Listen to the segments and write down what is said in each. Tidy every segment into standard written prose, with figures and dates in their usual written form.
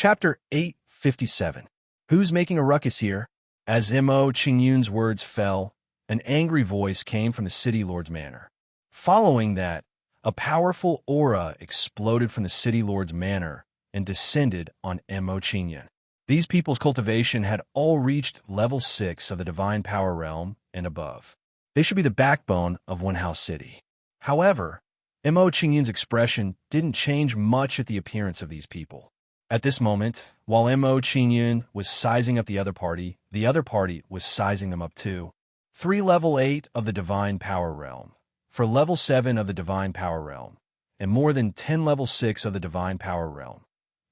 Chapter 857. Who's making a ruckus here? As Mo Qingyun's words fell, an angry voice came from the city lord's manor. Following that, a powerful aura exploded from the city lord's manor and descended on Mo Qingyun. These people's cultivation had all reached level 6 of the divine power realm and above. They should be the backbone of One House City. However, Mo Qingyun's expression didn't change much at the appearance of these people. At this moment, while Mo Qingyun was sizing up the other party was sizing them up too. 3 level 8 of the divine power realm, for level 7 of the divine power realm, and more than 10 level 6 of the divine power realm.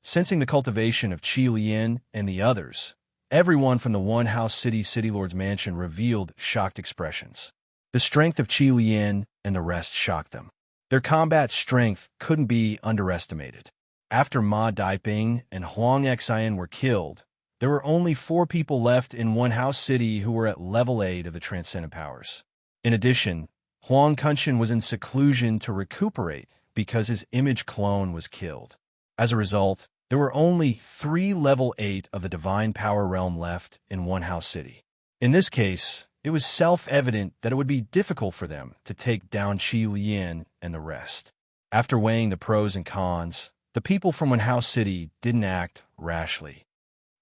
Sensing the cultivation of Qi Lian and the others, everyone from the One House City Lord's mansion revealed shocked expressions. The strength of Qi Lian and the rest shocked them. Their combat strength couldn't be underestimated. After Ma Daiping and Huang Xian were killed, there were only 4 people left in One House City who were at level 8 of the transcendent powers. In addition, Huang Kunshan was in seclusion to recuperate because his image clone was killed. As a result, there were only 3 level 8 of the divine power realm left in One House City. In this case, it was self-evident that it would be difficult for them to take down Qi Lian and the rest. After weighing the pros and cons, the people from One House City didn't act rashly.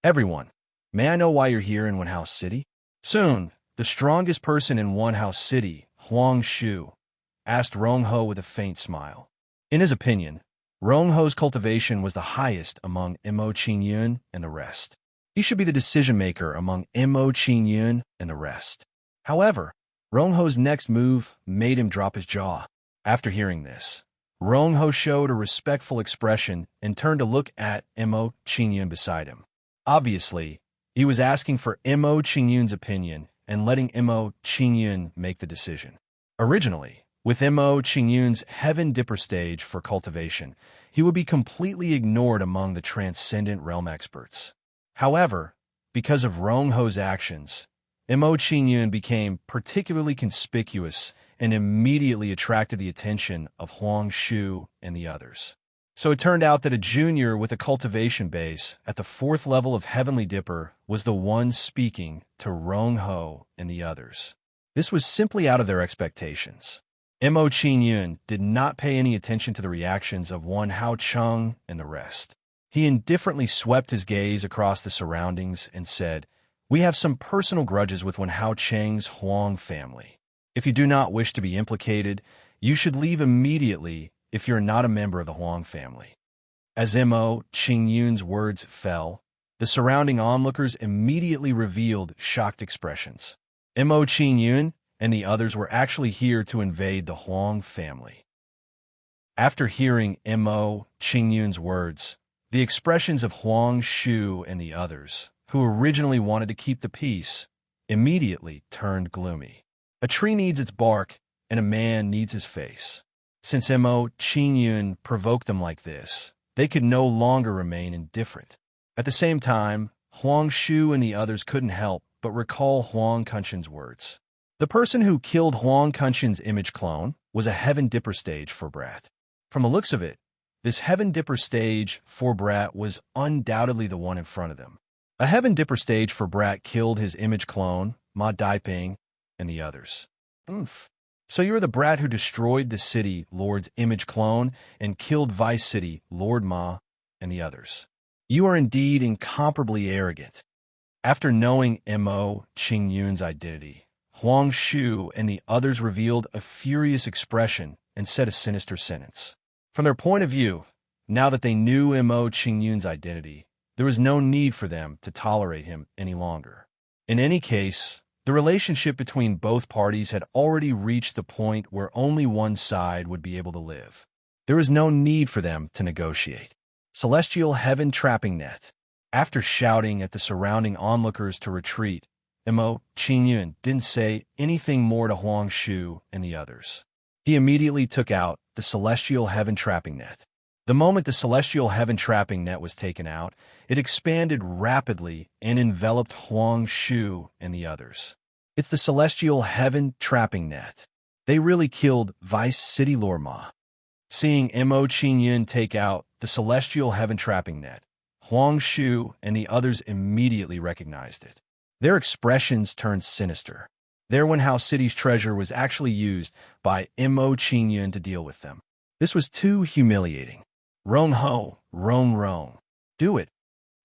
Everyone, may I know why you're here in One House City? Soon, the strongest person in One House City, Huang Shu, asked Rongho with a faint smile. In his opinion, Rongho's cultivation was the highest among Mo Qingyun and the rest. He should be the decision-maker among Mo Qingyun and the rest. However, Rongho's next move made him drop his jaw. After hearing this, Rongho showed a respectful expression and turned to look at Mo Qingyun beside him. Obviously, he was asking for Mo Qingyun's opinion and letting Mo Qingyun make the decision. Originally, with Mo Qingyun's Heaven Dipper stage for cultivation, he would be completely ignored among the transcendent realm experts. However, because of Rongho's actions, Mo Qingyun became particularly conspicuous and immediately attracted the attention of Huang Shu and the others. So it turned out that a junior with a cultivation base at the 4th level of Heavenly Dipper was the one speaking to Rongho and the others. This was simply out of their expectations. Mo Qingyun did not pay any attention to the reactions of Wan Hao Cheng and the rest. He indifferently swept his gaze across the surroundings and said, "We have some personal grudges with Wan Hao Cheng's Huang family. If you do not wish to be implicated, you should leave immediately if you're not a member of the Huang family." As Mo Qingyun's words fell, the surrounding onlookers immediately revealed shocked expressions. Mo Qingyun and the others were actually here to invade the Huang family. After hearing Mo Qingyun's words, the expressions of Huang Shu and the others, who originally wanted to keep the peace, immediately turned gloomy. A tree needs its bark, and a man needs his face. Since Mo Qingyun provoked them like this, they could no longer remain indifferent. At the same time, Huang Shu and the others couldn't help but recall Huang Kunshan's words. The person who killed Huang Kunshan's image clone was a Heaven Dipper stage for Brat. From the looks of it, this Heaven Dipper stage for Brat was undoubtedly the one in front of them. A Heaven Dipper stage for Brat killed his image clone, Ma Daiping, and the others. So you're the brat who destroyed the city lord's image clone and killed Vice City Lord Ma and the others. You are indeed incomparably arrogant. After knowing Mo Qingyun's identity, Huang Shu and the others revealed a furious expression and said a sinister sentence. From their point of view, now that they knew Mo Qingyun's identity, there was no need for them to tolerate him any longer. In any case, the relationship between both parties had already reached the point where only one side would be able to live. There was no need for them to negotiate. Celestial Heaven Trapping Net. After shouting at the surrounding onlookers to retreat, Mo Qingyun didn't say anything more to Huang Shu and the others. He immediately took out the Celestial Heaven Trapping Net. The moment the Celestial Heaven Trapping Net was taken out, it expanded rapidly and enveloped Huang Shu and the others. It's the Celestial Heaven Trapping Net. They really killed Vice City Lord Ma. Seeing Mo Qingyun take out the Celestial Heaven Trapping Net, Huang Shu and the others immediately recognized it. Their expressions turned sinister. There went how city's treasure was actually used by Mo Qingyun to deal with them. This was too humiliating. Rong ho, rong. Do it.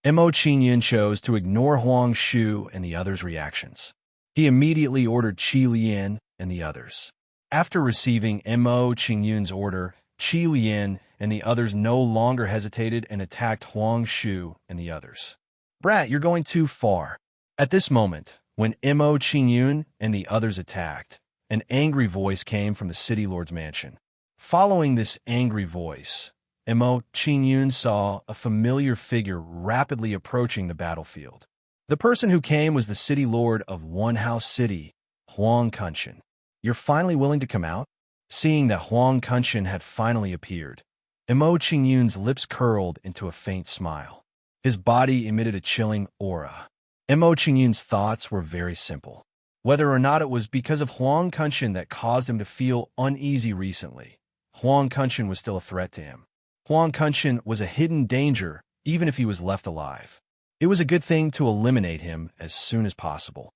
Mo Qingyun chose to ignore Huang Shu and the others' reactions. He immediately ordered Qi Lian and the others. After receiving Mo Qingyun's order, Qi Lian and the others no longer hesitated and attacked Huang Shu and the others. Brat, you're going too far. At this moment, when Mo Qingyun and the others attacked, an angry voice came from the city lord's mansion. Following this angry voice, Mo Qingyun saw a familiar figure rapidly approaching the battlefield. The person who came was the city lord of One House City, Huang Kunshan. You're finally willing to come out? Seeing that Huang Kunshan had finally appeared, Mo Qingyun's lips curled into a faint smile. His body emitted a chilling aura. Mo Qingyun's thoughts were very simple. Whether or not it was because of Huang Kunshan that caused him to feel uneasy recently, Huang Kunshan was still a threat to him. Huang Kunshan was a hidden danger, even if he was left alive. It was a good thing to eliminate him as soon as possible.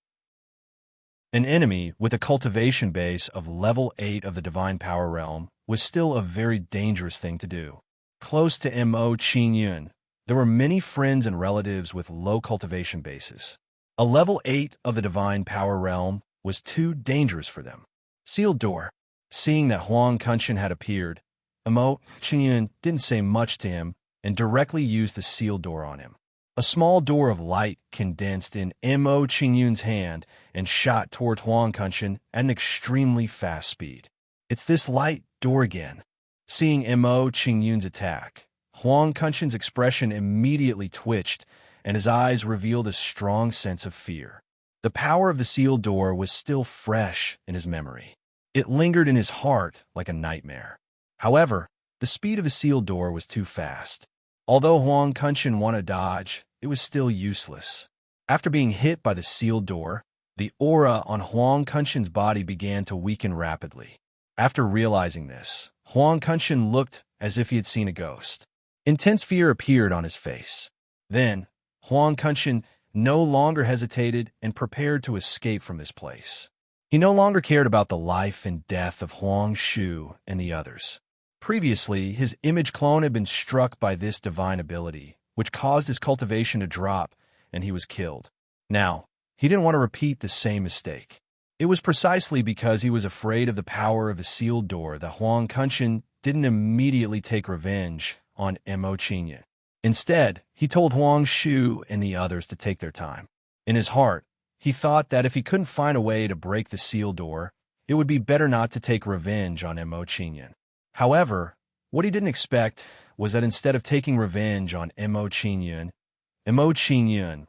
An enemy with a cultivation base of level 8 of the Divine Power Realm was still a very dangerous thing to do. Close to Mo Qingyun, there were many friends and relatives with low cultivation bases. A level 8 of the Divine Power Realm was too dangerous for them. Sealed door. Seeing that Huang Kunshan had appeared, Mo Qingyun didn't say much to him and directly used the sealed door on him. A small door of light condensed in Mo Qingyun's hand and shot toward Huang Kunshan at an extremely fast speed. It's this light door again. Seeing Mo Qingyun's attack, Huang Kunshan's expression immediately twitched and his eyes revealed a strong sense of fear. The power of the sealed door was still fresh in his memory. It lingered in his heart like a nightmare. However, the speed of the sealed door was too fast. Although Huang Kunshan wanted to dodge, it was still useless. After being hit by the sealed door, the aura on Huang Kunshan's body began to weaken rapidly. After realizing this, Huang Kunshan looked as if he had seen a ghost. Intense fear appeared on his face. Then, Huang Kunshan no longer hesitated and prepared to escape from this place. He no longer cared about the life and death of Huang Shu and the others. Previously, his image clone had been struck by this divine ability, which caused his cultivation to drop, and he was killed. Now, he didn't want to repeat the same mistake. It was precisely because he was afraid of the power of the sealed door that Huang Kunshan didn't immediately take revenge on Mo Qingyun. Instead, he told Huang Shu and the others to take their time. In his heart, he thought that if he couldn't find a way to break the sealed door, it would be better not to take revenge on Mo Qingyun. However, what he didn't expect was that instead of taking revenge on Mo Qingyun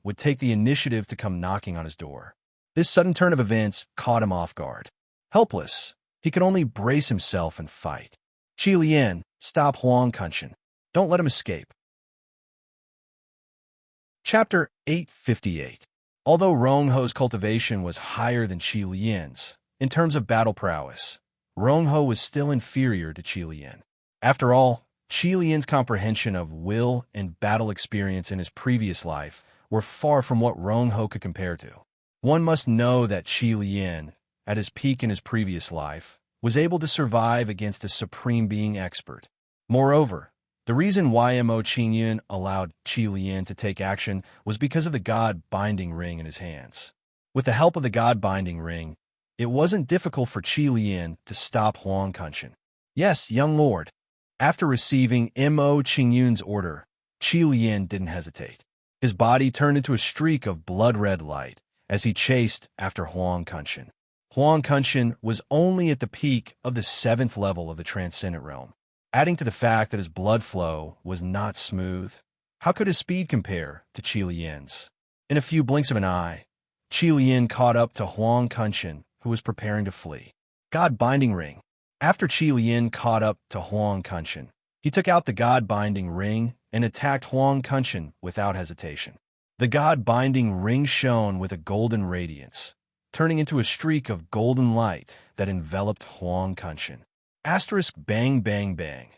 would take the initiative to come knocking on his door. This sudden turn of events caught him off guard. Helpless, he could only brace himself and fight. Qi Lian, stop Huang Kunshan. Don't let him escape. Chapter 858. Although Rong Ho's cultivation was higher than Qi Lian's, in terms of battle prowess, Rong Ho was still inferior to Qi Lian. After all, Qi Lian's comprehension of will and battle experience in his previous life were far from what Rong Ho could compare to. One must know that Qi Lian, at his peak in his previous life, was able to survive against a supreme being expert. Moreover, the reason why Mo Qingyun allowed Qi Lian to take action was because of the God Binding Ring in his hands. With the help of the God Binding Ring, it wasn't difficult for Qi Lian to stop Huang Kunshan. Yes, young lord. After receiving Mo Qingyun's order, Qi Lian didn't hesitate. His body turned into a streak of blood-red light as he chased after Huang Kunshan. Huang Kunshan was only at the peak of the 7th level of the Transcendent Realm. Adding to the fact that his blood flow was not smooth, how could his speed compare to Qi Lian's? In a few blinks of an eye, Qi Lian caught up to Huang Kunshan, who was preparing to flee. God Binding Ring. After Qi Lian caught up to Huang Kunshan, he took out the God Binding Ring and attacked Huang Kunshan without hesitation. The God Binding Ring shone with a golden radiance, turning into a streak of golden light that enveloped Huang Kunshan. Asterisk bang bang bang.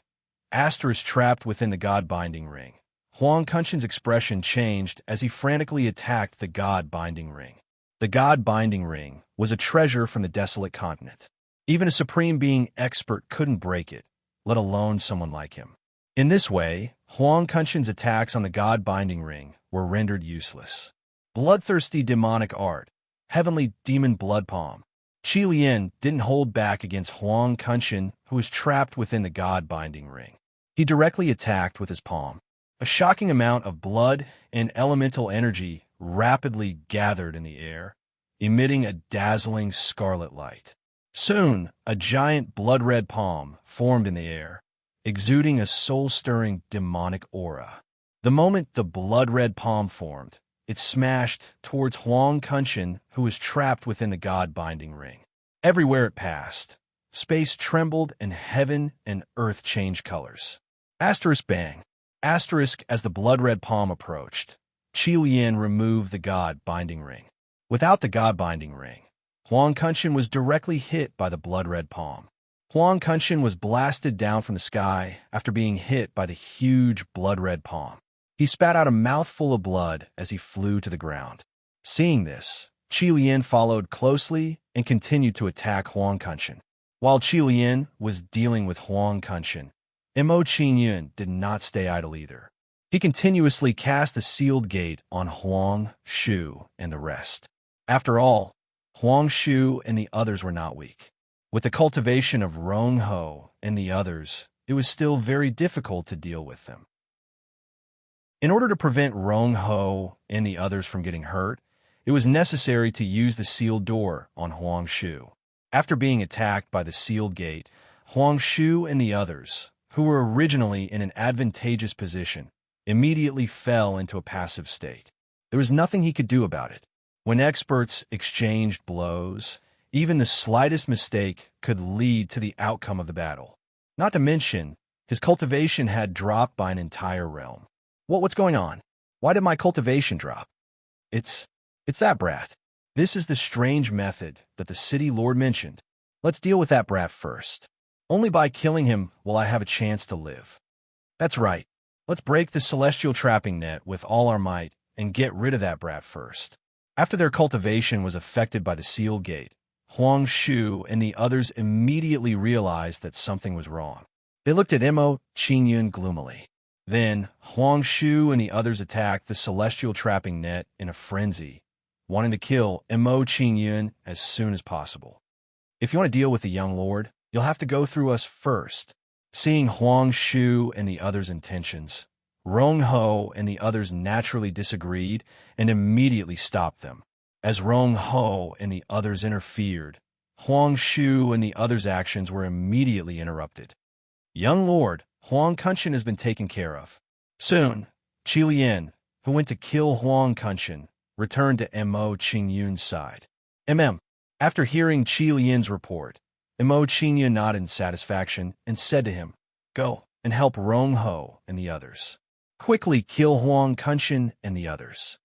Asterisk trapped within the God Binding Ring. Huang Kunshin's expression changed as he frantically attacked the God-binding ring. The God-binding ring was a treasure from the desolate continent. Even a supreme being expert couldn't break it, let alone someone like him. In this way, Huang Kunshin's attacks on the God-binding ring were rendered useless. Bloodthirsty demonic art, heavenly demon blood palm. Qi Lian didn't hold back against Huang Kunshin, who was trapped within the God-binding ring. He directly attacked with his palm. A shocking amount of blood and elemental energy rapidly gathered in the air, emitting a dazzling scarlet light. Soon, a giant blood-red palm formed in the air, exuding a soul-stirring demonic aura. The moment the blood-red palm formed, it smashed towards Huang Kunshin, who was trapped within the God-binding ring. Everywhere it passed, space trembled and heaven and earth changed colors. Asterisk bang. Asterisk as the blood-red palm approached. Qi Lian removed the God-binding ring. Without the God-binding ring, Huang Kunshin was directly hit by the blood-red palm. Huang Kunshin was blasted down from the sky after being hit by the huge blood-red palm. He spat out a mouthful of blood as he flew to the ground. Seeing this, Qi Lian followed closely and continued to attack Huang Kunshin. While Qi Lian was dealing with Huang Kunshin, Mo Qingyun did not stay idle either. He continuously cast the sealed gate on Huang Shu and the rest. After all, Huang Shu and the others were not weak. With the cultivation of Rong Ho and the others, it was still very difficult to deal with them. In order to prevent Rong Ho and the others from getting hurt, it was necessary to use the sealed door on Huang Shu. After being attacked by the sealed gate, Huang Shu and the others, who were originally in an advantageous position, immediately fell into a passive state. There was nothing he could do about it. When experts exchanged blows, even the slightest mistake could lead to the outcome of the battle. Not to mention, his cultivation had dropped by an entire realm. What's going on? Why did my cultivation drop? It's that brat. This is the strange method that the city lord mentioned. Let's deal with that brat first. Only by killing him will I have a chance to live. That's right. Let's break the celestial trapping net with all our might and get rid of that brat first. After their cultivation was affected by the sealed gate, Huang Shu and the others immediately realized that something was wrong. They looked at Mo Qingyun gloomily. Then, Huang Shu and the others attacked the celestial trapping net in a frenzy, wanting to kill Mo Qingyun as soon as possible. If you want to deal with the young lord, you'll have to go through us first. Seeing Huang Shu and the others' intentions, Rong Ho and the others naturally disagreed and immediately stopped them. As Rong Ho and the others interfered, Huang Shu and the others' actions were immediately interrupted. Young lord, Huang Kunshin has been taken care of. Soon, Qi Lian, who went to kill Huang Kunshin, returned to Mo Qingyun's side. After hearing Qi Lian's report, Mo Qingyun nodded in satisfaction and said to him, "Go and help Rong Ho and the others. Quickly kill Huang Kunshin and the others."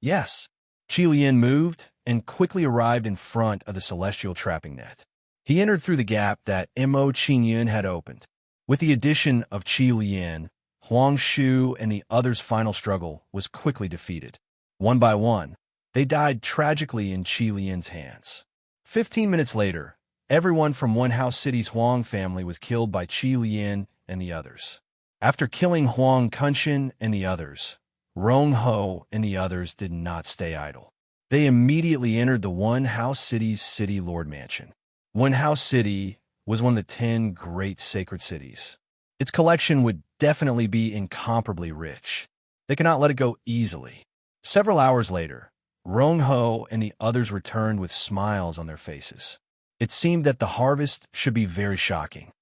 Yes. Qi Lian moved and quickly arrived in front of the celestial trapping net. He entered through the gap that Mo Qingyun had opened. With the addition of Qi Lian, Huang Shu and the others' final struggle was quickly defeated. One by one, they died tragically in Qi Lian's hands. 15 minutes later, everyone from One House City's Huang family was killed by Qi Lian and the others. After killing Huang Kunshin and the others, Rong Ho and the others did not stay idle. They immediately entered the One House City's City Lord Mansion. One House City was one of the 10 great sacred cities. Its collection would definitely be incomparably rich. They could not let it go easily. Several hours later, Rong Ho and the others returned with smiles on their faces. It seemed that the harvest should be very shocking.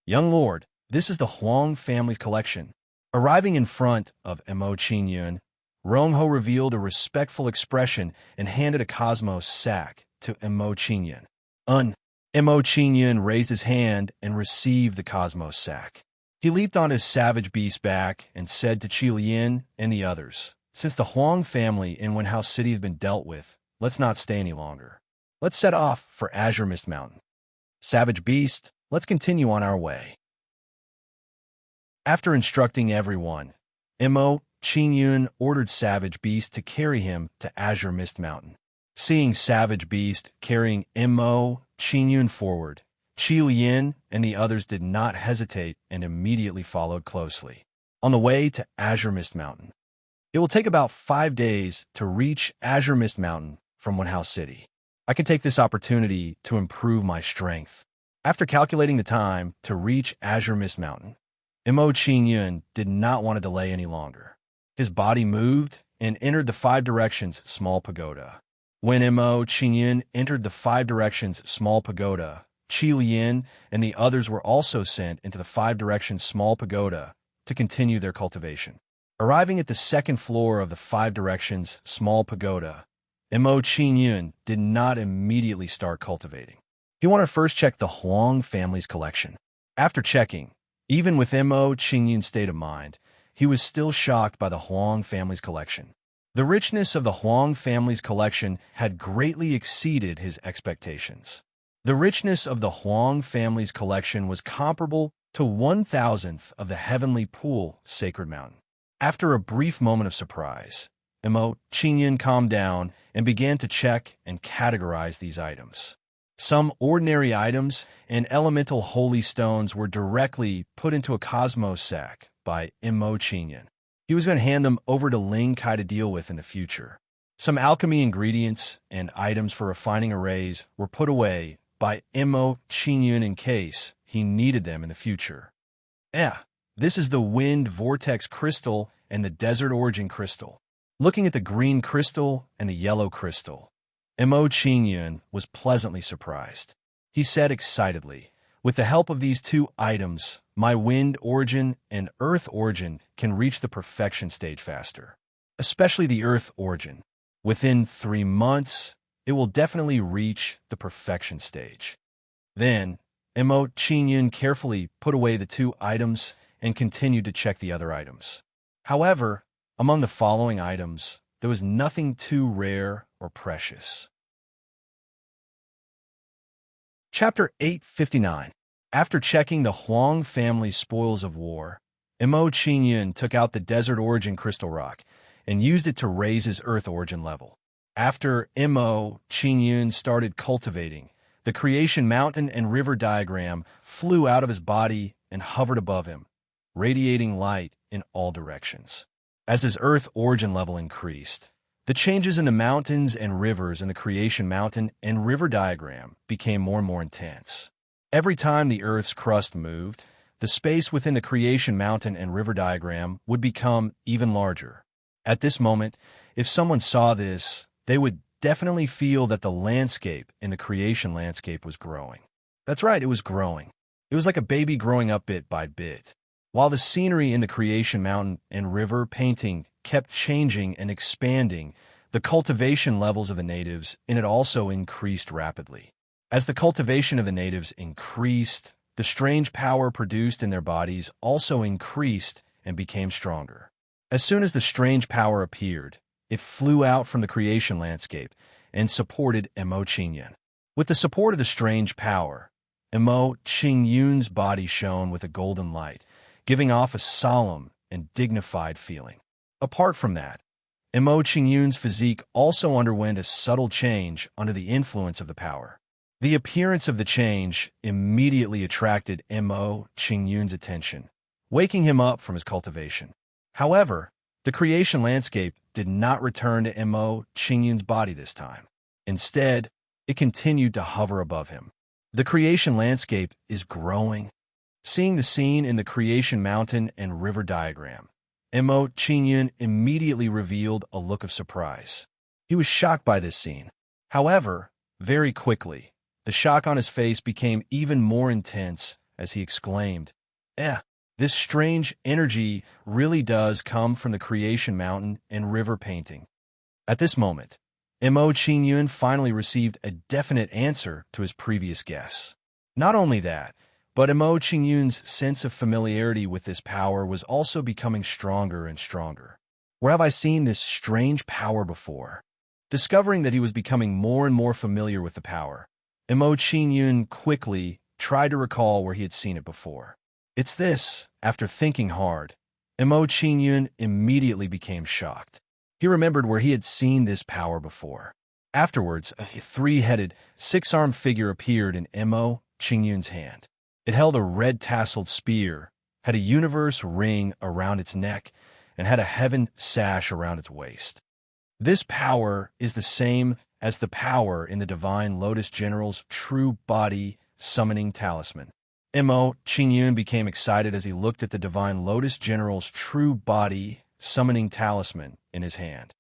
Young lord, this is the Huang family's collection. Arriving in front of Mo Qingyun, Rong Ho revealed a respectful expression and handed a cosmos sack to Mo Qingyun. Mo Qingyun raised his hand and received the cosmos sack. He leaped on his savage beast back and said to Qi Lian and the others, "Since the Huang family in One House City has been dealt with, let's not stay any longer. Let's set off for Azure Mist Mountain. Savage beast, let's continue on our way." After instructing everyone, Mo Qingyun ordered Savage Beast to carry him to Azure Mist Mountain. Seeing Savage Beast carrying Mo Qingyun forward, Qi Yin and the others did not hesitate and immediately followed closely. On the way to Azure Mist Mountain. It will take about 5 days to reach Azure Mist Mountain from Wenhao City. I can take this opportunity to improve my strength. After calculating the time to reach Azure Mist Mountain, Mo Qingyun did not want to delay any longer. His body moved and entered the 5 directions small pagoda. When Mo Qingyun entered the 5 directions small pagoda, Qi Yin and the others were also sent into the 5 directions small pagoda to continue their cultivation. Arriving at the 2nd floor of the 5 directions small pagoda, Mo Qingyun did not immediately start cultivating. He wanted to first check the Huang family's collection. After checking, even with Mo Qingyun's state of mind, he was still shocked by the Huang family's collection. The richness of the Huang family's collection had greatly exceeded his expectations. The richness of the Huang family's collection was comparable to 1,000th of the Heavenly Pool Sacred Mountain. After a brief moment of surprise, Mo Qingyun calmed down and began to check and categorize these items. Some ordinary items and elemental holy stones were directly put into a cosmos sack by Mo Qingyun. He was going to hand them over to Ling Kai to deal with in the future. Some alchemy ingredients and items for refining arrays were put away by Mo Qingyun in case he needed them in the future. This is the Wind Vortex Crystal and the Desert Origin Crystal. Looking at the green crystal and the yellow crystal, Mo Qingyun was pleasantly surprised. He said excitedly, "With the help of these 2 items, my Wind Origin and Earth Origin can reach the perfection stage faster. Especially the Earth Origin. Within 3 months, it will definitely reach the perfection stage." Then, Mo Qingyun carefully put away the 2 items and continued to check the other items. However, among the following items, there was nothing too rare or precious. Chapter 859. After checking the Huang family's spoils of war, Mo Qingyun took out the Desert Origin Crystal Rock and used it to raise his Earth Origin level. After Mo Qingyun started cultivating, the Creation Mountain and River diagram flew out of his body and hovered above him, radiating light in all directions. As his Earth Origin level increased, the changes in the mountains and rivers in the Creation Mountain and River diagram became more and more intense. Every time the Earth's crust moved, the space within the Creation Mountain and River diagram would become even larger. At this moment, if someone saw this, they would definitely feel that the landscape in the creation landscape was growing. That's right, it was growing. It was like a baby growing up bit by bit. While the scenery in the Creation Mountain and River painting kept changing and expanding, the cultivation levels of the natives in it also increased rapidly. As the cultivation of the natives increased, the strange power produced in their bodies also increased and became stronger. As soon as the strange power appeared, it flew out from the creation landscape and supported Mo Qingyun. With the support of the strange power, Mo Qingyun's body shone with a golden light, giving off a solemn and dignified feeling. Apart from that, Mo Qingyun's physique also underwent a subtle change under the influence of the power. The appearance of the change immediately attracted Mo Qingyun's attention, waking him up from his cultivation. However, the creation landscape did not return to Mo Qingyun's body this time. Instead, it continued to hover above him. The creation landscape is growing. Seeing the scene in the Creation Mountain and River diagram, Mo Qingyun immediately revealed a look of surprise. He was shocked by this scene. However, very quickly, the shock on his face became even more intense as he exclaimed, this strange energy really does come from the Creation Mountain and River painting." At this moment, Mo Qingyun finally received a definite answer to his previous guess. Not only that, but Mo Qingyun's sense of familiarity with this power was also becoming stronger and stronger. Where have I seen this strange power before? Discovering that he was becoming more and more familiar with the power, Mo Qingyun quickly tried to recall where he had seen it before. It's this, after thinking hard, Mo Qingyun immediately became shocked. He remembered where he had seen this power before. Afterwards, a three-headed, six-armed figure appeared in Mo Qingyun's hand. It held a red-tasseled spear, had a universe ring around its neck, and had a heaven sash around its waist. This power is the same as the power in the Divine Lotus General's true body summoning talisman. Mo Qingyun became excited as he looked at the Divine Lotus General's true body summoning talisman in his hand.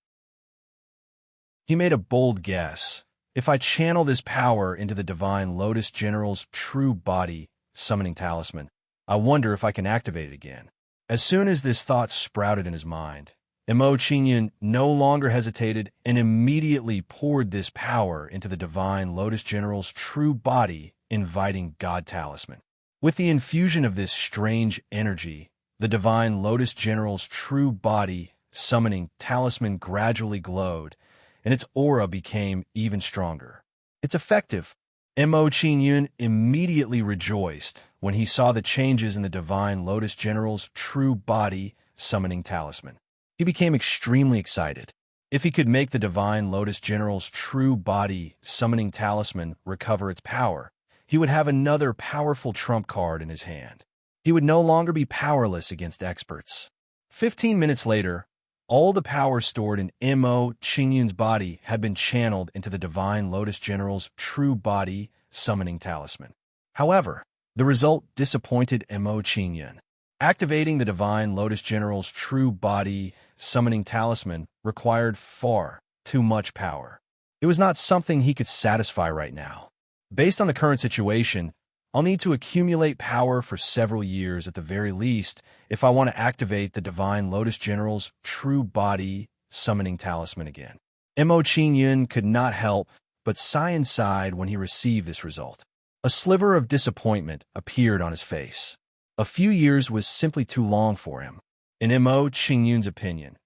He made a bold guess. If I channel this power into the Divine Lotus General's true body summoning talisman, I wonder if I can activate it again. As soon as this thought sprouted in his mind, Mo Qingyun no longer hesitated and immediately poured this power into the Divine Lotus General's true body, inviting God talisman. With the infusion of this strange energy, the Divine Lotus General's true body summoning talisman gradually glowed, and its aura became even stronger. It's effective. Mo Qingyun immediately rejoiced when he saw the changes in the Divine Lotus General's true body summoning talisman. He became extremely excited. If he could make the Divine Lotus General's true body summoning talisman recover its power, he would have another powerful trump card in his hand. He would no longer be powerless against experts. 15 minutes later, all the power stored in Mo Qingyun's body had been channeled into the Divine Lotus General's true body summoning talisman. However, the result disappointed Mo Qingyun. Activating the Divine Lotus General's true body summoning talisman required far too much power. It was not something he could satisfy right now. Based on the current situation, I'll need to accumulate power for several years at the very least if I want to activate the Divine Lotus General's true body summoning talisman again. Mo Qingyun could not help but sigh inside when he received this result. A sliver of disappointment appeared on his face. A few years was simply too long for him. In Mo Qingyun's opinion,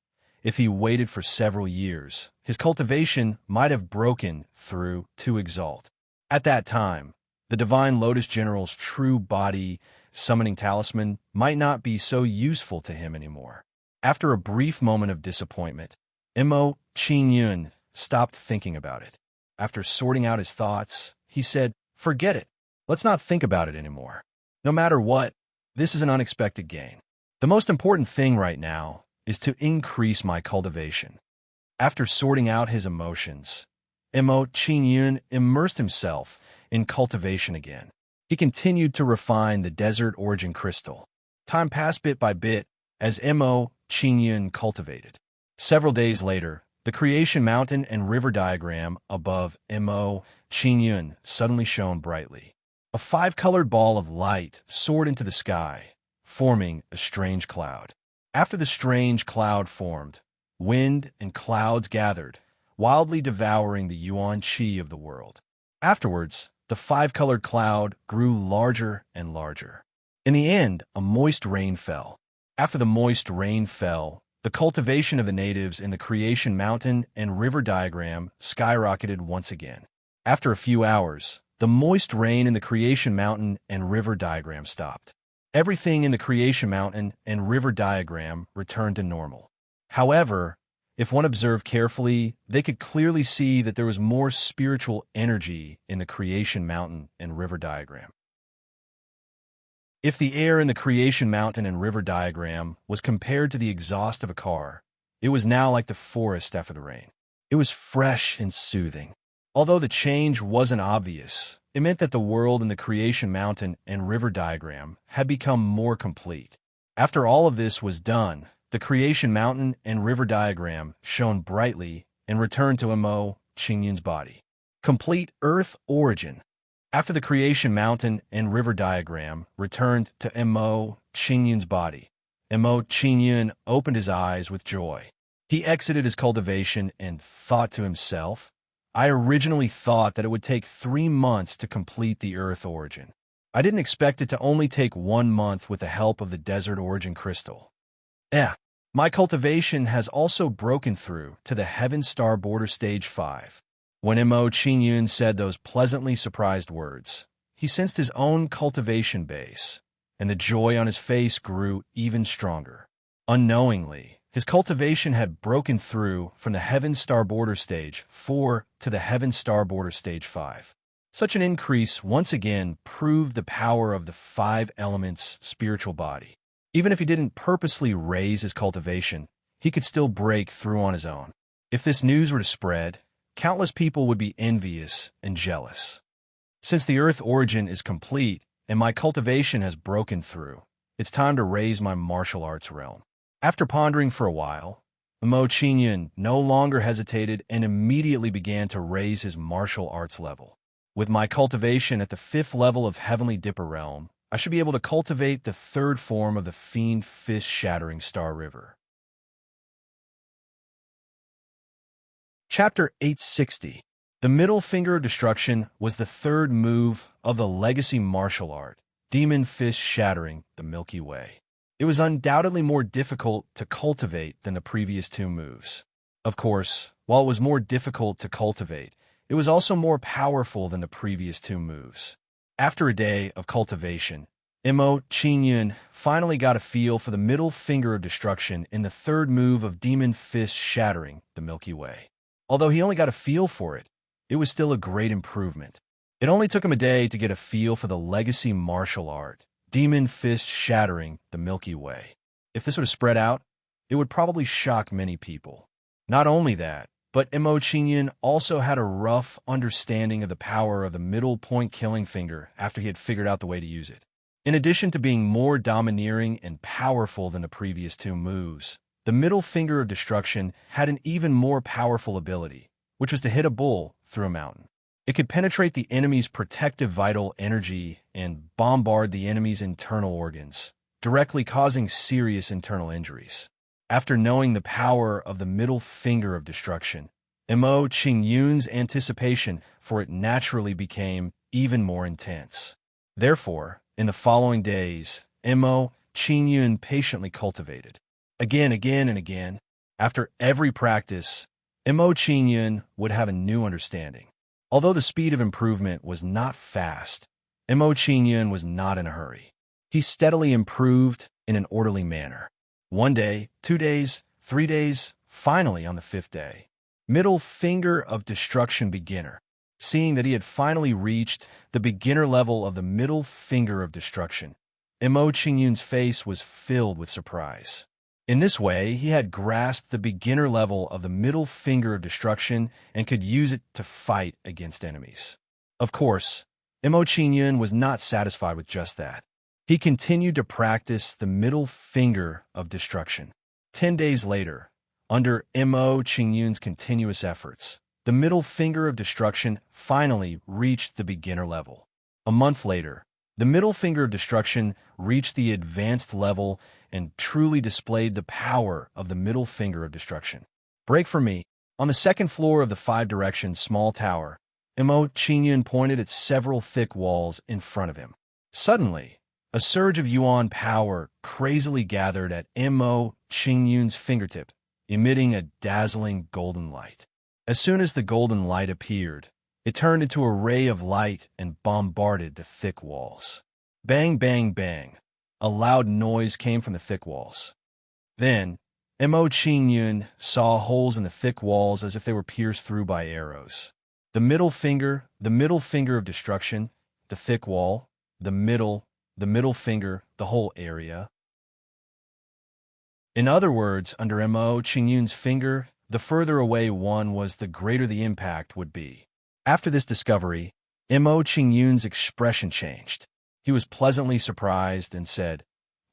if he waited for several years, his cultivation might have broken through to exalt. At that time, the Divine Lotus General's true body summoning talisman might not be so useful to him anymore. After a brief moment of disappointment, Mo Qingyun stopped thinking about it. After sorting out his thoughts, he said, "Forget it. Let's not think about it anymore. No matter what, this is an unexpected gain. The most important thing right now is to increase my cultivation." After sorting out his emotions, Mo Qingyun immersed himself in cultivation again. He continued to refine the desert origin crystal. Time passed bit by bit as Mo Qingyun cultivated. Several days later, the creation mountain and river diagram above Mo Qingyun suddenly shone brightly. A five-colored ball of light soared into the sky, forming a strange cloud. After the strange cloud formed, wind and clouds gathered, wildly devouring the yuan qi of the world. Afterwards, the five-colored cloud grew larger and larger. In the end, a moist rain fell. After the moist rain fell, the cultivation of the natives in the creation mountain and river diagram skyrocketed once again. After a few hours, the moist rain in the creation mountain and river diagram stopped. Everything in the creation mountain and river diagram returned to normal. However, if one observed carefully, they could clearly see that there was more spiritual energy in the creation mountain and river diagram. If the air in the creation mountain and river diagram was compared to the exhaust of a car, it was now like the forest after the rain. It was fresh and soothing. Although the change wasn't obvious, it meant that the world in the creation mountain and river diagram had become more complete. After all of this was done, the creation mountain and river diagram shone brightly and returned to Mo Qingyun's body. Complete Earth origin. After the creation mountain and river diagram returned to Mo Qingyun's body, Mo Qingyun opened his eyes with joy. He exited his cultivation and thought to himself, "I originally thought that it would take 3 months to complete the Earth origin. I didn't expect it to only take 1 month with the help of the desert origin crystal. My cultivation has also broken through to the Heaven Star Border Stage 5. When Mo Qingyun said those pleasantly surprised words, he sensed his own cultivation base, and the joy on his face grew even stronger. Unknowingly, his cultivation had broken through from the Heaven Star Border Stage 4 to the Heaven Star Border Stage 5. Such an increase once again proved the power of the 5 elements spiritual body. Even if he didn't purposely raise his cultivation, he could still break through on his own. If this news were to spread, countless people would be envious and jealous. Since the Earth origin is complete and my cultivation has broken through, it's time to raise my martial arts realm. After pondering for a while, Mo Qingyun no longer hesitated and immediately began to raise his martial arts level. With my cultivation at the 5th level of Heavenly Dipper Realm, I should be able to cultivate the 3rd form of the Fiend Fist-Shattering Star River. Chapter 860. The Middle Finger of Destruction was the 3rd move of the legacy martial art, Demon Fist Shattering the Milky Way. It was undoubtedly more difficult to cultivate than the previous 2 moves. Of course, while it was more difficult to cultivate, it was also more powerful than the previous 2 moves. After a day of cultivation, Mo Qingyun finally got a feel for the Middle Finger of Destruction in the 3rd move of Demon Fist Shattering the Milky Way. Although he only got a feel for it, it was still a great improvement. It only took him a day to get a feel for the legacy martial art, Demon Fist Shattering the Milky Way. If this would have spread out, it would probably shock many people. Not only that, but Mo Qingyun also had a rough understanding of the power of the middle point killing finger after he had figured out the way to use it. In addition to being more domineering and powerful than the previous 2 moves, the Middle Finger of Destruction had an even more powerful ability, which was to hit a bull through a mountain. It could penetrate the enemy's protective vital energy and bombard the enemy's internal organs, directly causing serious internal injuries. After knowing the power of the Middle Finger of Destruction, Mo Qingyun's anticipation for it naturally became even more intense. Therefore, in the following days, Mo Qingyun patiently cultivated. Again and again, after every practice, Mo Qingyun would have a new understanding. Although the speed of improvement was not fast, Mo Qingyun was not in a hurry. He steadily improved in an orderly manner. 1 day, 2 days, 3 days, finally on the 5th day. Middle Finger of Destruction Beginner. Seeing that he had finally reached the beginner level of the Middle Finger of Destruction, Mo Qingyun's face was filled with surprise. In this way, he had grasped the beginner level of the Middle Finger of Destruction and could use it to fight against enemies. Of course, Mo Qingyun was not satisfied with just that. He continued to practice the Middle Finger of Destruction. 10 days later, under Mo Qingyun's continuous efforts, the Middle Finger of Destruction finally reached the beginner level. A month later, the Middle Finger of Destruction reached the advanced level and truly displayed the power of the Middle Finger of Destruction. Break for me. On the 2nd floor of the 5 Directions small tower, Mo Qingyun pointed at several thick walls in front of him. Suddenly, a surge of yuan power crazily gathered at Mo Qingyun's fingertip, emitting a dazzling golden light. As soon as the golden light appeared, it turned into a ray of light and bombarded the thick walls. Bang, bang, bang. A loud noise came from the thick walls. Then, Mo Qingyun saw holes in the thick walls as if they were pierced through by arrows. The middle finger of destruction, the thick wall, the middle finger, the whole area. In other words, under Mo Qingyun's finger, the further away one was, the greater the impact would be. After this discovery, Mo Qingyun's expression changed. He was pleasantly surprised and said,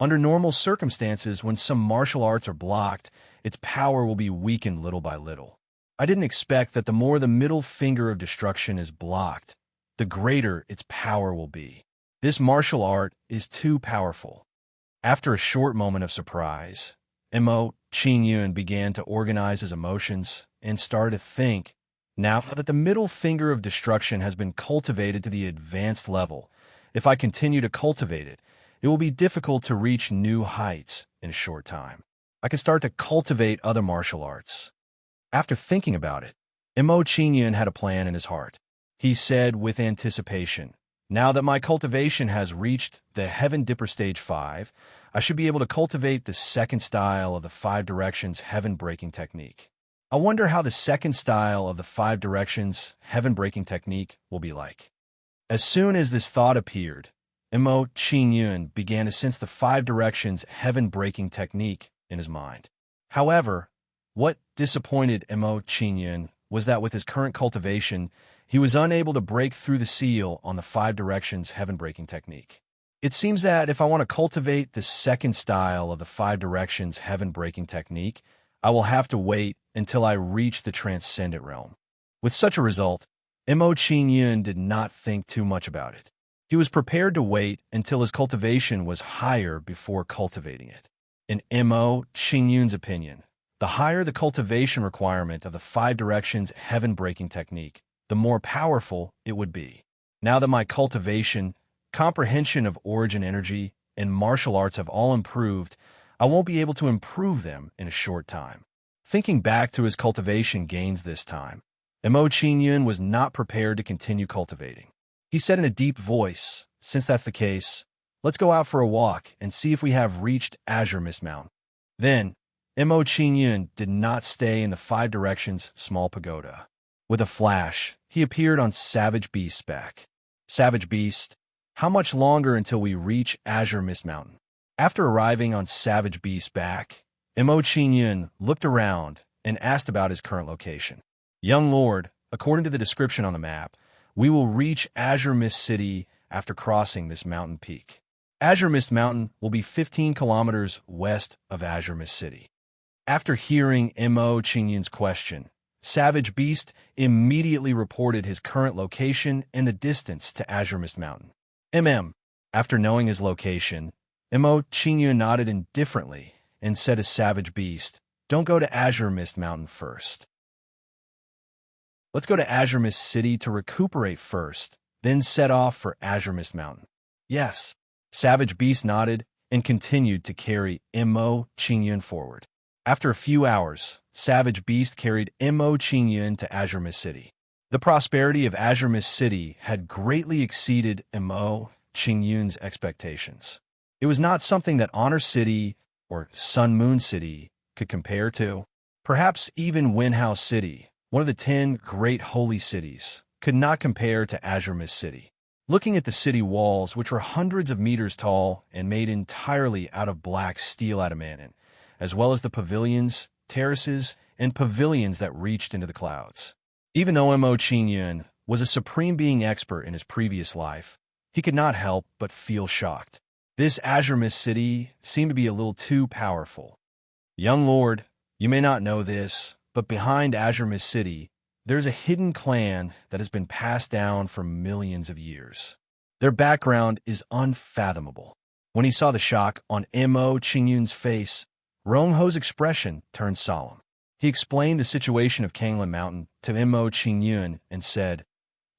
"Under normal circumstances, when some martial arts are blocked, its power will be weakened little by little. I didn't expect that the more the middle finger of destruction is blocked, the greater its power will be. This martial art is too powerful." After a short moment of surprise, Mo Qingyun began to organize his emotions and started to think, now that the middle finger of destruction has been cultivated to the advanced level, if I continue to cultivate it, it will be difficult to reach new heights in a short time. I can start to cultivate other martial arts. After thinking about it, Mo Qingyun had a plan in his heart. He said with anticipation, "Now that my cultivation has reached the Heaven Dipper Stage 5, I should be able to cultivate the second style of the 5 directions heaven-breaking technique. I wonder how the second style of the 5 directions heaven-breaking technique will be like. As soon as this thought appeared, Mo Qingyun began to sense the 5 directions heaven-breaking technique in his mind. However, what disappointed Mo Qingyun was that with his current cultivation, he was unable to break through the seal on the 5 directions heaven-breaking technique. It seems that if I want to cultivate the second style of the 5 directions heaven-breaking technique, I will have to wait until I reach the transcendent realm. With such a result, Mo Qingyun did not think too much about it. He was prepared to wait until his cultivation was higher before cultivating it. In Mo Qingyun's opinion, the higher the cultivation requirement of the 5 directions heaven-breaking technique, the more powerful it would be. Now that my cultivation, comprehension of origin energy, and martial arts have all improved, I won't be able to improve them in a short time. Thinking back to his cultivation gains this time, Mo Qingyun was not prepared to continue cultivating. He said in a deep voice, "Since that's the case, let's go out for a walk and see if we have reached Azure Mist Mountain." Then, Mo Qingyun did not stay in the 5 directions small pagoda. With a flash, he appeared on Savage Beast's back. "Savage Beast, how much longer until we reach Azure Mist Mountain?" After arriving on Savage Beast's back, Mo Qingyun looked around and asked about his current location. "Young Lord, according to the description on the map, we will reach Azure Mist City after crossing this mountain peak. Azure Mist Mountain will be 15 kilometers west of Azure Mist City." After hearing Mo Qingyun's question, Savage Beast immediately reported his current location and the distance to Azure Mist Mountain. After knowing his location, Mo Qingyun nodded indifferently and said to Savage Beast, "Don't go to Azure Mist Mountain first. Let's go to Azure Mist City to recuperate first, then set off for Azure Mist Mountain." "Yes." Savage Beast nodded and continued to carry Mo Qingyun forward. After a few hours, Savage Beast carried Mo Qingyun to Azure Mist City. The prosperity of Azure Mist City had greatly exceeded Mo Qingyun's expectations. It was not something that Honor City or Sun Moon City could compare to. Perhaps even Windhouse City, one of the 10 great holy cities, could not compare to Azure Mist City. Looking at the city walls, which were hundreds of meters tall and made entirely out of black steel adamantine, as well as the pavilions, terraces, and pavilions that reached into the clouds. Even though Mo Qingyun was a supreme being expert in his previous life, he could not help but feel shocked. This Azure Mist City seemed to be a little too powerful. "Young Lord, you may not know this, but behind Azure Mist City, there's a hidden clan that has been passed down for millions of years. Their background is unfathomable." When he saw the shock on Mo Qingyun's face, Rongho's expression turned solemn. He explained the situation of Kanglan Mountain to Mo Qingyun and said,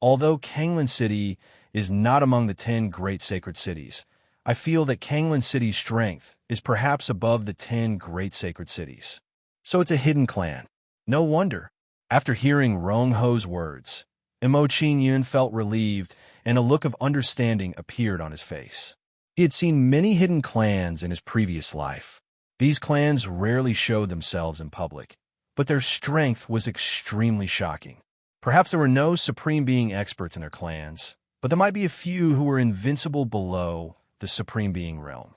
"Although Kanglan City is not among the 10 great sacred cities, I feel that Kanglan City's strength is perhaps above the 10 great sacred cities. So it's a hidden clan. No wonder." After hearing Rongho's words, Mo Qingyun felt relieved and a look of understanding appeared on his face. He had seen many hidden clans in his previous life. These clans rarely showed themselves in public, but their strength was extremely shocking. Perhaps there were no supreme being experts in their clans, but there might be a few who were invincible below the supreme being realm.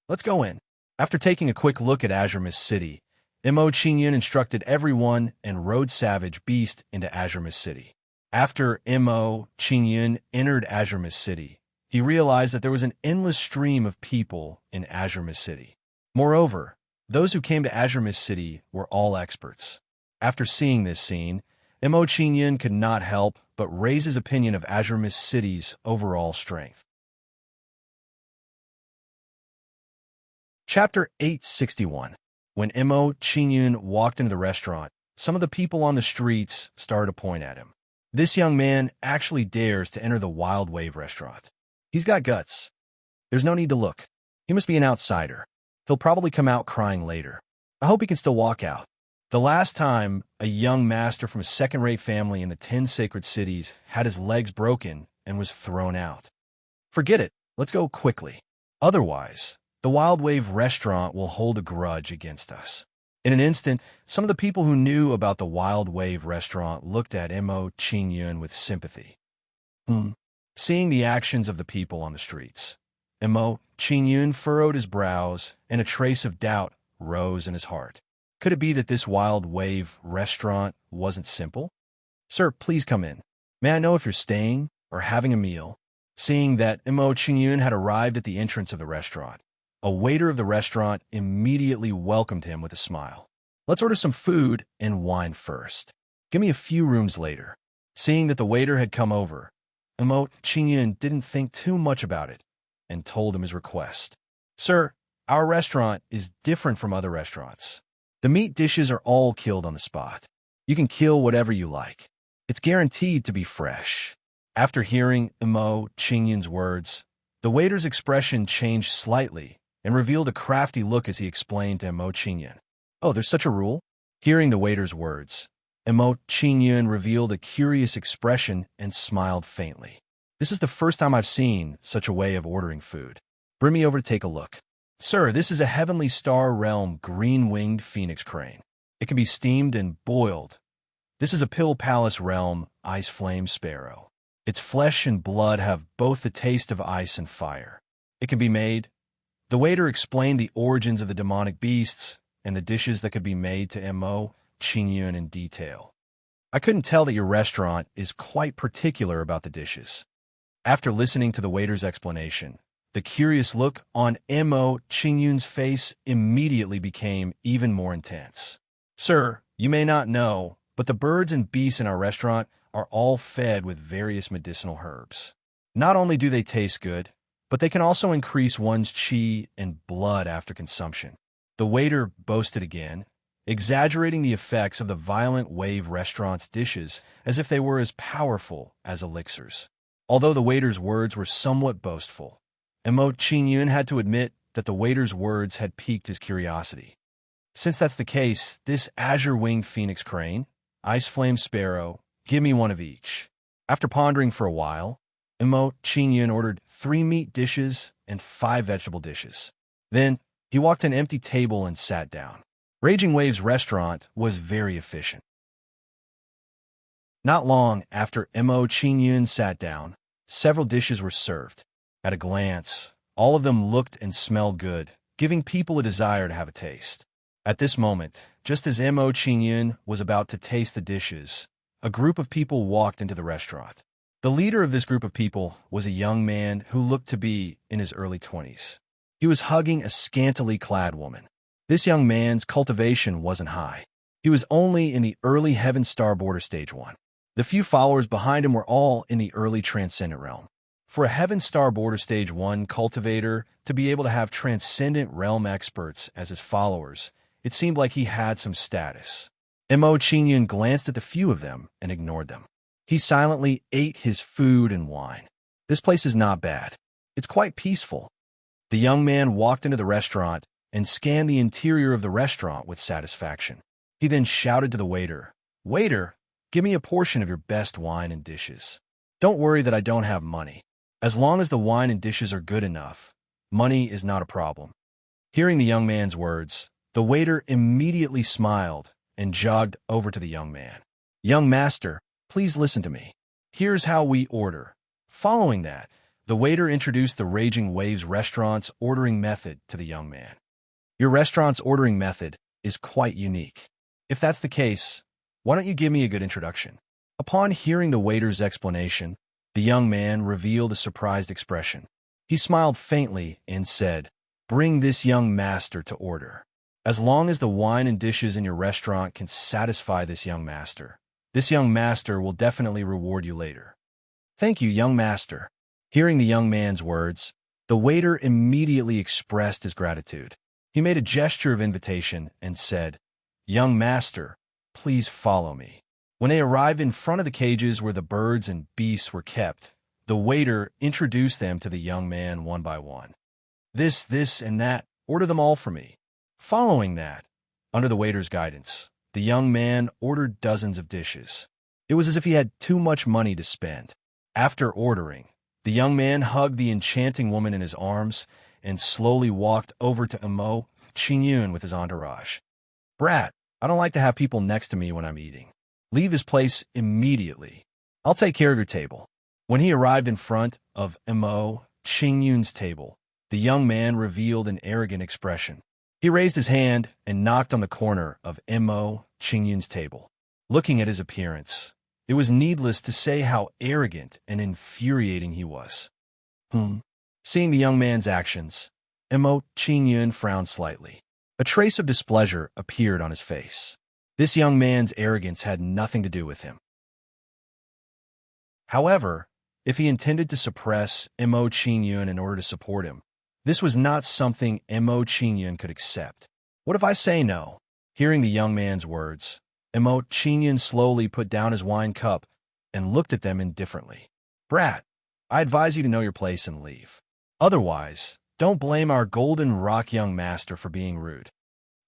"Let's go in." After taking a quick look at Azure Mist City, Mo Qingyun instructed everyone and rode Savage Beast into Azure Mist City. After Mo Qingyun entered Azure Mist City, he realized that there was an endless stream of people in Azure Mist City. Moreover, those who came to Azure Mist City were all experts. After seeing this scene, Mo Qingyun could not help but raise his opinion of Azure Mist City's overall strength. Chapter 861. When Mo Qingyun walked into the restaurant, some of the people on the streets started to point at him. "This young man actually dares to enter the Wild Wave restaurant. He's got guts. There's no need to look. He must be an outsider. He'll probably come out crying later. I hope he can still walk out." The last time a young master from a second-rate family in the 10 sacred cities had his legs broken and was thrown out. "Forget it. Let's go quickly. Otherwise, the Wild Wave restaurant will hold a grudge against us. In an instant, some of the people who knew about the Wild Wave restaurant looked at Mo Qingyun with sympathy. Seeing the actions of the people on the streets, Mo Qingyun furrowed his brows, and a trace of doubt rose in his heart. Could it be that this Wild Wave restaurant wasn't simple? Sir, please come in. May I know if you're staying or having a meal? Seeing that Mo Qingyun had arrived at the entrance of the restaurant, a waiter of the restaurant immediately welcomed him with a smile. Let's order some food and wine first. Give me a few rooms later. Seeing that the waiter had come over, Mo Qingyun didn't think too much about it and told him his request. Sir, our restaurant is different from other restaurants. The meat dishes are all killed on the spot. You can kill whatever you like. It's guaranteed to be fresh. After hearing Mo Qingyun's words, the waiter's expression changed slightly and revealed a crafty look as he explained to Mo Qingyun. Oh, there's such a rule? Hearing the waiter's words, Mo Qingyun revealed a curious expression and smiled faintly. This is the first time I've seen such a way of ordering food. Bring me over to take a look. Sir, this is a Heavenly Star Realm green-winged phoenix crane. It can be steamed and boiled. This is a Pill Palace Realm ice flame sparrow. Its flesh and blood have both the taste of ice and fire. It can be made. The waiter explained the origins of the demonic beasts and the dishes that could be made to Mo Qingyun in detail. I couldn't tell that your restaurant is quite particular about the dishes. After listening to the waiter's explanation, the curious look on Mo Qingyun's face immediately became even more intense. Sir, you may not know, but the birds and beasts in our restaurant are all fed with various medicinal herbs. Not only do they taste good, but they can also increase one's qi and blood after consumption. The waiter boasted again, exaggerating the effects of the Violent Wave restaurant's dishes as if they were as powerful as elixirs. Although the waiter's words were somewhat boastful, Mo Qingyun had to admit that the waiter's words had piqued his curiosity. Since that's the case, this azure-winged phoenix crane, ice flame sparrow, give me one of each. After pondering for a while, Mo Qingyun ordered 3 meat dishes and 5 vegetable dishes. Then, he walked to an empty table and sat down. Raging Wave's restaurant was very efficient. Not long after Mo Qingyun sat down, several dishes were served. At a glance, all of them looked and smelled good, giving people a desire to have a taste. At this moment, just as Mo Qingyun was about to taste the dishes, a group of people walked into the restaurant. The leader of this group of people was a young man who looked to be in his early 20s. He was hugging a scantily clad woman. This young man's cultivation wasn't high. He was only in the early Heaven Star Border Stage 1. The few followers behind him were all in the early Transcendent Realm. For a Heaven Star Border Stage 1 cultivator to be able to have Transcendent Realm experts as his followers, it seemed like he had some status. Mo Qingyun glanced at the few of them and ignored them. He silently ate his food and wine. This place is not bad. It's quite peaceful. The young man walked into the restaurant and scanned the interior of the restaurant with satisfaction. He then shouted to the waiter, "Waiter, give me a portion of your best wine and dishes. Don't worry that I don't have money. As long as the wine and dishes are good enough, money is not a problem." Hearing the young man's words, the waiter immediately smiled and jogged over to the young man. "Young master, please listen to me. Here's how we order." Following that, the waiter introduced the Raging Waves restaurant's ordering method to the young man. "Your restaurant's ordering method is quite unique. If that's the case, why don't you give me a good introduction?" Upon hearing the waiter's explanation, the young man revealed a surprised expression. He smiled faintly and said, "Bring this young master to order. As long as the wine and dishes in your restaurant can satisfy this young master will definitely reward you later." "Thank you, young master." Hearing the young man's words, the waiter immediately expressed his gratitude. He made a gesture of invitation and said, "Young master, please follow me." When they arrived in front of the cages where the birds and beasts were kept, the waiter introduced them to the young man one by one. This, and that, order them all for me." Following that, under the waiter's guidance, the young man ordered dozens of dishes. It was as if he had too much money to spend. After ordering, the young man hugged the enchanting woman in his arms and slowly walked over to Mo Qingyun with his entourage. Brat, I don't like to have people next to me when I'm eating. Leave this place immediately. I'll take care of your table. When he arrived in front of Mo Qingyun's table, the young man revealed an arrogant expression. He raised his hand and knocked on the corner of Mo Qingyun's table. Looking at his appearance, it was needless to say how arrogant and infuriating he was. Seeing the young man's actions, Mo Qingyun frowned slightly. A trace of displeasure appeared on his face. This young man's arrogance had nothing to do with him. However, if he intended to suppress Mo Qingyun in order to support him, this was not something Mo Qingyun could accept. What if I say no? Hearing the young man's words, Mo Qingyun slowly put down his wine cup and looked at them indifferently. Brat, I advise you to know your place and leave. Otherwise, don't blame our golden rock young master for being rude.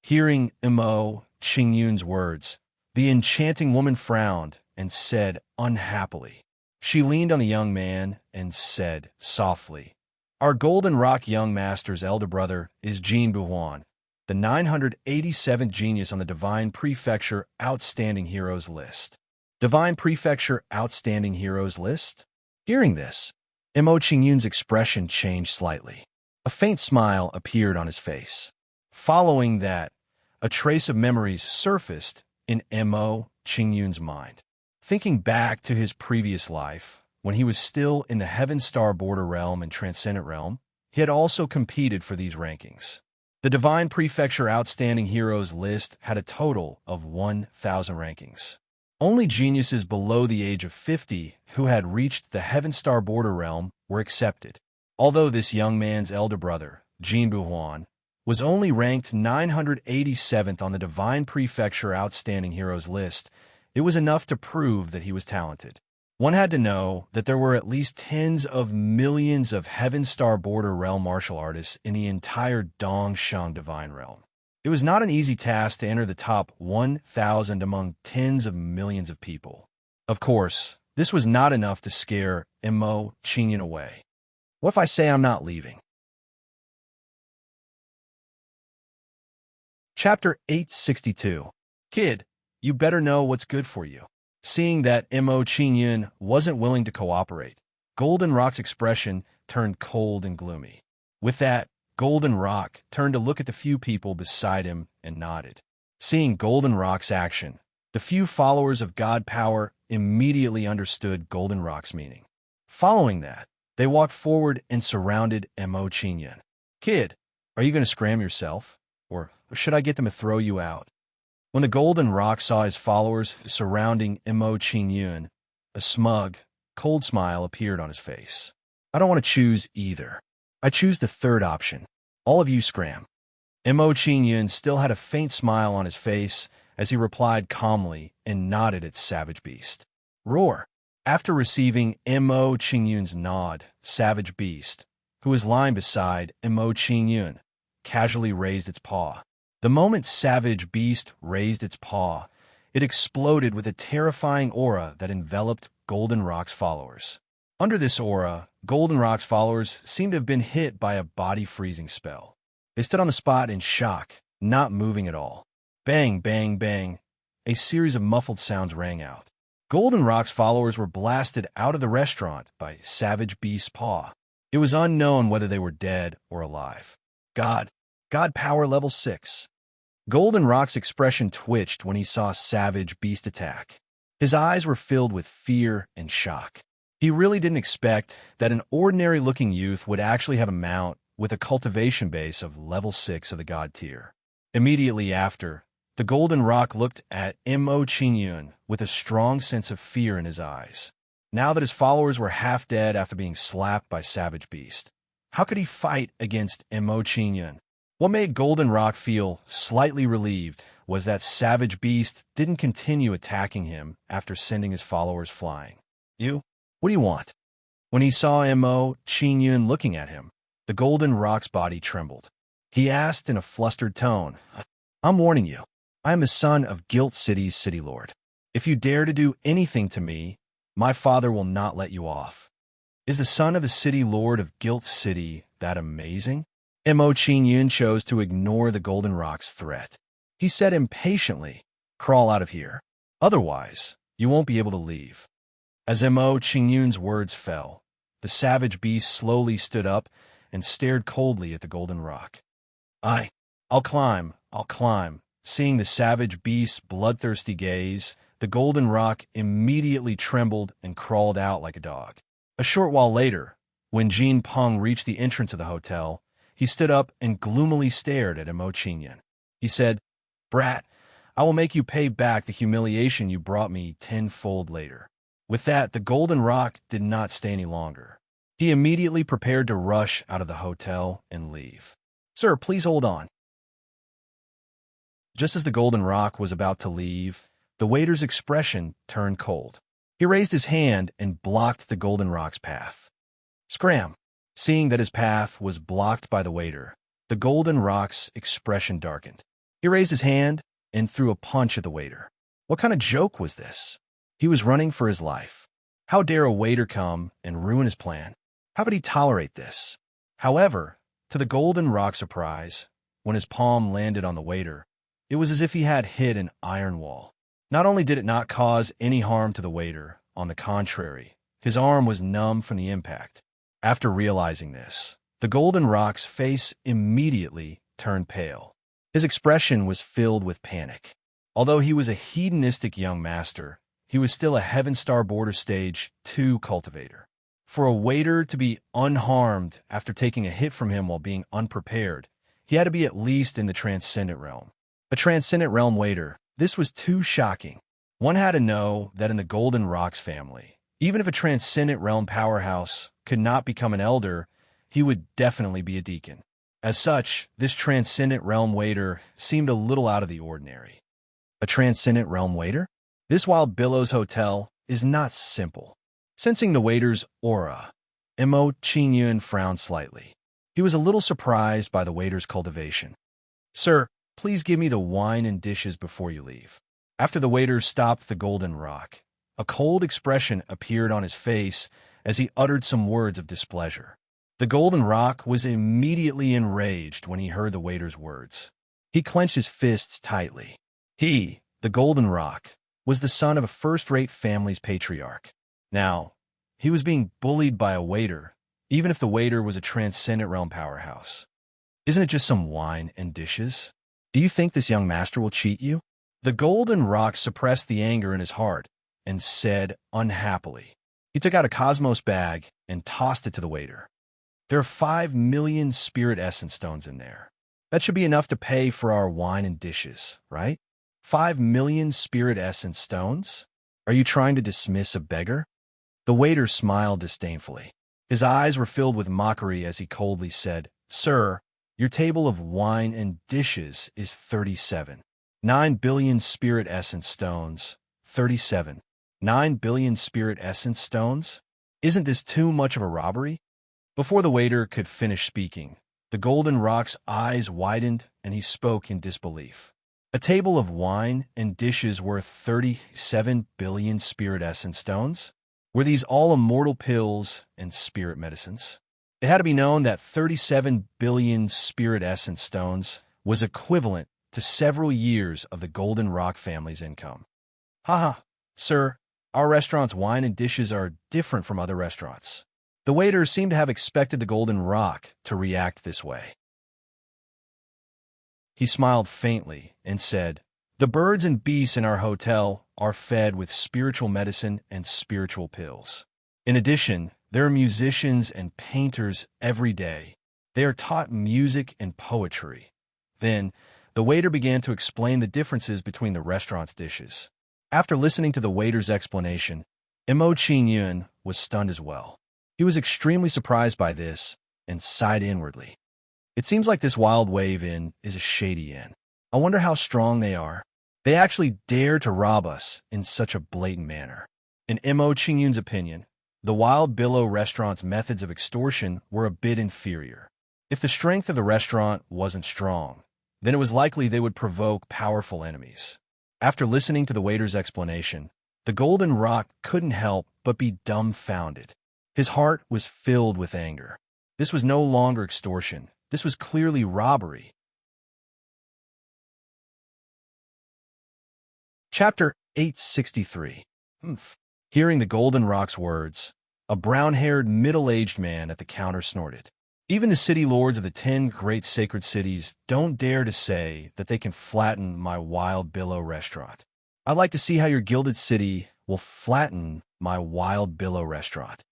Hearing Mo Qingyun's words, the enchanting woman frowned and said unhappily. She leaned on the young man and said softly, Our golden rock young master's elder brother is Jin Buhuan, the 987th genius on the Divine Prefecture Outstanding Heroes list. Divine Prefecture Outstanding Heroes list? Hearing this, Mo Qingyun's expression changed slightly. A faint smile appeared on his face. Following that, a trace of memories surfaced in Mo Qingyun's mind. Thinking back to his previous life, when he was still in the Heaven Star Border Realm and Transcendent Realm, he had also competed for these rankings. The Divine Prefecture Outstanding Heroes list had a total of 1,000 rankings. Only geniuses below the age of 50 who had reached the Heaven Star Border Realm were accepted. Although this young man's elder brother, Jin Buhuan, was only ranked 987th on the Divine Prefecture Outstanding Heroes list, it was enough to prove that he was talented. One had to know that there were at least tens of millions of Heaven Star Border Realm martial artists in the entire Dongshang Divine Realm. It was not an easy task to enter the top 1,000 among tens of millions of people. Of course, this was not enough to scare Mo Qingyun away. What if I say I'm not leaving? Chapter 862. Kid, you better know what's good for you. Seeing that Mo Qingyun wasn't willing to cooperate, Golden Rock's expression turned cold and gloomy. With that, Golden Rock turned to look at the few people beside him and nodded. Seeing Golden Rock's action, the few followers of God Power immediately understood Golden Rock's meaning. Following that, they walked forward and surrounded Mo Qingyun. Kid, are you going to scram yourself? Or should I get them to throw you out? When the Golden Rock saw his followers surrounding Mo Qingyun, a smug, cold smile appeared on his face. I don't want to choose either. I choose the third option. All of you scram. Mo Qingyun still had a faint smile on his face as he replied calmly and nodded at Savage Beast. Roar. After receiving Mo Qingyun's nod, Savage Beast, who was lying beside Mo Qingyun, casually raised its paw. The moment Savage Beast raised its paw, it exploded with a terrifying aura that enveloped Golden Rock's followers. Under this aura, Golden Rock's followers seemed to have been hit by a body-freezing spell. They stood on the spot in shock, not moving at all. Bang, bang, bang. A series of muffled sounds rang out. Golden Rock's followers were blasted out of the restaurant by Savage Beast's paw. It was unknown whether they were dead or alive. God Power Level 6. Golden Rock's expression twitched when he saw Savage Beast attack. His eyes were filled with fear and shock. He really didn't expect that an ordinary-looking youth would actually have a mount with a cultivation base of level 6 of the God tier. Immediately after, the Golden Rock looked at Mo Qingyun with a strong sense of fear in his eyes. Now that his followers were half dead after being slapped by Savage Beast, how could he fight against Mo Qingyun? What made Golden Rock feel slightly relieved was that Savage Beast didn't continue attacking him after sending his followers flying. What do you want? When he saw Mo Qingyun looking at him, the Golden Rock's body trembled. He asked in a flustered tone, I'm warning you. I am the son of Guilt City's City Lord. If you dare to do anything to me, my father will not let you off. Is the son of the City Lord of Guilt City that amazing? Mo Qingyun chose to ignore the Golden Rock's threat. He said impatiently, "Crawl out of here. Otherwise, you won't be able to leave." As Mo Qingyun's words fell, the savage beast slowly stood up and stared coldly at the Golden Rock. I'll climb, I'll climb." Seeing the savage beast's bloodthirsty gaze, the Golden Rock immediately trembled and crawled out like a dog. A short while later, when Jin Peng reached the entrance of the hotel, he stood up and gloomily stared at Mo Qingyun. He said, "Brat, I will make you pay back the humiliation you brought me tenfold later." With that, the Golden Rock did not stay any longer. He immediately prepared to rush out of the hotel and leave. "Sir, please hold on." Just as the Golden Rock was about to leave, the waiter's expression turned cold. He raised his hand and blocked the Golden Rock's path. Scram! Seeing that his path was blocked by the waiter, the Golden Rock's expression darkened. He raised his hand and threw a punch at the waiter. What kind of joke was this? He was running for his life. How dare a waiter come and ruin his plan? How could he tolerate this? However, to the Golden Rock's surprise, when his palm landed on the waiter, it was as if he had hit an iron wall. Not only did it not cause any harm to the waiter, on the contrary, his arm was numb from the impact. After realizing this, the Golden Rock's face immediately turned pale. His expression was filled with panic. Although he was a hedonistic young master, he was still a Heaven Star Border Stage 2 cultivator. For a waiter to be unharmed after taking a hit from him while being unprepared, he had to be at least in the Transcendent Realm. A Transcendent Realm waiter, this was too shocking. One had to know that in the Golden Rock's family, even if a Transcendent Realm powerhouse could not become an elder, he would definitely be a deacon. As such, this Transcendent Realm waiter seemed a little out of the ordinary. A Transcendent Realm waiter? This Wild Billows Hotel is not simple. Sensing the waiter's aura, Mo Qingyun frowned slightly. He was a little surprised by the waiter's cultivation. "Sir, please give me the wine and dishes before you leave." After the waiter stopped the Golden Rock, a cold expression appeared on his face as he uttered some words of displeasure. The Golden Rock was immediately enraged when he heard the waiter's words. He clenched his fists tightly. He, the Golden Rock, was the son of a first-rate family's patriarch. Now, he was being bullied by a waiter, even if the waiter was a Transcendent Realm powerhouse. "Isn't it just some wine and dishes? Do you think this young master will cheat you?" The Golden Rock suppressed the anger in his heart and said unhappily. He took out a Cosmos bag and tossed it to the waiter. "There are 5 million spirit essence stones in there. That should be enough to pay for our wine and dishes, right? 5 million spirit essence stones? Are you trying to dismiss a beggar?" The waiter smiled disdainfully. His eyes were filled with mockery as he coldly said, "Sir, your table of wine and dishes is 37. 9 billion spirit essence stones. 37. 9 billion spirit essence stones? Isn't this too much of a robbery?" Before the waiter could finish speaking, the Golden Rock's eyes widened and he spoke in disbelief. A table of wine and dishes worth 37 billion spirit essence stones? Were these all immortal pills and spirit medicines? It had to be known that 37 billion spirit essence stones was equivalent to several years of the Golden Rock family's income. "Haha, sir, our restaurant's wine and dishes are different from other restaurants." The waiter seemed to have expected the Golden Rock to react this way. He smiled faintly and said, "The birds and beasts in our hotel are fed with spiritual medicine and spiritual pills. In addition, there are musicians and painters every day. They are taught music and poetry." Then, the waiter began to explain the differences between the restaurant's dishes. After listening to the waiter's explanation, Mo Qingyun was stunned as well. He was extremely surprised by this and sighed inwardly. "It seems like this Wild Wave Inn is a shady inn. I wonder how strong they are. They actually dare to rob us in such a blatant manner." In Mo Qingyun's opinion, the Wild Billow restaurant's methods of extortion were a bit inferior. If the strength of the restaurant wasn't strong, then it was likely they would provoke powerful enemies. After listening to the waiter's explanation, the Golden Rock couldn't help but be dumbfounded. His heart was filled with anger. This was no longer extortion. This was clearly robbery. Chapter 863. Hearing the Golden Rock's words, a brown-haired, middle-aged man at the counter snorted. Even the city lords of the 10 great sacred cities don't dare to say that they can flatten my Wild Billow restaurant. I'd like to see how your gilded city will flatten my Wild Billow restaurant.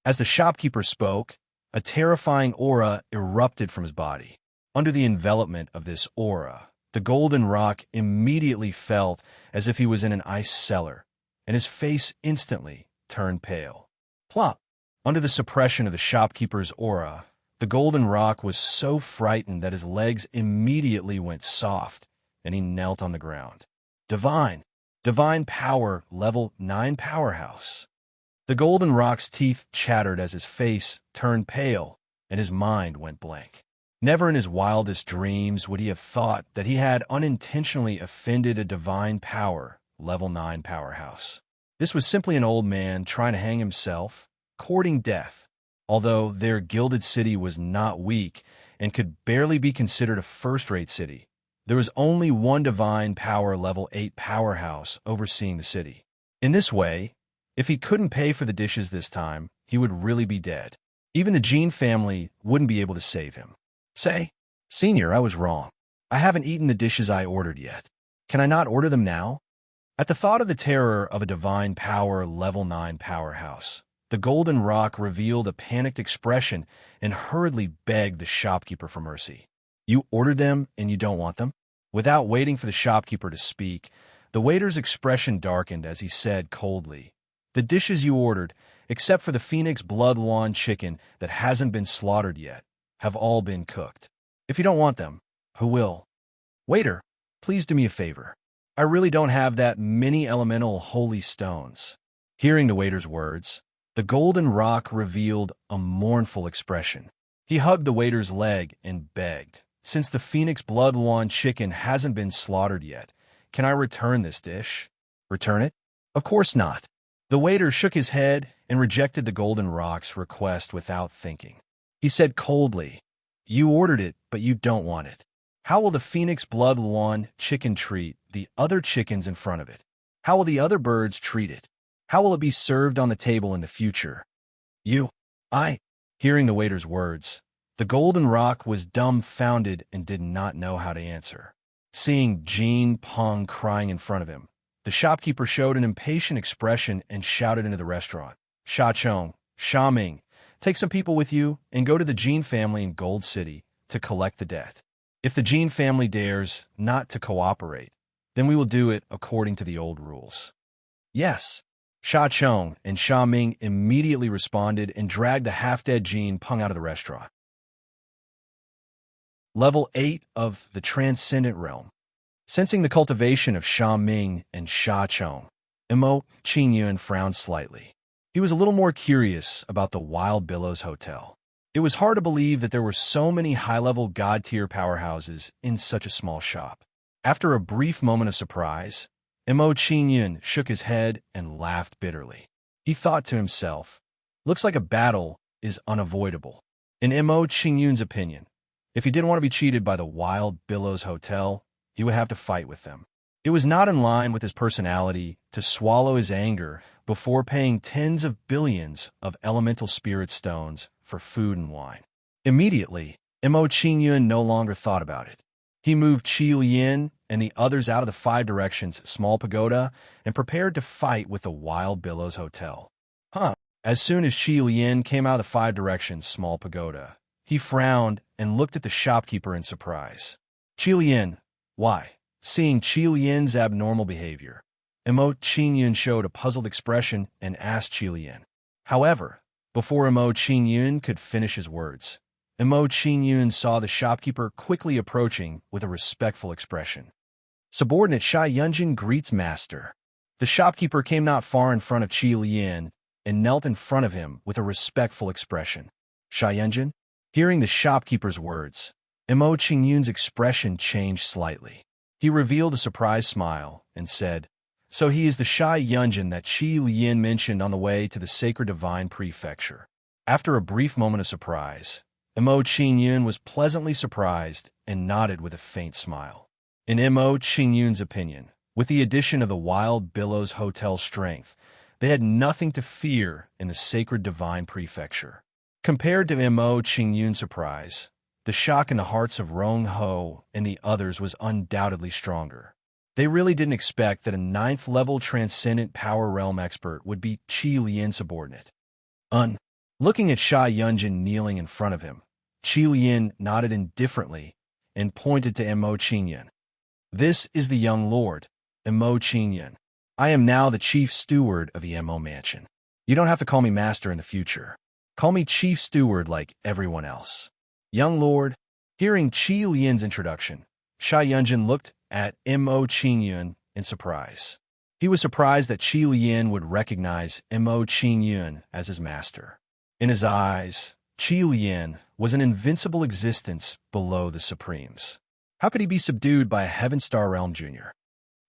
As the shopkeeper spoke, a terrifying aura erupted from his body. Under the envelopment of this aura, the Golden Rock immediately felt as if he was in an ice cellar, and his face instantly turned pale. Plop! Under the suppression of the shopkeeper's aura, the Golden Rock was so frightened that his legs immediately went soft, and he knelt on the ground. Divine power, level 9 powerhouse. The Golden Rock's teeth chattered as his face turned pale, and his mind went blank. Never in his wildest dreams would he have thought that he had unintentionally offended a divine power, level 9 powerhouse. This was simply an old man trying to hang himself, courting death. Although their gilded city was not weak and could barely be considered a first-rate city, there was only one divine power level 8 powerhouse overseeing the city. In this way, if he couldn't pay for the dishes this time, he would really be dead. Even the Jean family wouldn't be able to save him. Say, Senior, I was wrong. I haven't eaten the dishes I ordered yet. Can I not order them now? At the thought of the terror of a divine power level 9 powerhouse, the Golden Rock revealed a panicked expression and hurriedly begged the shopkeeper for mercy. You ordered them and you don't want them? Without waiting for the shopkeeper to speak, the waiter's expression darkened as he said coldly, the dishes you ordered, except for the Phoenix Blood Lawn chicken that hasn't been slaughtered yet, have all been cooked. If you don't want them, who will? Waiter, please do me a favor. I really don't have that many elemental holy stones. Hearing the waiter's words, the Golden Rock revealed a mournful expression. He hugged the waiter's leg and begged, since the Phoenix Blood Lawn chicken hasn't been slaughtered yet, can I return this dish? Return it? Of course not. The waiter shook his head and rejected the Golden Rock's request without thinking. He said coldly, you ordered it, but you don't want it. How will the Phoenix Blood Lawn chicken treat the other chickens in front of it? How will the other birds treat it? How will it be served on the table in the future? Hearing the waiter's words, the Golden Rock was dumbfounded and did not know how to answer. Seeing Jean Peng crying in front of him, the shopkeeper showed an impatient expression and shouted into the restaurant, Sha Chong, Sha Ming, take some people with you and go to the Jean family in Gold City to collect the debt. If the Jean family dares not to cooperate, then we will do it according to the old rules. Yes. Sha Chong and Sha Ming immediately responded and dragged the half-dead Jean Peng out of the restaurant. Level 8 of the Transcendent Realm. Sensing the cultivation of Sha Ming and Sha Chong, Mo Qingyun frowned slightly. He was a little more curious about the Wild Billows Hotel. It was hard to believe that there were so many high-level god-tier powerhouses in such a small shop. After a brief moment of surprise, Mo Qingyun shook his head and laughed bitterly. He thought to himself, looks like a battle is unavoidable. In Mo Qingyun's opinion, if he didn't want to be cheated by the Wild Billows Hotel, he would have to fight with them. It was not in line with his personality to swallow his anger before paying tens of billions of elemental spirit stones for food and wine. Immediately, Mo Qingyun no longer thought about it. He moved Qi Lian and the others out of the 5 Directions Small Pagoda and prepared to fight with the Wild Billows Hotel. As soon as Qi Lian came out of the 5 Directions Small Pagoda, he frowned and looked at the shopkeeper in surprise. Qi Lian, why? Seeing Qi Lian's abnormal behavior, Mo Qingyun showed a puzzled expression and asked Qi Lian. However, before Mo Qingyun could finish his words, Mo Qingyun saw the shopkeeper quickly approaching with a respectful expression. Subordinate Sha Yunjin greets master. The shopkeeper came not far in front of Qi Lian and knelt in front of him with a respectful expression. Sha Yunjin? Hearing the shopkeeper's words, Mo Qingyun's expression changed slightly. He revealed a surprised smile and said, so he is the Sha Yunjin that Qi Lian mentioned on the way to the Sacred Divine Prefecture. After a brief moment of surprise, Mo Qingyun was pleasantly surprised and nodded with a faint smile. In Mo Qingyun's opinion, with the addition of the Wild Billows Hotel strength, they had nothing to fear in the sacred divine prefecture. Compared to Mo Qingyun's surprise, the shock in the hearts of Rong Ho and the others was undoubtedly stronger. They really didn't expect that a 9th-level transcendent power realm expert would be Qi Lian's subordinate. Looking at Sha Yunjin kneeling in front of him, Qi Lian nodded indifferently and pointed to Mo Qingyun. "This is the young lord, Mo Qingyun. I am now the chief steward of the Mo mansion. You don't have to call me master in the future. Call me chief steward like everyone else." Young lord. Hearing Qi Lian's introduction, Sha Yunjin looked at Mo Qingyun in surprise. He was surprised that Qi Lian would recognize Mo Qingyun as his master. In his eyes, Qi Lian was an invincible existence below the Supremes. How could he be subdued by a Heaven Star Realm Junior?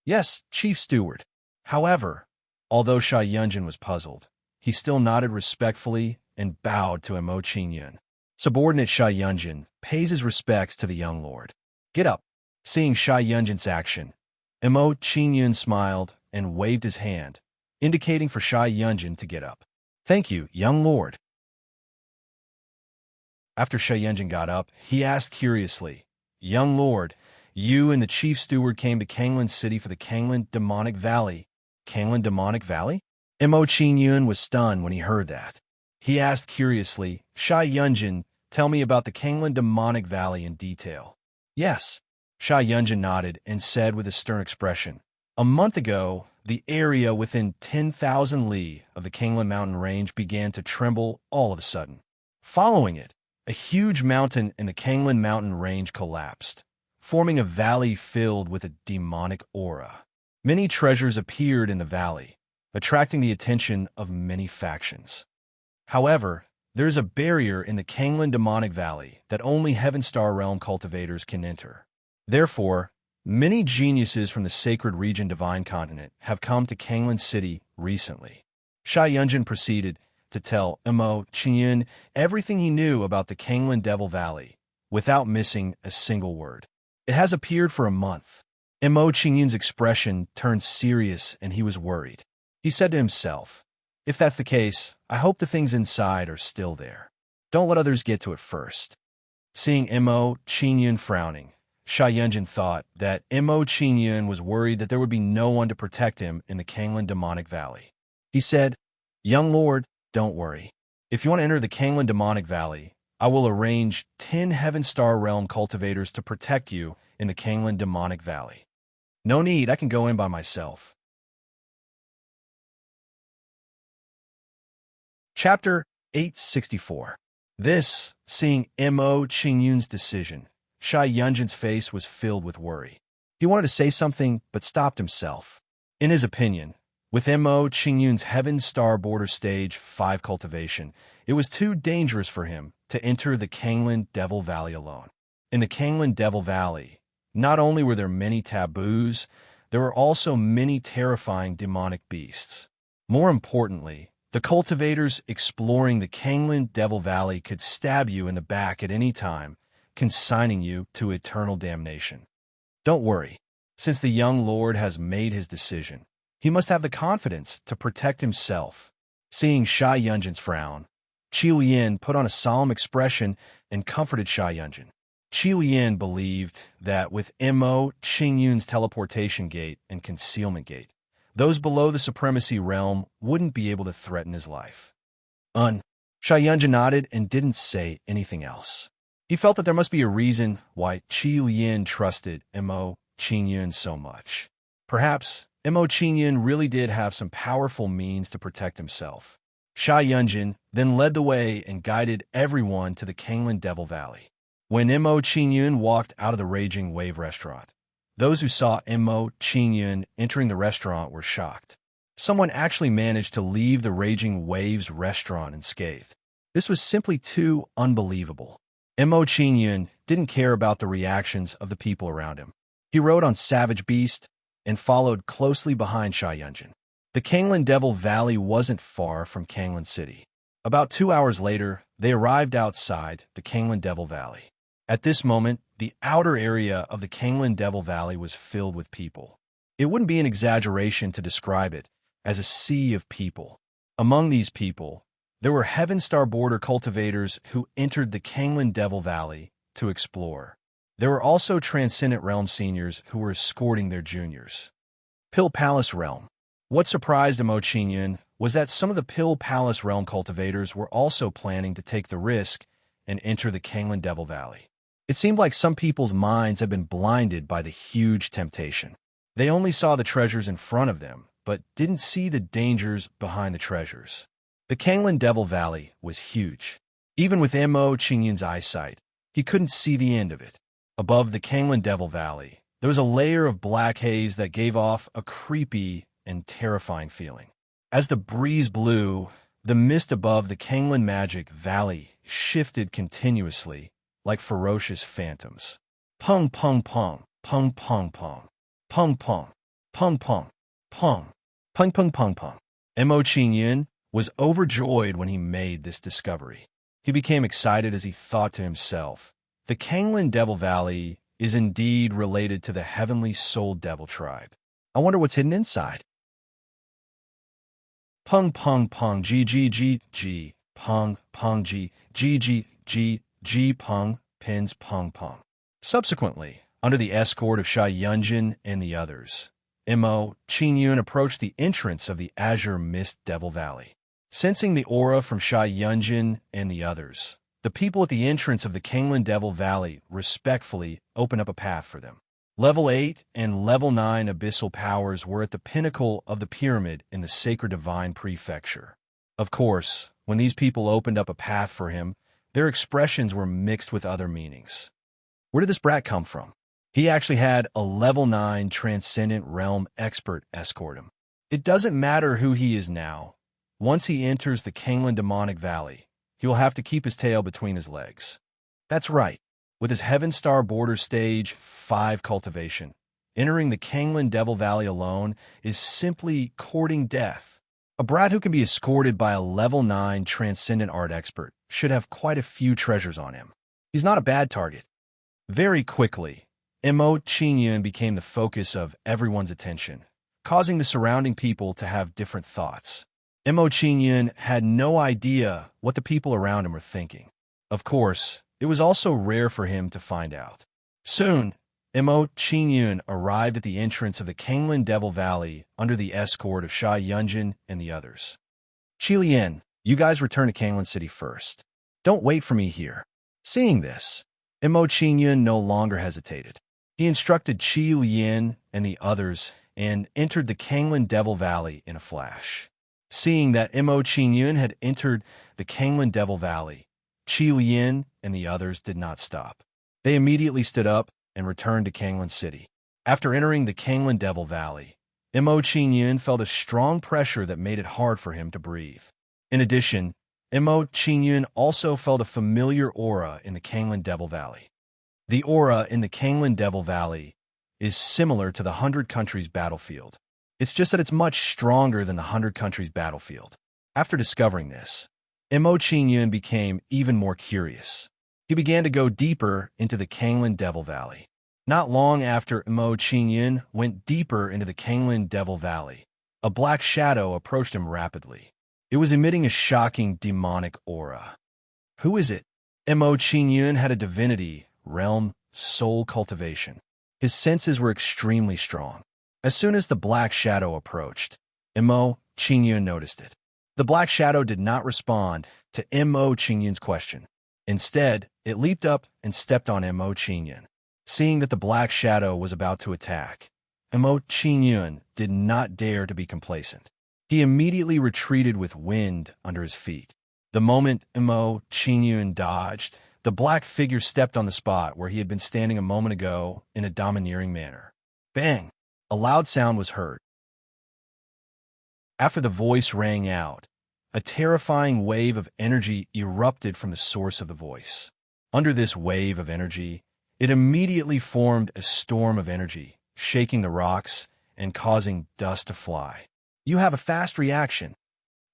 Yes, Chief Steward. However, although Sha Yunjin was puzzled, he still nodded respectfully and bowed to Mo Qingyun. Subordinate Sha Yunjin pays his respects to the young lord. "Get up." Seeing Sha Yunjin's action, Mo Qingyun smiled and waved his hand, indicating for Sha Yunjin to get up. "Thank you, young lord." After Sha Yunjin got up, he asked curiously, "Young lord, you and the chief steward came to Kanglan City for the Kanglan Demonic Valley." Kanglan Demonic Valley? Mo Qingyun was stunned when he heard that. He asked curiously, "Sha Yunjin, tell me about the Kanglan Demonic Valley in detail." "Yes." Sha Yunjin nodded and said with a stern expression, "A month ago, the area within 10,000 li of the Kanglan mountain range began to tremble all of a sudden. Following it, a huge mountain in the Kanglan mountain range collapsed, forming a valley filled with a demonic aura. Many treasures appeared in the valley, attracting the attention of many factions. However, there is a barrier in the Kanglan Demonic Valley that only Heaven Star Realm cultivators can enter. Therefore, many geniuses from the sacred region Divine Continent have come to Kanglan City recently." Sha Yunjin proceeded to tell Mo Qingyun everything he knew about the Kanglan Devil Valley, without missing a single word. "It has appeared for a month." Mo Qingyun's expression turned serious and he was worried. He said to himself, "If that's the case, I hope the things inside are still there. Don't let others get to it first." Seeing Mo Qingyun frowning, Sha Yunjin thought that Mo Qingyun was worried that there would be no one to protect him in the Kanglan Demonic Valley. He said, "Young lord, don't worry. If you want to enter the Kanglan Demonic Valley, I will arrange 10 Heaven Star Realm cultivators to protect you in the Kanglan Demonic Valley. No need, I can go in by myself." Chapter 864. Seeing Mo Qingyun's decision, Sha Yunjin's face was filled with worry. He wanted to say something, but stopped himself. In his opinion, with Mo Qingyun's Heaven Star Border Stage 5 cultivation, it was too dangerous for him to enter the Kanglan Devil Valley alone. In the Kanglan Devil Valley, not only were there many taboos, there were also many terrifying demonic beasts. More importantly, the cultivators exploring the Kanglan Devil Valley could stab you in the back at any time, consigning you to eternal damnation. Don't worry. Since the young lord has made his decision, he must have the confidence to protect himself. Seeing Sha Yunjin's frown, Qi Lian put on a solemn expression and comforted Sha Yunjin. Qi Lian believed that with Mo Qingyun's teleportation gate and concealment gate, those below the Supremacy realm wouldn't be able to threaten his life. Sha Yunjin nodded and didn't say anything else. He felt that there must be a reason why Qi Lian trusted Mo Qingyun so much. Perhaps Mo Qingyun really did have some powerful means to protect himself. Sha Yunjin then led the way and guided everyone to the Kanglan Devil Valley. When Mo Qingyun walked out of the Raging Wave restaurant, those who saw Mo Qingyun entering the restaurant were shocked. Someone actually managed to leave the Raging Waves restaurant unscathed. This was simply too unbelievable. Mo Qingyun didn't care about the reactions of the people around him. He rode on Savage Beast and followed closely behind Sha Yunjin. The Kanglan Devil Valley wasn't far from Kanglan City. About 2 hours later, they arrived outside the Kanglan Devil Valley. At this moment, the outer area of the Kanglan Devil Valley was filled with people. It wouldn't be an exaggeration to describe it as a sea of people. Among these people, there were Heaven Star border cultivators who entered the Kanglan Devil Valley to explore. There were also Transcendent Realm seniors who were escorting their juniors. Pill Palace Realm. What surprised Mo Qingyun was that some of the Pill Palace Realm cultivators were also planning to take the risk and enter the Kanglan Devil Valley. It seemed like some people's minds had been blinded by the huge temptation. They only saw the treasures in front of them, but didn't see the dangers behind the treasures. The Kanglan Devil Valley was huge. Even with Mo Qingyun's eyesight, he couldn't see the end of it. Above the Kanglan Devil Valley, there was a layer of black haze that gave off a creepy and terrifying feeling. As the breeze blew, the mist above the Kanglan Magic Valley shifted continuously like ferocious phantoms. Pung pung pung, pung pung pung, pung pung, pung pung, pung, pung pung pung pung. Mo Qingyun was overjoyed when he made this discovery. He became excited as he thought to himself, the Kanglan Devil Valley is indeed related to the Heavenly Soul Devil tribe. I wonder what's hidden inside. Pung pung pung g g g g pung pung g g g g g pung pins pung pung. Subsequently, under the escort of Sha Yunjin and the others, Mo Qingyun approached the entrance of the Azure Mist Devil Valley. Sensing the aura from Sha Yunjin and the others, the people at the entrance of the Kanglan Devil Valley respectfully opened up a path for them. Level 8 and Level 9 abyssal powers were at the pinnacle of the pyramid in the Sacred Divine Prefecture. Of course, when these people opened up a path for him, their expressions were mixed with other meanings. Where did this brat come from? He actually had a Level 9 Transcendent Realm expert escort him. It doesn't matter who he is now. Once he enters the Kanglan Demonic Valley, he will have to keep his tail between his legs. That's right. With his Heaven Star Border Stage 5 cultivation, entering the Kanglan Devil Valley alone is simply courting death. A brat who can be escorted by a Level 9 Transcendent Art expert should have quite a few treasures on him. He's not a bad target. Very quickly, Mo Qingyun became the focus of everyone's attention, causing the surrounding people to have different thoughts. Mo Qingyun had no idea what the people around him were thinking. Of course, it was also rare for him to find out. Soon, Mo Qingyun arrived at the entrance of the Kanglan Devil Valley under the escort of Sha Yunjin and the others. Qilian, you guys return to Kanglan City first. Don't wait for me here. Seeing this, Mo Qingyun no longer hesitated. He instructed Qilian and the others and entered the Kanglan Devil Valley in a flash. Seeing that Mo Qingyun had entered the Kanglan Devil Valley, Qilian and the others did not stop. They immediately stood up and returned to Kanglan City. After entering the Kanglan Devil Valley, Mo Qingyun felt a strong pressure that made it hard for him to breathe. In addition, Mo Qingyun also felt a familiar aura in the Kanglan Devil Valley. The aura in the Kanglan Devil Valley is similar to the 100 Countries battlefield. It's just that it's much stronger than the 100 Countries battlefield. After discovering this, Mo Qingyun became even more curious. He began to go deeper into the Kanglan Devil Valley. Not long after Mo Qingyun went deeper into the Kanglan Devil Valley, a black shadow approached him rapidly. It was emitting a shocking demonic aura. Who is it? Mo Qingyun had a divinity, realm, soul cultivation. His senses were extremely strong. As soon as the black shadow approached, Mo Qingyun noticed it. The black shadow did not respond to Mo Qingyun's question. Instead, it leaped up and stepped on Mo Qingyun. Seeing that the black shadow was about to attack, Mo Qingyun did not dare to be complacent. He immediately retreated with wind under his feet. The moment Mo Qingyun dodged, the black figure stepped on the spot where he had been standing a moment ago in a domineering manner. Bang! A loud sound was heard. After the voice rang out, a terrifying wave of energy erupted from the source of the voice. Under this wave of energy, it immediately formed a storm of energy, shaking the rocks and causing dust to fly. You have a fast reaction.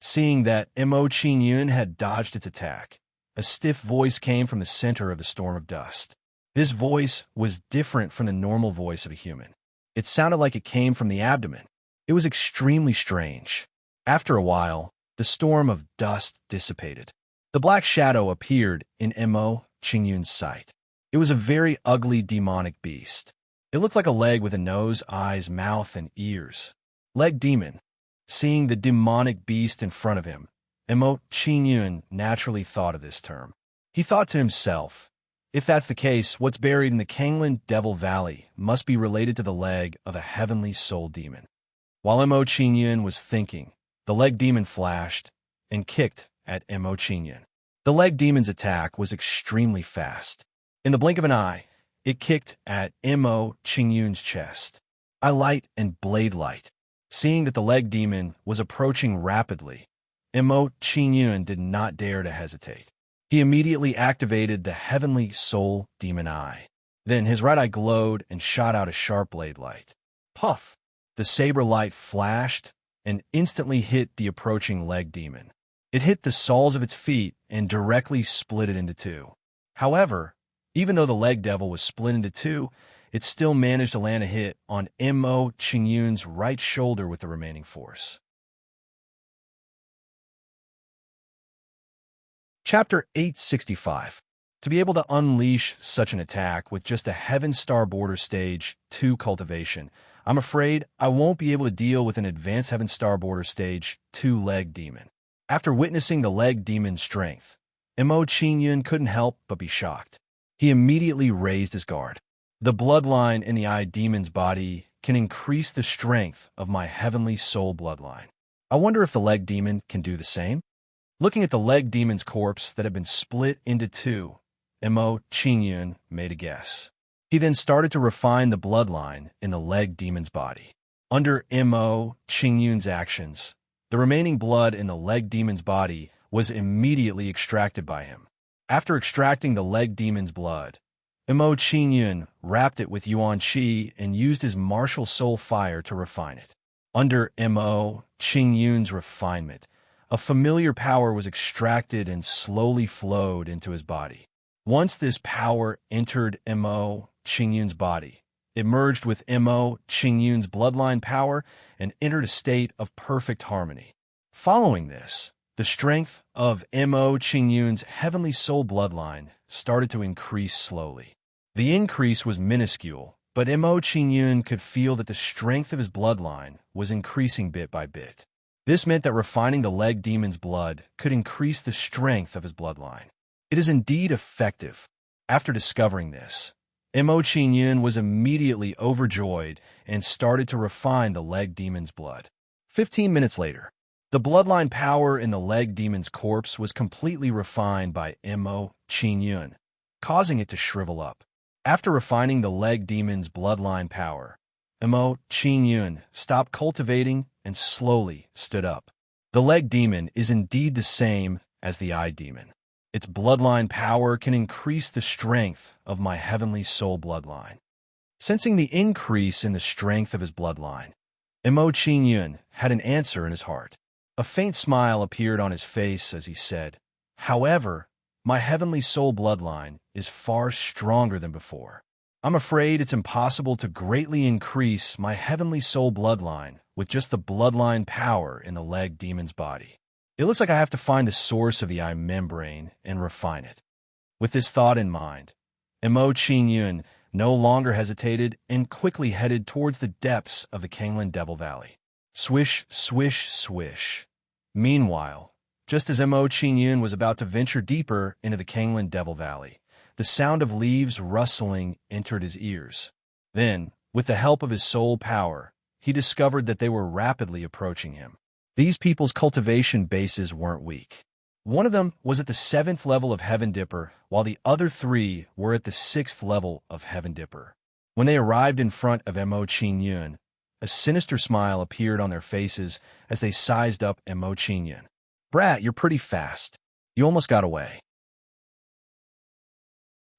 Seeing that Mo Qingyun had dodged its attack, A stiff voice came from the center of the storm of dust. This voice was different from the normal voice of a human. It sounded like it came from the abdomen. It was extremely strange. After a while, the storm of dust dissipated. The black shadow appeared in Mo Qingyun's sight. It was a very ugly demonic beast. It looked like a leg with a nose, eyes, mouth, and ears. Leg demon. Seeing the demonic beast in front of him, Mo Qingyun naturally thought of this term. He thought to himself, if that's the case, what's buried in the Kanglan Devil Valley must be related to the leg of a heavenly soul demon. While Mo Qingyun was thinking, the leg demon flashed and kicked at Mo Qingyun. The leg demon's attack was extremely fast. In the blink of an eye, it kicked at Mo Qingyun's chest. Eye light and blade light. Seeing that the leg demon was approaching rapidly, Mo Qingyun did not dare to hesitate. He immediately activated the heavenly soul demon eye. Then his right eye glowed and shot out a sharp blade light. Puff! The saber light flashed and instantly hit the approaching leg demon. It hit the soles of its feet and directly split it into two. However, even though the leg devil was split into two, it still managed to land a hit on Mo Qingyun's right shoulder with the remaining force. Chapter 865. To be able to unleash such an attack with just a Heaven Star Border Stage 2 cultivation, I'm afraid I won't be able to deal with an advanced Heaven Star Border Stage 2 leg demon. After witnessing the leg demon's strength, Mo Qingyun couldn't help but be shocked. He immediately raised his guard. The bloodline in the eye demon's body can increase the strength of my heavenly soul bloodline. I wonder if the leg demon can do the same? Looking at the leg demon's corpse that had been split into two, Mo Qingyun made a guess. He then started to refine the bloodline in the leg demon's body. Under Mo Qingyun's actions, the remaining blood in the leg demon's body was immediately extracted by him. After extracting the leg demon's blood, Mo Qingyun wrapped it with Yuan Qi and used his martial soul fire to refine it. Under Mo Qingyun's refinement, a familiar power was extracted and slowly flowed into his body. Once this power entered Mo Qingyun's body, it merged with Mo Qingyun's bloodline power and entered a state of perfect harmony. Following this, the strength of Mo Qingyun's heavenly soul bloodline started to increase slowly. The increase was minuscule, but Mo Qingyun could feel that the strength of his bloodline was increasing bit by bit. This meant that refining the leg demon's blood could increase the strength of his bloodline. It is indeed effective. After discovering this, Mo Qingyun was immediately overjoyed and started to refine the leg demon's blood. 15 minutes later, the bloodline power in the leg demon's corpse was completely refined by Mo Qingyun, causing it to shrivel up. After refining the leg demon's bloodline power, Mo Qingyun stopped cultivating and slowly stood up. The leg demon is indeed the same as the eye demon. Its bloodline power can increase the strength of my heavenly soul bloodline. Sensing the increase in the strength of his bloodline, Mo Qingyun had an answer in his heart. A faint smile appeared on his face as he said, "However, my heavenly soul bloodline is far stronger than before. I'm afraid it's impossible to greatly increase my heavenly soul bloodline with just the bloodline power in the leg demon's body. It looks like I have to find the source of the eye membrane and refine it." With this thought in mind, Mo Qingyun no longer hesitated and quickly headed towards the depths of the Kanglan Devil Valley. Swish, swish, swish. Meanwhile, just as Mo Qingyun was about to venture deeper into the Kanglan Devil Valley, the sound of leaves rustling entered his ears. Then, with the help of his soul power, he discovered that they were rapidly approaching him. These people's cultivation bases weren't weak. One of them was at the 7th level of Heaven Dipper, while the other 3 were at the 6th level of Heaven Dipper. When they arrived in front of Mo Qingyun, a sinister smile appeared on their faces as they sized up Mo Qingyun. "Brat, you're pretty fast. You almost got away."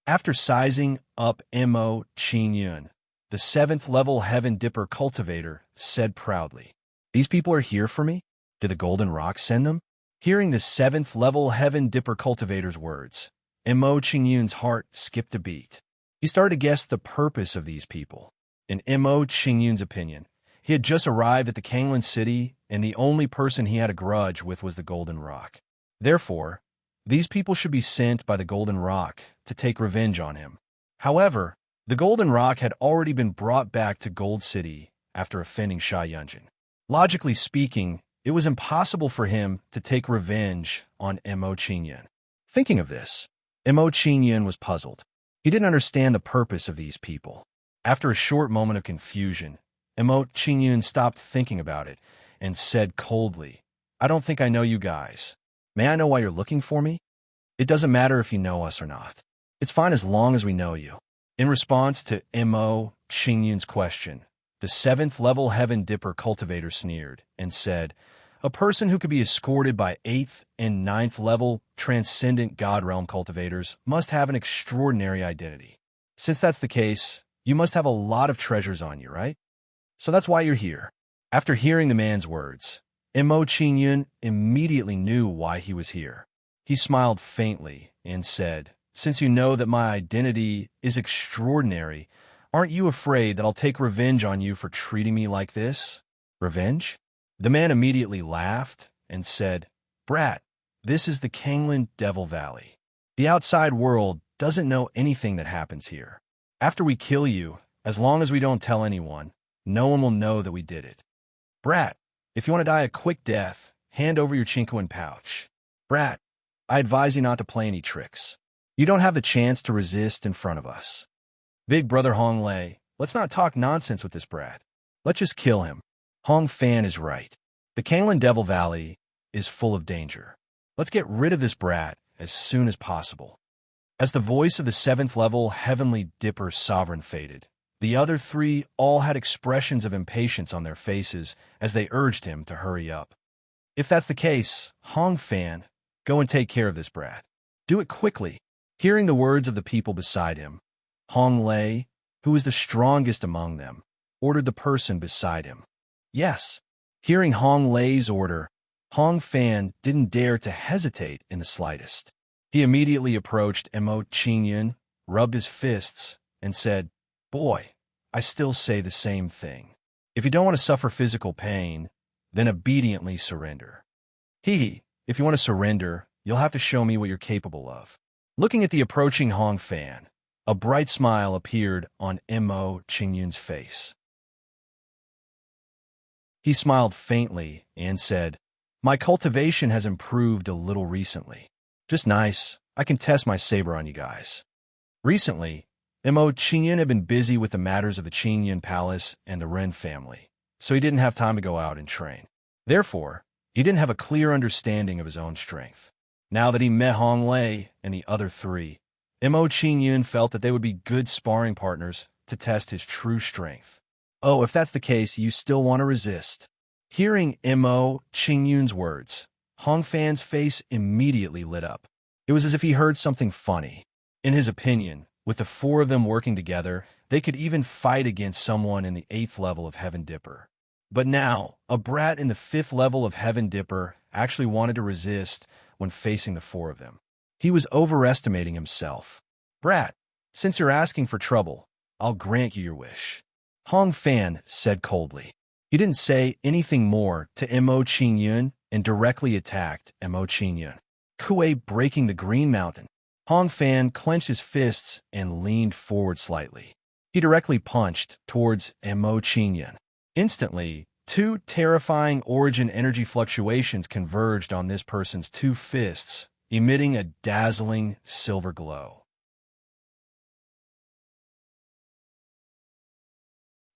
After sizing up Mo Qingyun, the 7th level Heaven Dipper cultivator said proudly, "These people are here for me? Did the Golden Rock send them?" Hearing the 7th level Heaven Dipper cultivator's words, Mo Qingyun's heart skipped a beat. He started to guess the purpose of these people. In Mo Qingyun's opinion, he had just arrived at the Kanglan city, and the only person he had a grudge with was the Golden Rock. Therefore, these people should be sent by the Golden Rock to take revenge on him. However, the Golden Rock had already been brought back to Gold City after offending Sha Yunjin. Logically speaking, it was impossible for him to take revenge on Mo Qingyun. Thinking of this, Mo Qingyun was puzzled. He didn't understand the purpose of these people. After a short moment of confusion, Mo Qingyun stopped thinking about it and said coldly, "I don't think I know you guys. May I know why you're looking for me? It doesn't matter if you know us or not. It's fine as long as we know you." In response to Mo Qingyun's question, the 7th level Heaven Dipper cultivator sneered and said, "A person who could be escorted by 8th and 9th level transcendent God realm cultivators must have an extraordinary identity. Since that's the case, you must have a lot of treasures on you, right? So that's why you're here." After hearing the man's words, Mo Qingyun immediately knew why he was here. He smiled faintly and said, "Since you know that my identity is extraordinary, aren't you afraid that I'll take revenge on you for treating me like this?" "Revenge?" The man immediately laughed and said, "Brat, this is the Kanglan Devil Valley. The outside world doesn't know anything that happens here. After we kill you, as long as we don't tell anyone, no one will know that we did it. Brat, if you want to die a quick death, hand over your Chinkoan pouch. Brat, I advise you not to play any tricks. You don't have the chance to resist in front of us. Big brother Hong Lei, let's not talk nonsense with this brat. Let's just kill him. Hong Fan is right. The Kanglan Devil Valley is full of danger. Let's get rid of this brat as soon as possible." As the voice of the 7th level Heavenly Dipper sovereign faded, the other three all had expressions of impatience on their faces as they urged him to hurry up. "If that's the case, Hong Fan, go and take care of this brat. Do it quickly." Hearing the words of the people beside him, Hong Lei, who was the strongest among them, ordered the person beside him. "Yes." Hearing Hong Lei's order, Hong Fan didn't dare to hesitate in the slightest. He immediately approached Mo Qingyun, rubbed his fists, and said, "Boy, I still say the same thing. If you don't want to suffer physical pain, then obediently surrender. If you want to surrender, you'll have to show me what you're capable of." Looking at the approaching Hong Fan, a bright smile appeared on Mo Qingyun's face. He smiled faintly and said, "My cultivation has improved a little recently. Just nice. I can test my saber on you guys." Recently, Mo Qingyun had been busy with the matters of the Qingyun Palace and the Ren family, so he didn't have time to go out and train. Therefore, he didn't have a clear understanding of his own strength. Now that he met Hong Lei and the other three, Mo Qingyun felt that they would be good sparring partners to test his true strength. "Oh, if that's the case, you still want to resist." Hearing Mo Qingyun's words, Hong Fan's face immediately lit up. It was as if he heard something funny. In his opinion, with the four of them working together, they could even fight against someone in the 8th level of Heaven Dipper. But now, a brat in the 5th level of Heaven Dipper actually wanted to resist when facing the four of them. He was overestimating himself. "Brat, since you're asking for trouble, I'll grant you your wish," Hong Fan said coldly. He didn't say anything more to Mo Qingyun and directly attacked Mo Qingyun. Kuei breaking the Green Mountain. Hong Fan clenched his fists and leaned forward slightly. He directly punched towards Mo Qingyun. Instantly, two terrifying origin energy fluctuations converged on this person's two fists, emitting a dazzling silver glow.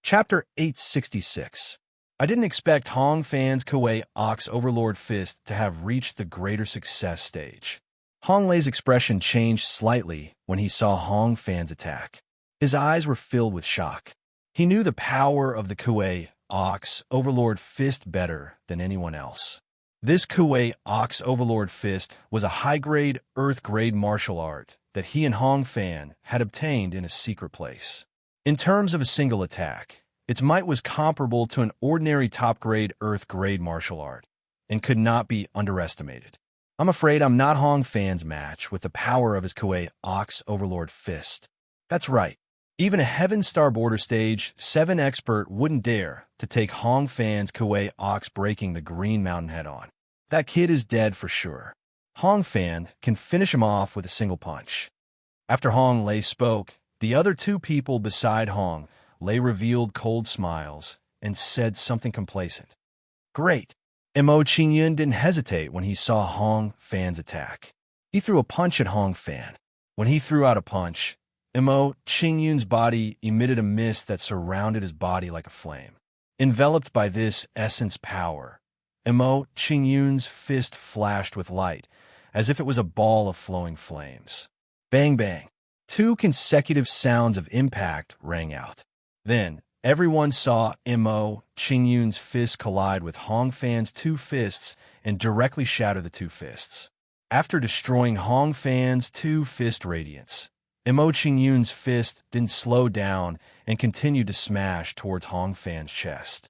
Chapter 866. I didn't expect Hong Fan's Kuei Ox Overlord Fist to have reached the greater success stage. Hong Lei's expression changed slightly when he saw Hong Fan's attack. His eyes were filled with shock. He knew the power of the Kuei Ox Overlord Fist better than anyone else. This Kuei Ox Overlord Fist was a high-grade, earth-grade martial art that he and Hong Fan had obtained in a secret place. In terms of a single attack, its might was comparable to an ordinary top-grade earth-grade martial art. and could not be underestimated. I'm afraid I'm not Hong Fan's match with the power of his Kuei Ox Overlord Fist. That's right. Even a Heaven Star Border Stage 7 expert wouldn't dare to take Hong Fan's Kuei Ox breaking the Green Mountain head-on. That kid is dead for sure. Hong Fan can finish him off with a single punch. After Hong Lei spoke, the other two people beside Hong Lei revealed cold smiles and said something complacent. Great. Mo Qingyun didn't hesitate when he saw Hong Fan's attack. He threw a punch at Hong Fan. When he threw out a punch, Mo Qingyun's body emitted a mist that surrounded his body like a flame. Enveloped by this essence power, Mo Qingyun's fist flashed with light, as if it was a ball of flowing flames. Bang bang. Two consecutive sounds of impact rang out. Then, everyone saw Mo Qingyun's fist collide with Hong Fan's two fists and directly shatter the two fists. After destroying Hong Fan's two fist radiance, Mo Qingyun's fist didn't slow down and continued to smash towards Hong Fan's chest.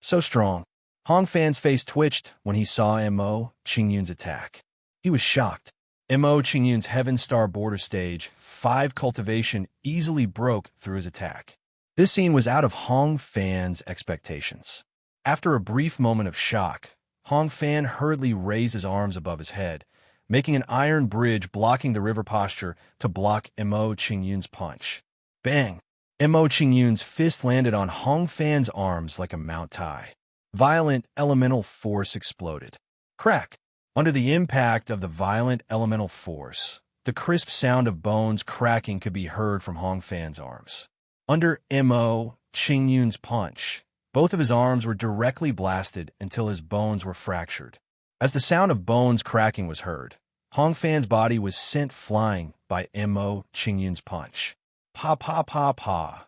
So strong. Hong Fan's face twitched when he saw Mo Qingyun's attack. He was shocked. Mo Qingyun's Heaven Star Border Stage 5 cultivation easily broke through his attack. This scene was out of Hong Fan's expectations. After a brief moment of shock, Hong Fan hurriedly raised his arms above his head, making an iron bridge blocking the river posture to block Mo Qingyun's punch. Bang! Mo Qingyun's fist landed on Hong Fan's arms like a Mount Tai. Violent elemental force exploded. Crack! Under the impact of the violent elemental force, the crisp sound of bones cracking could be heard from Hong Fan's arms. Under Mo Qingyun's punch, both of his arms were directly blasted until his bones were fractured. As the sound of bones cracking was heard, Hong Fan's body was sent flying by Mo Qingyun's punch. Pa pa pa pa.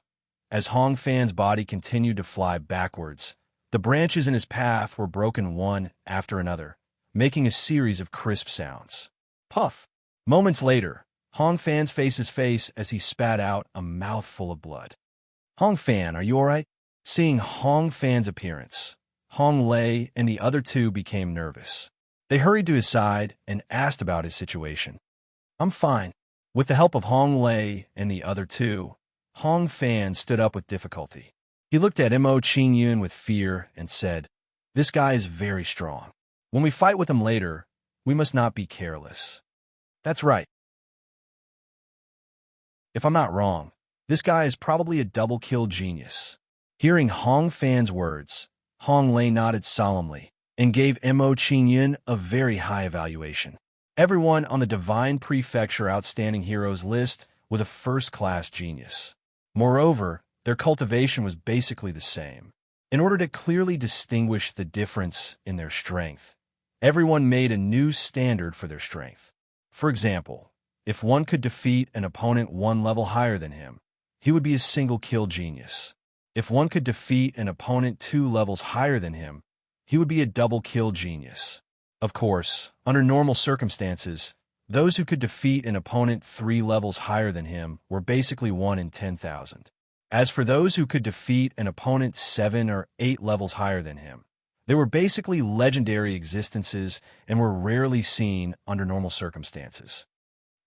As Hong Fan's body continued to fly backwards, the branches in his path were broken one after another, making a series of crisp sounds. Puff! Moments later, Hong Fan's face as he spat out a mouthful of blood. Hong Fan, are you all right? Seeing Hong Fan's appearance, Hong Lei and the other two became nervous. They hurried to his side and asked about his situation. I'm fine. With the help of Hong Lei and the other two, Hong Fan stood up with difficulty. He looked at Mo Qingyun with fear and said, "This guy is very strong. When we fight with him later, we must not be careless." That's right. If I'm not wrong, this guy is probably a double-kill genius. Hearing Hong Fan's words, Hong Lei nodded solemnly and gave Mo Qingyun a very high evaluation. Everyone on the Divine Prefecture Outstanding Heroes list was a first-class genius. Moreover, their cultivation was basically the same. In order to clearly distinguish the difference in their strength, everyone made a new standard for their strength. For example, if one could defeat an opponent one level higher than him, he would be a single-kill genius. If one could defeat an opponent 2 levels higher than him, he would be a double-kill genius. Of course, under normal circumstances, those who could defeat an opponent 3 levels higher than him were basically 1 in 10,000. As for those who could defeat an opponent 7 or 8 levels higher than him, they were basically legendary existences and were rarely seen under normal circumstances.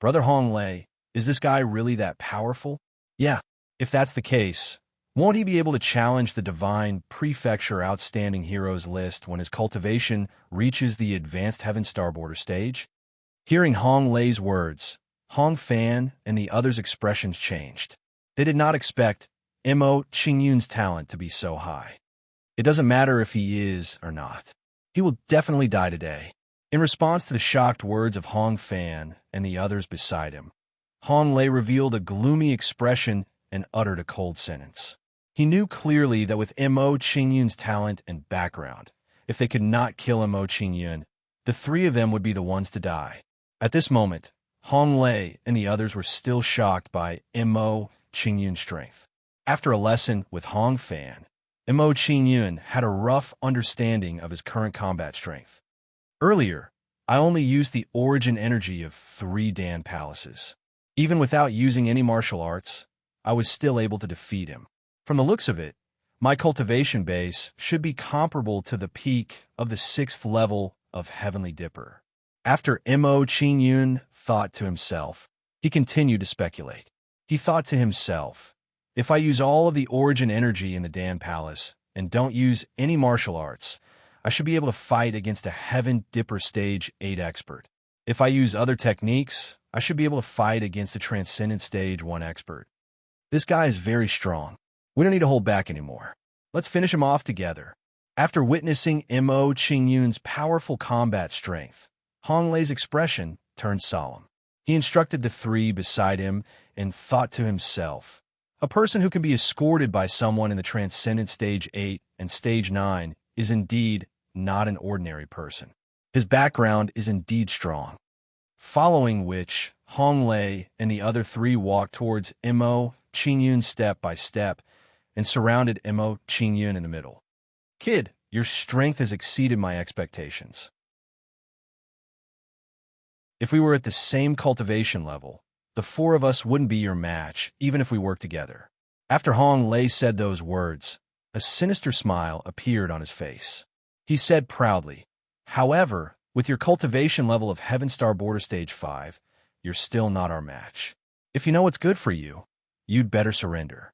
Brother Hong Lei, is this guy really that powerful? Yeah, if that's the case, won't he be able to challenge the Divine Prefecture Outstanding Heroes list when his cultivation reaches the Advanced Heaven Star Border stage? Hearing Hong Lei's words, Hong Fan and the others' expressions changed. They did not expect Mo Qingyun's talent to be so high. It doesn't matter if he is or not. He will definitely die today. In response to the shocked words of Hong Fan and the others beside him, Hong Lei revealed a gloomy expression and uttered a cold sentence. He knew clearly that with Mo Qingyun's talent and background, if they could not kill Mo Qingyun, the 3 of them would be the ones to die. At this moment, Hong Lei and the others were still shocked by Mo Qingyun's strength. After a lesson with Hong Fan, Mo Qingyun had a rough understanding of his current combat strength. Earlier, I only used the origin energy of 3 Dan palaces. Even without using any martial arts, I was still able to defeat him. From the looks of it, My cultivation base should be comparable to the peak of the 6th level of Heavenly Dipper. After Mo Qingyun thought to himself, he continued to speculate. He thought to himself, if I use all of the origin energy in the Dan Palace and don't use any martial arts, I should be able to fight against a Heaven Dipper Stage 8 expert. If I use other techniques, I should be able to fight against a Transcendent Stage 1 expert. This guy is very strong. We don't need to hold back anymore. Let's finish him off together. After witnessing Mo Qingyun's powerful combat strength, Hong Lei's expression turned solemn. He instructed the three beside him and thought to himself, a person who can be escorted by someone in the Transcendent Stage 8 and Stage 9 is indeed not an ordinary person. His background is indeed strong. Following which, Hong Lei and the other three walked towards Mo Qingyun step by step and surrounded Mo Qingyun in the middle. Kid, your strength has exceeded my expectations. If we were at the same cultivation level, the four of us wouldn't be your match, even if we worked together. After Hong Lei said those words, a sinister smile appeared on his face. He said proudly, however, with your cultivation level of Heaven Star Border Stage 5, you're still not our match. If you know what's good for you, you'd better surrender.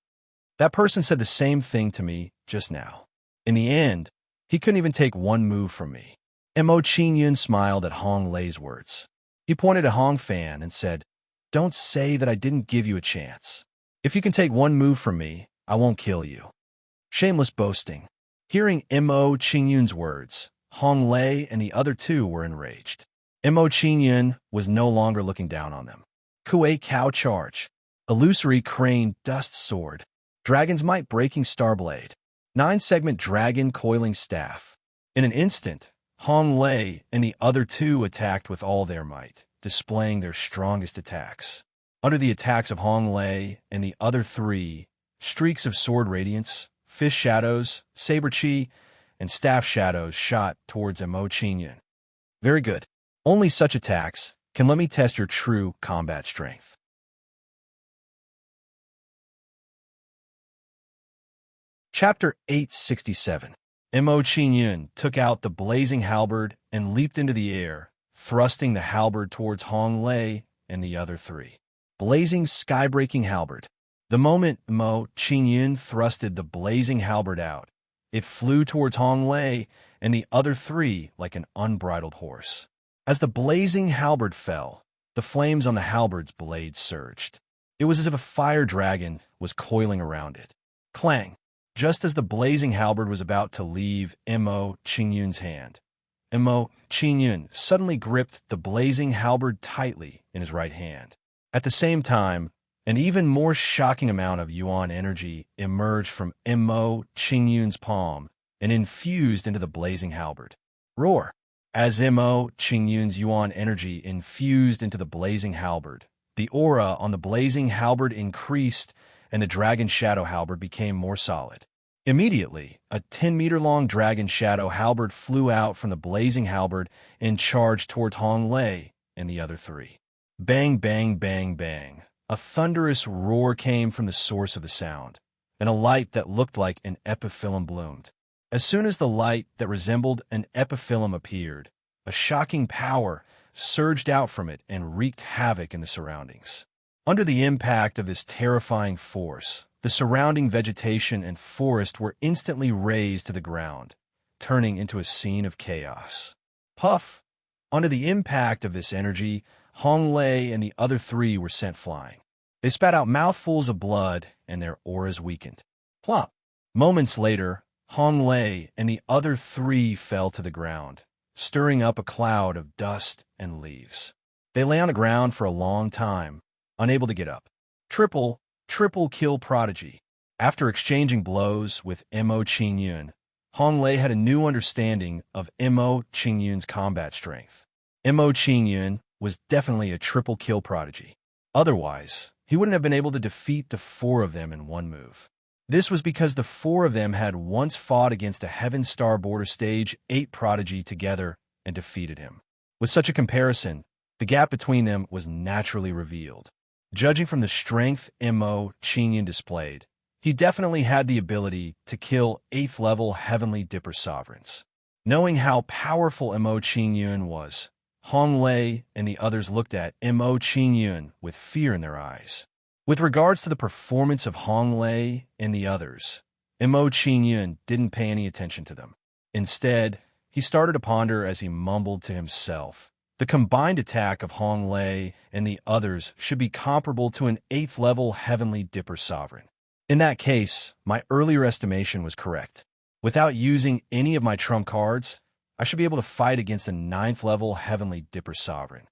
That person said the same thing to me just now. In the end, he couldn't even take one move from me. Mo Qingyun smiled at Hong Lei's words. He pointed to Hong Fan and said, don't say that I didn't give you a chance. If you can take one move from me, I won't kill you. Shameless boasting. Hearing Mo Qingyun's words, Hong Lei and the other two were enraged. Mo Qingyun was no longer looking down on them. Kuei Cow Charge. Illusory Crane Dust Sword. Dragon's Might Breaking Starblade. 9-segment Dragon Coiling Staff. In an instant, Hong Lei and the other two attacked with all their might, displaying their strongest attacks. Under the attacks of Hong Lei and the other three, streaks of sword radiance, fist shadows, saber chi, and staff shadows shot towards Mo Qingyun. Very good. Only such attacks can let me test your true combat strength. Chapter 867. Mo Qingyun took out the blazing halberd and leaped into the air, thrusting the halberd towards Hong Lei and the other three. Blazing sky-breaking halberd. The moment Mo Qingyun thrusted the blazing halberd out, it flew towards Hong Lei and the other three like an unbridled horse. As the blazing halberd fell, the flames on the halberd's blade surged. It was as if a fire dragon was coiling around it. Clang! Just as the blazing halberd was about to leave Mo Qingyun's hand, Mo Qingyun suddenly gripped the blazing halberd tightly in his right hand. At the same time, an even more shocking amount of yuan energy emerged from Mo Qingyun's palm and infused into the blazing halberd. Roar! As Mo Qingyun's yuan energy infused into the blazing halberd, the aura on the blazing halberd increased and the dragon shadow halberd became more solid. Immediately, a 10-meter-long dragon shadow halberd flew out from the blazing halberd and charged toward Hong Lei and the other three. Bang, bang, bang, bang. A thunderous roar came from the source of the sound, and a light that looked like an epiphyllum bloomed. As soon as the light that resembled an epiphyllum appeared, a shocking power surged out from it and wreaked havoc in the surroundings. Under the impact of this terrifying force, the surrounding vegetation and forest were instantly razed to the ground, turning into a scene of chaos. Puff! Under the impact of this energy, Hong Lei and the other three were sent flying. They spat out mouthfuls of blood, and their auras weakened. Plop! Moments later, Hong Lei and the other three fell to the ground, stirring up a cloud of dust and leaves. They lay on the ground for a long time, unable to get up. Triple kill prodigy. After exchanging blows with Mo Qingyun, Hong Lei had a new understanding of Mo Qingyun's combat strength. Mo Qingyun was definitely a triple kill prodigy. Otherwise, he wouldn't have been able to defeat the four of them in one move. This was because the four of them had once fought against a Heaven Star Border Stage 8 prodigy together and defeated him. With such a comparison, the gap between them was naturally revealed. Judging from the strength Mo Qingyun displayed, He definitely had the ability to kill 8th level Heavenly Dipper sovereigns. Knowing how powerful Mo Qingyun was, Hong Lei and the others looked at Mo Qingyun with fear in their eyes. With regards to the performance of Hong Lei and the others, Mo Qingyun didn't pay any attention to them. Instead, he started to ponder as he mumbled to himself. The combined attack of Hong Lei and the others should be comparable to an 8th level Heavenly Dipper sovereign. In that case, my earlier estimation was correct. Without using any of my trump cards, I should be able to fight against a 9th level Heavenly Dipper sovereign.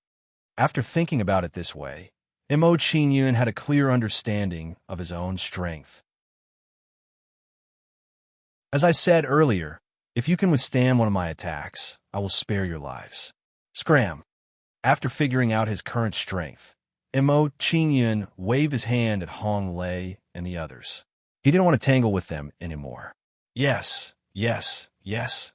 After thinking about it this way, Mo Qingyun had a clear understanding of his own strength. As I said earlier, if you can withstand one of my attacks, I will spare your lives. Scram. After figuring out his current strength, Mo Qingyun waved his hand at Hong Lei and the others. He didn't want to tangle with them anymore. Yes, yes, yes.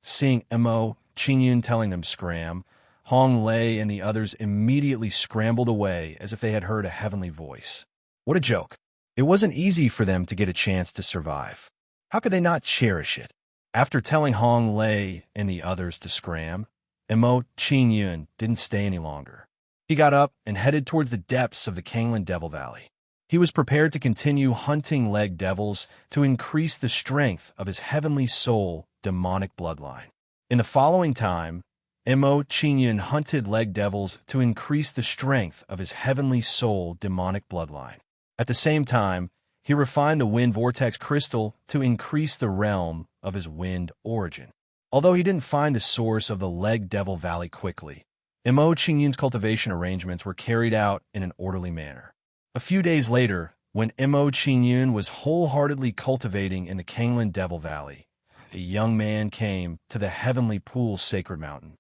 Seeing Mo Qingyun telling them scram, Hong Lei and the others immediately scrambled away as if they had heard a heavenly voice. What a joke. It wasn't easy for them to get a chance to survive. How could they not cherish it? After telling Hong Lei and the others to scram, Mo Qingyun didn't stay any longer. He got up and headed towards the depths of the Kanglan Devil Valley. He was prepared to continue hunting leg devils to increase the strength of his heavenly soul demonic bloodline. In the following time, Mo Qingyun hunted leg devils to increase the strength of his heavenly soul demonic bloodline. At the same time, he refined the wind vortex crystal to increase the realm of his wind origin. Although he didn't find the source of the leg devil valley quickly, Mo Qingyun's cultivation arrangements were carried out in an orderly manner. A few days later, when Mo Qingyun was wholeheartedly cultivating in the Kanglan Devil Valley, a young man came to the Heavenly Pool Sacred Mountain.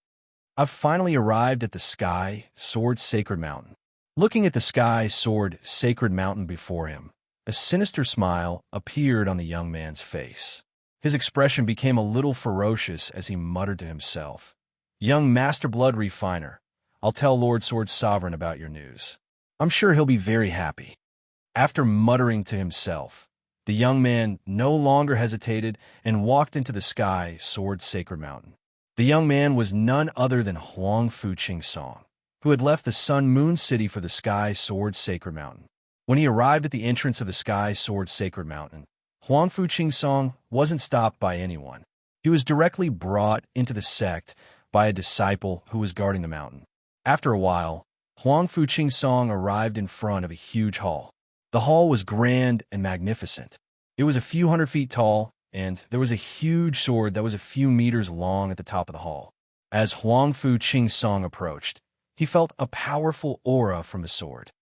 I've finally arrived at the Sky Sword Sacred Mountain. Looking at the Sky Sword Sacred Mountain before him, a sinister smile appeared on the young man's face. His expression became a little ferocious as he muttered to himself, "Young Master Blood Refiner, I'll tell Lord Sword Sovereign about your news. I'm sure he'll be very happy." After muttering to himself, the young man no longer hesitated and walked into the Sky Sword Sacred Mountain. The young man was none other than Huang Fu Qing Song, who had left the Sun Moon City for the Sky Sword Sacred Mountain. When he arrived at the entrance of the Sky Sword Sacred Mountain, Huang Fu Qing Song wasn't stopped by anyone. He was directly brought into the sect by a disciple who was guarding the mountain. After a while, Huang Fu Qing Song arrived in front of a huge hall. The hall was grand and magnificent. It was a few hundred feet tall, and there was a huge sword that was a few meters long at the top of the hall. As Huang Fu Qing Song approached, he felt a powerful aura from the sword.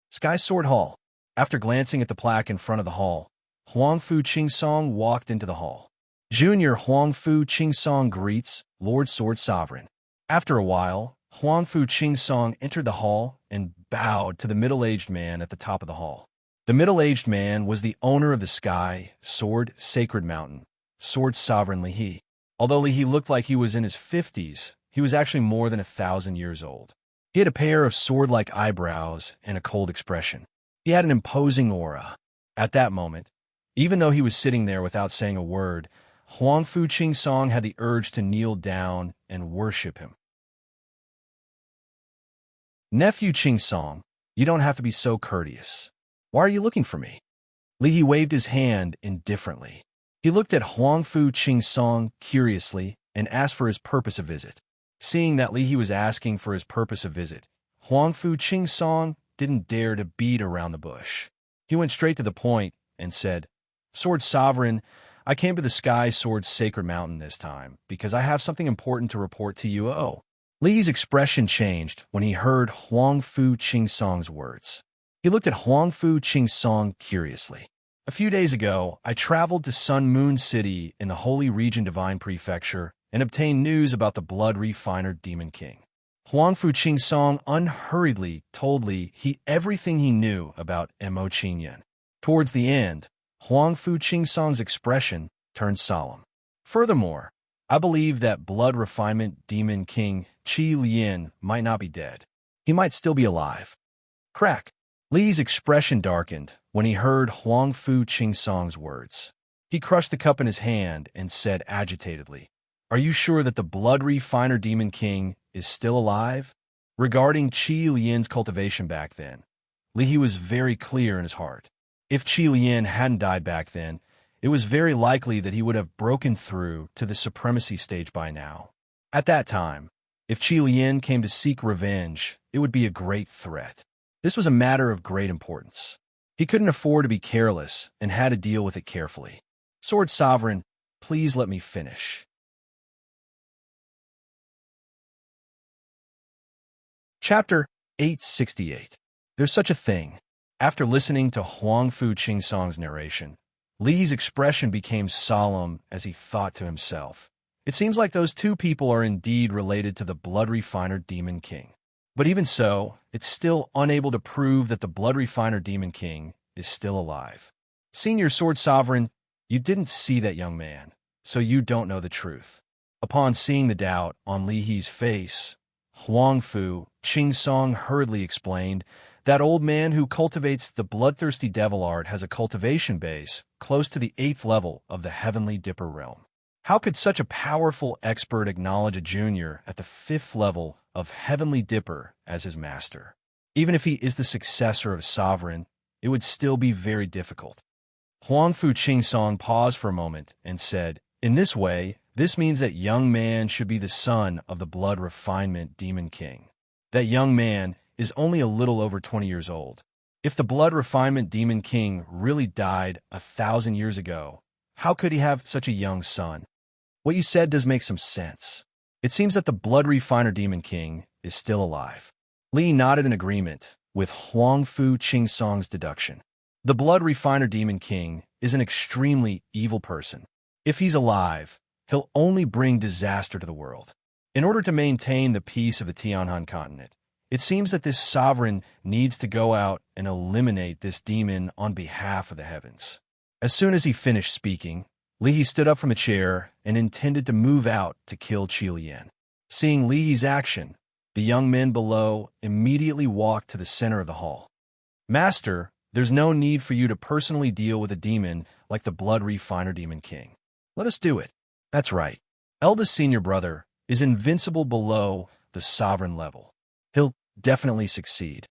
Sky Sword Hall. After glancing at the plaque in front of the hall, Huang Fu Qing Song walked into the hall. Junior Huang Fu Qing Song greets Lord Sword Sovereign. After a while, Huang Fu Qing Song entered the hall and bowed to the middle-aged man at the top of the hall. The middle-aged man was the owner of the Sky Sword Sacred Mountain, Sword Sovereign Li He. Although Li He looked like he was in his 50s, he was actually more than 1,000 years old. He had a pair of sword-like eyebrows and a cold expression. He had an imposing aura. At that moment, even though he was sitting there without saying a word, Huang Fu Qing Song had the urge to kneel down and worship him. "Nephew Qing Song, you don't have to be so courteous. Why are you looking for me?" Li He waved his hand indifferently. He looked at Huang Fu Qing Song curiously and asked for his purpose of visit. Seeing that Li He was asking for his purpose of visit, Huang Fu Qing Song didn't dare to beat around the bush. He went straight to the point and said, "Sword Sovereign, I came to the Sky Sword Sacred Mountain this time because I have something important to report to you." Oh. Li's expression changed when he heard Huang Fu Qing Song's words. He looked at Huang Fu Qing Song curiously. "A few days ago, I traveled to Sun Moon City in the Holy Region Divine Prefecture and obtained news about the Blood Refiner Demon King." Huang Fu Qing Song unhurriedly told Li He everything he knew about Mo Qingyun. Towards the end, Huang Fu Qing Song's expression turned solemn. "Furthermore, I believe that Blood Refinement Demon King Qi Lian might not be dead. He might still be alive." Crack. Li's expression darkened when he heard Huang Fu Qingsong's words. He crushed the cup in his hand and said agitatedly, "Are you sure that the blood refiner demon king is still alive?" Regarding Qi Lian's cultivation back then, Li was very clear in his heart. If Qi Lian hadn't died back then, it was very likely that he would have broken through to the supremacy stage by now. At that time, if Qi Lian came to seek revenge, it would be a great threat. This was a matter of great importance. He couldn't afford to be careless and had to deal with it carefully. Sword Sovereign, please let me finish. Chapter 868. There's such a thing. After listening to Huang Fu Qingsong's narration, Li's expression became solemn as he thought to himself. It seems like those two people are indeed related to the Blood Refiner Demon King. But even so, it's still unable to prove that the Blood Refiner Demon King is still alive. Senior Sword Sovereign, you didn't see that young man, so you don't know the truth. Upon seeing the doubt on Li's face, Huang Fu Qingsong hurriedly explained, "That old man who cultivates the bloodthirsty devil art has a cultivation base close to the 8th level of the Heavenly Dipper realm. How could such a powerful expert acknowledge a junior at the 5th level of Heavenly Dipper as his master? Even if he is the successor of Sovereign, it would still be very difficult." Huang Fu Qingsong paused for a moment and said, "In this way, this means that young man should be the son of the Blood Refinement Demon King. That young man is only a little over 20 years old. If the Blood Refinement Demon King really died 1,000 years ago, how could he have such a young son?" "What you said does make some sense. It seems that the Blood Refiner Demon King is still alive." Li nodded in agreement with Huang Fu Qingsong's deduction. The Blood Refiner Demon King is an extremely evil person. If he's alive, he'll only bring disaster to the world. In order to maintain the peace of the Tianhan continent, it seems that this sovereign needs to go out and eliminate this demon on behalf of the heavens. As soon as he finished speaking, Li stood up from a chair and intended to move out to kill Qi Lian. Seeing Li's action, the young men below immediately walked to the center of the hall. "Master, there's no need for you to personally deal with a demon like the Blood Refiner Demon King. Let us do it." "That's right. Eldest senior brother is invincible below the sovereign level. He'll definitely succeed.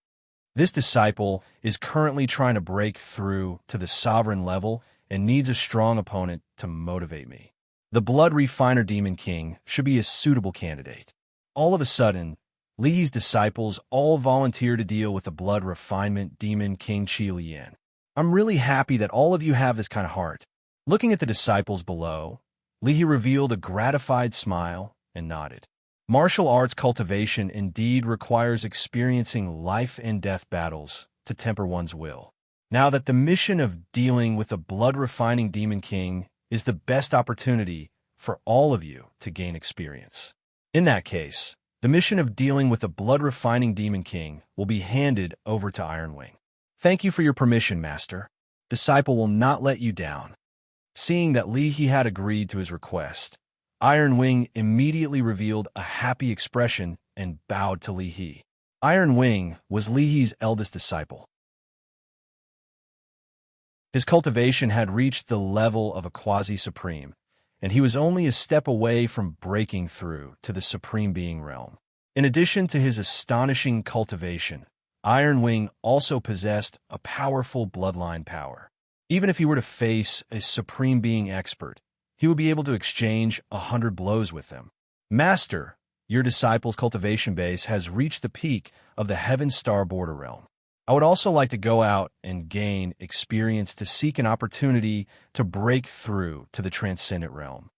This disciple is currently trying to break through to the sovereign level and needs a strong opponent to motivate me. The Blood Refiner Demon King should be a suitable candidate." All of a sudden, Li's disciples all volunteer to deal with the Blood Refinement Demon King Qi Lian. "I'm really happy that all of you have this kind of heart." Looking at the disciples below, Li revealed a gratified smile and nodded. Martial arts cultivation indeed requires experiencing life and death battles to temper one's will. Now that the mission of dealing with the Blood Refining Demon King is the best opportunity for all of you to gain experience. In that case, the mission of dealing with the Blood Refining Demon King will be handed over to Iron Wing. "Thank you for your permission, Master. Disciple will not let you down." Seeing that Li had agreed to his request, Iron Wing immediately revealed a happy expression and bowed to Li. Iron Wing was Li's eldest disciple. His cultivation had reached the level of a quasi-supreme, and he was only a step away from breaking through to the Supreme Being realm. In addition to his astonishing cultivation, Iron Wing also possessed a powerful bloodline power. Even if he were to face a Supreme Being expert, he would be able to exchange 100 blows with them. "Master, your disciple's cultivation base has reached the peak of the Heaven Star Border realm. I would also like to go out and gain experience to seek an opportunity to break through to the Transcendent realm."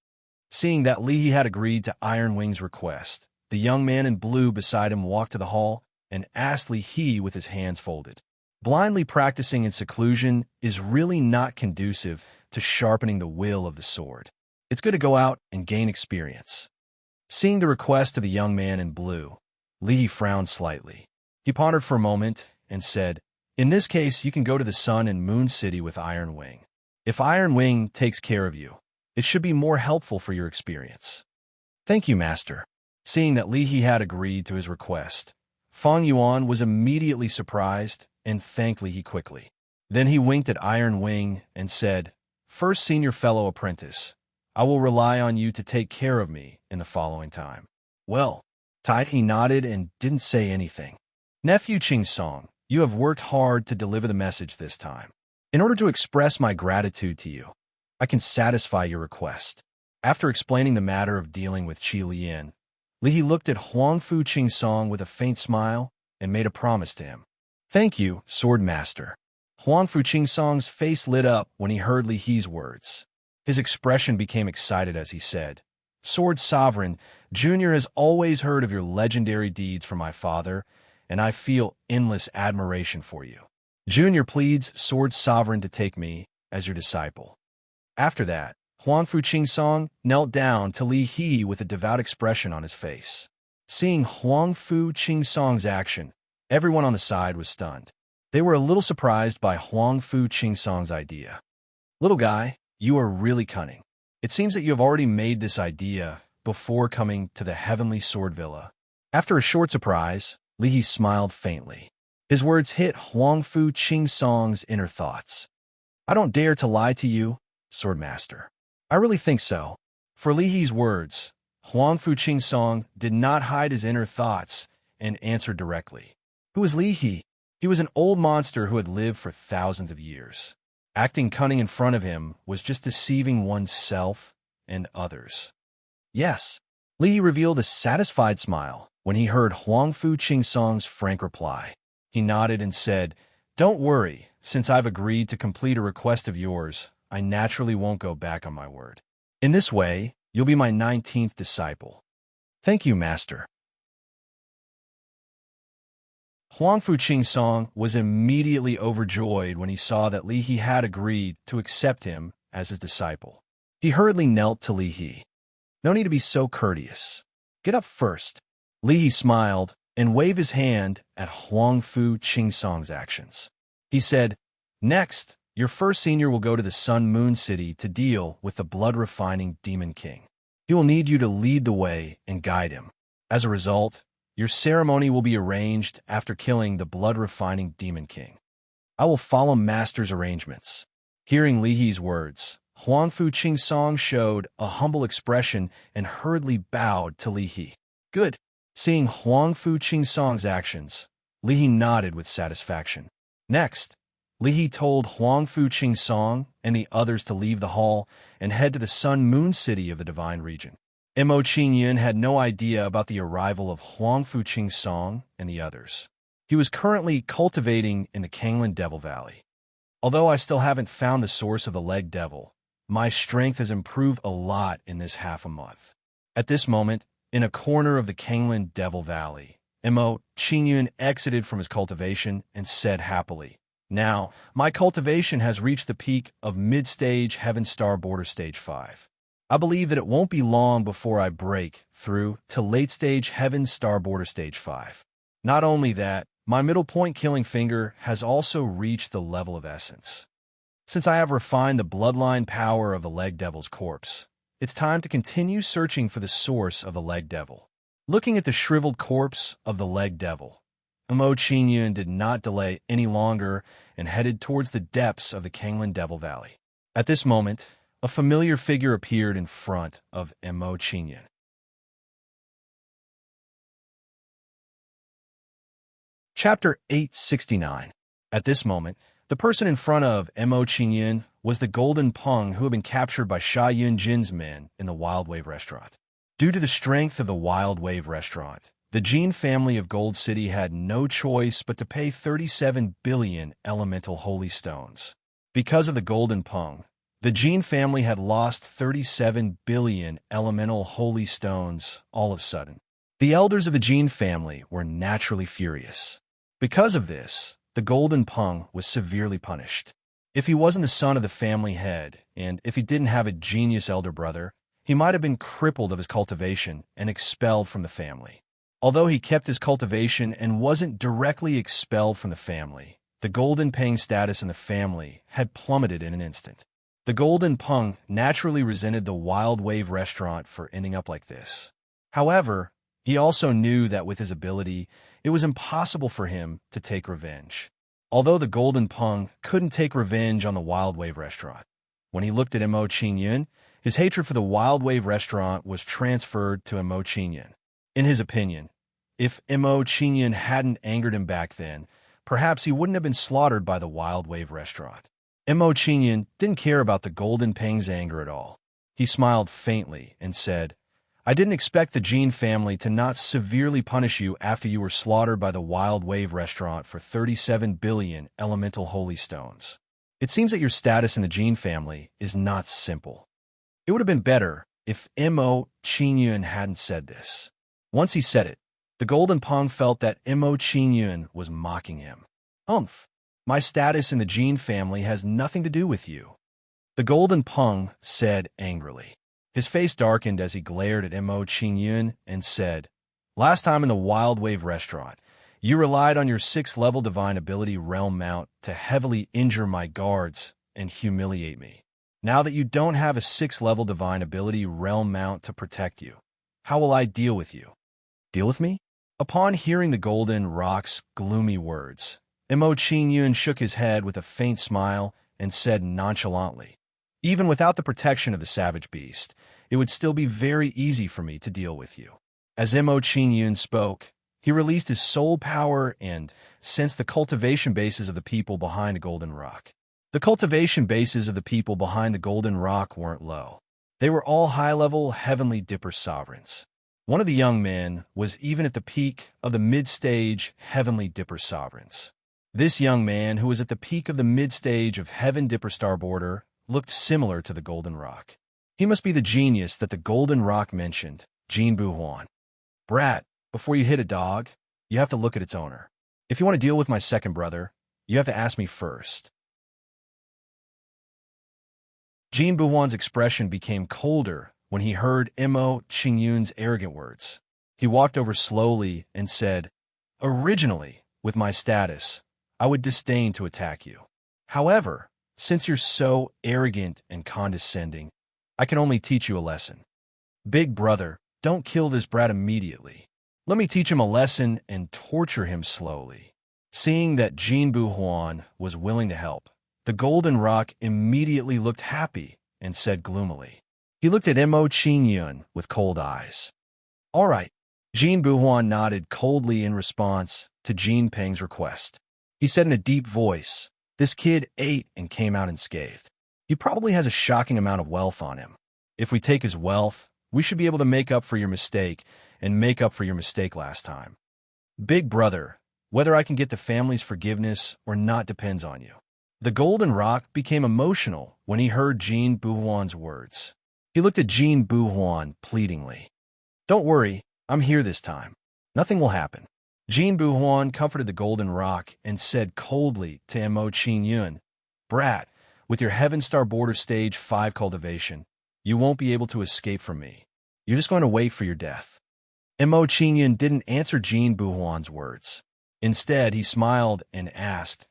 Seeing that Li had agreed to Iron Wing's request, the young man in blue beside him walked to the hall and asked Li with his hands folded. Blindly practicing in seclusion is really not conducive to sharpening the will of the sword. It's good to go out and gain experience. Seeing the request of the young man in blue, Li frowned slightly. He pondered for a moment and said, "In this case, you can go to the Sun and Moon City with Iron Wing. If Iron Wing takes care of you, it should be more helpful for your experience." "Thank you, Master." Seeing that Li had agreed to his request, Feng Yuan was immediately surprised and thanked Li He quickly. Then he winked at Iron Wing and said, "First senior fellow apprentice, I will rely on you to take care of me in the following time." "Well," Tai He nodded and didn't say anything. "Nephew Ching Song, you have worked hard to deliver the message this time. In order to express my gratitude to you, I can satisfy your request." After explaining the matter of dealing with Qi Lian, Li He looked at Huangfu Qing Song with a faint smile and made a promise to him. "Thank you, Sword Master." Huangfu Qing Song's face lit up when he heard Li He's words. His expression became excited as he said, "Sword Sovereign, Junior has always heard of your legendary deeds from my father, and I feel endless admiration for you. Junior pleads Sword Sovereign to take me as your disciple." After that, Huangfu Qing Song knelt down to Li He with a devout expression on his face. Seeing Huangfu Qing Song's action, everyone on the side was stunned. They were a little surprised by Huangfu Qing Song's idea. "Little guy, you are really cunning. It seems that you have already made this idea before coming to the Heavenly Sword Villa." After a short surprise, Li He smiled faintly. His words hit Huangfu Qing Song's inner thoughts. "I don't dare to lie to you, Sword Master. I really think so." For Li He's words, Huangfu Qing Song did not hide his inner thoughts and answered directly. Who was Li He? He was an old monster who had lived for thousands of years. Acting cunning in front of him was just deceiving oneself and others. "Yes." Li He revealed a satisfied smile when he heard Huangfu Qing Song's frank reply. He nodded and said, "Don't worry, since I've agreed to complete a request of yours, I naturally won't go back on my word. In this way, you'll be my 19th disciple." "Thank you, Master." Huangfu Qing Song was immediately overjoyed when he saw that Li He had agreed to accept him as his disciple. He hurriedly knelt to Li He. "No need to be so courteous. Get up first." Li He smiled and waved his hand at Huangfu Qing Song's actions. He said, "Next, your first senior will go to the Sun Moon City to deal with the blood-refining Demon King. He will need you to lead the way and guide him. As a result, your ceremony will be arranged after killing the blood-refining Demon King. I will follow Master's arrangements." Hearing Li He's words, Huangfu Qing Song showed a humble expression and hurriedly bowed to Li He. "Good." Seeing Huangfu Qing Song's actions, Li He nodded with satisfaction. Next, Li He told Huangfu Qing Song and the others to leave the hall and head to the Sun Moon City of the Divine Region. Mo Qingyun had no idea about the arrival of Huangfu Qing Song and the others. He was currently cultivating in the Kanglan Devil Valley. "Although I still haven't found the source of the Leg Devil, my strength has improved a lot in this half a month." At this moment, in a corner of the Kanglan Devil Valley, Mo Qingyun exited from his cultivation and said happily, "Now, my cultivation has reached the peak of mid-stage Heaven Star Border Stage 5. I believe that it won't be long before I break through to late-stage Heaven Star Border Stage 5. Not only that, my middle point killing finger has also reached the level of essence. Since I have refined the bloodline power of the Leg Devil's corpse, it's time to continue searching for the source of the Leg Devil." Looking at the shriveled corpse of the Leg Devil, Mo Qingyun did not delay any longer and headed towards the depths of the Kanglan Devil Valley. At this moment, a familiar figure appeared in front of Mo Qingyun. Chapter 869. At this moment, the person in front of Mo Qingyun was the Golden Peng who had been captured by Sha Yun Jin's men in the Wild Wave restaurant. Due to the strength of the Wild Wave restaurant, the Jin family of Gold City had no choice but to pay 37 billion elemental holy stones. Because of the Golden Peng, the Jin family had lost 37 billion elemental holy stones all of a sudden. The elders of the Jin family were naturally furious. Because of this, the Golden Peng was severely punished. If he wasn't the son of the family head, and if he didn't have a genius elder brother, he might have been crippled of his cultivation and expelled from the family. Although he kept his cultivation and wasn't directly expelled from the family, the Golden Peng's status in the family had plummeted in an instant. The Golden Peng naturally resented the Wild Wave restaurant for ending up like this. However, he also knew that with his ability, it was impossible for him to take revenge. Although the Golden Pung couldn't take revenge on the Wild Wave restaurant, when he looked at Mo Qingyun, his hatred for the Wild Wave restaurant was transferred to Mo Qingyun. In his opinion, if Mo Qingyun hadn't angered him back then, perhaps he wouldn't have been slaughtered by the Wild Wave restaurant. Mo Qingyun didn't care about the Golden Pang's anger at all. He smiled faintly and said, I didn't expect the Jin family to not severely punish you after you were slaughtered by the Wild Wave restaurant for 37 billion elemental holy stones. It seems that your status in the Jin family is not simple. It would have been better if Mo Qingyun hadn't said this. Once he said it, the Golden Pang felt that Mo Qingyun was mocking him. My status in the Jin family has nothing to do with you, the Golden Pang said angrily. His face darkened as he glared at Mo Qingyun and said, Last time in the Wild Wave restaurant, you relied on your 6th level divine ability realm mount to heavily injure my guards and humiliate me. Now that you don't have a 6th level divine ability realm mount to protect you, how will I deal with you? Deal with me? Upon hearing the Golden Rock's gloomy words, Mo Qingyun shook his head with a faint smile and said nonchalantly, Even without the protection of the savage beast, it would still be very easy for me to deal with you. As Mo Qingyun spoke, he released his soul power and sensed the cultivation bases of the people behind the Golden Rock. The cultivation bases of the people behind the Golden Rock weren't low. They were all high-level Heavenly Dipper sovereigns. One of the young men was even at the peak of the mid-stage Heavenly Dipper sovereigns. This young man, who was at the peak of the mid-stage of Heaven Dipper Starboarder, looked similar to the Golden Rock. He must be the genius that the Golden Rock mentioned, Jin Buhuan. Brat, before you hit a dog, you have to look at its owner. If you want to deal with my second brother, you have to ask me first. Jin Buhuan's expression became colder when he heard Mo Qingyun's arrogant words. He walked over slowly and said, Originally, with my status, I would disdain to attack you. However, since you're so arrogant and condescending, I can only teach you a lesson. Big brother, don't kill this brat immediately. Let me teach him a lesson and torture him slowly. Seeing that Jin Buhuan was willing to help, the Golden Rock immediately looked happy and said gloomily. He looked at Mo Qingyun with cold eyes. All right. Jin Buhuan nodded coldly in response to Jin Peng's request. He said in a deep voice, This kid ate and came out unscathed. He probably has a shocking amount of wealth on him. If we take his wealth, we should be able to make up for your mistake and make up for your mistake last time. Big brother, whether I can get the family's forgiveness or not depends on you. The Golden Rock became emotional when he heard Jin Buhuan's words. He looked at Jin Buhuan pleadingly. Don't worry, I'm here this time. Nothing will happen. Jin Buhuan comforted the Golden Rock and said coldly to Mo Qingyun, Brat, with your Heaven Star Border Stage 5 cultivation, you won't be able to escape from me. You're just going to wait for your death. Mo Qingyun didn't answer Jin Buhuan's words. Instead, he smiled and asked,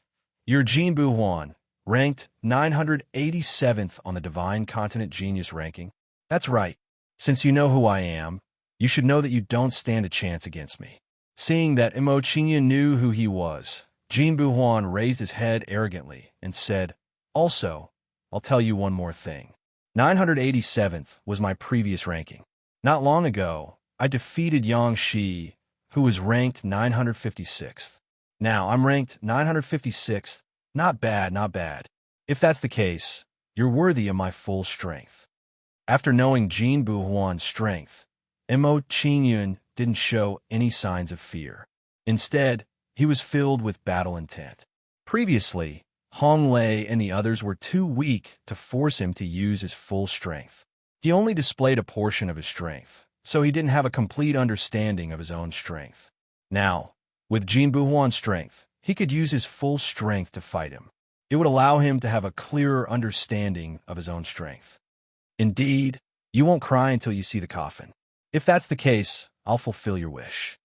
You're Jin Buhuan, ranked 987th on the Divine Continent Genius ranking? That's right. Since you know who I am, you should know that you don't stand a chance against me. Seeing that Mo Qingyun knew who he was, Jin Buhuan raised his head arrogantly and said, Also, I'll tell you one more thing. 987th was my previous ranking. Not long ago, I defeated Yang Shi, who was ranked 956th. Now, I'm ranked 956th. Not bad, not bad. If that's the case, you're worthy of my full strength. After knowing Jin Buhuan's strength, Mo Qingyun didn't show any signs of fear. Instead, he was filled with battle intent. Previously, Hong Lei and the others were too weak to force him to use his full strength. He only displayed a portion of his strength, so he didn't have a complete understanding of his own strength. Now, with Jin Buhuan's strength, he could use his full strength to fight him. It would allow him to have a clearer understanding of his own strength. Indeed, you won't cry until you see the coffin. If that's the case, I'll fulfill your wish.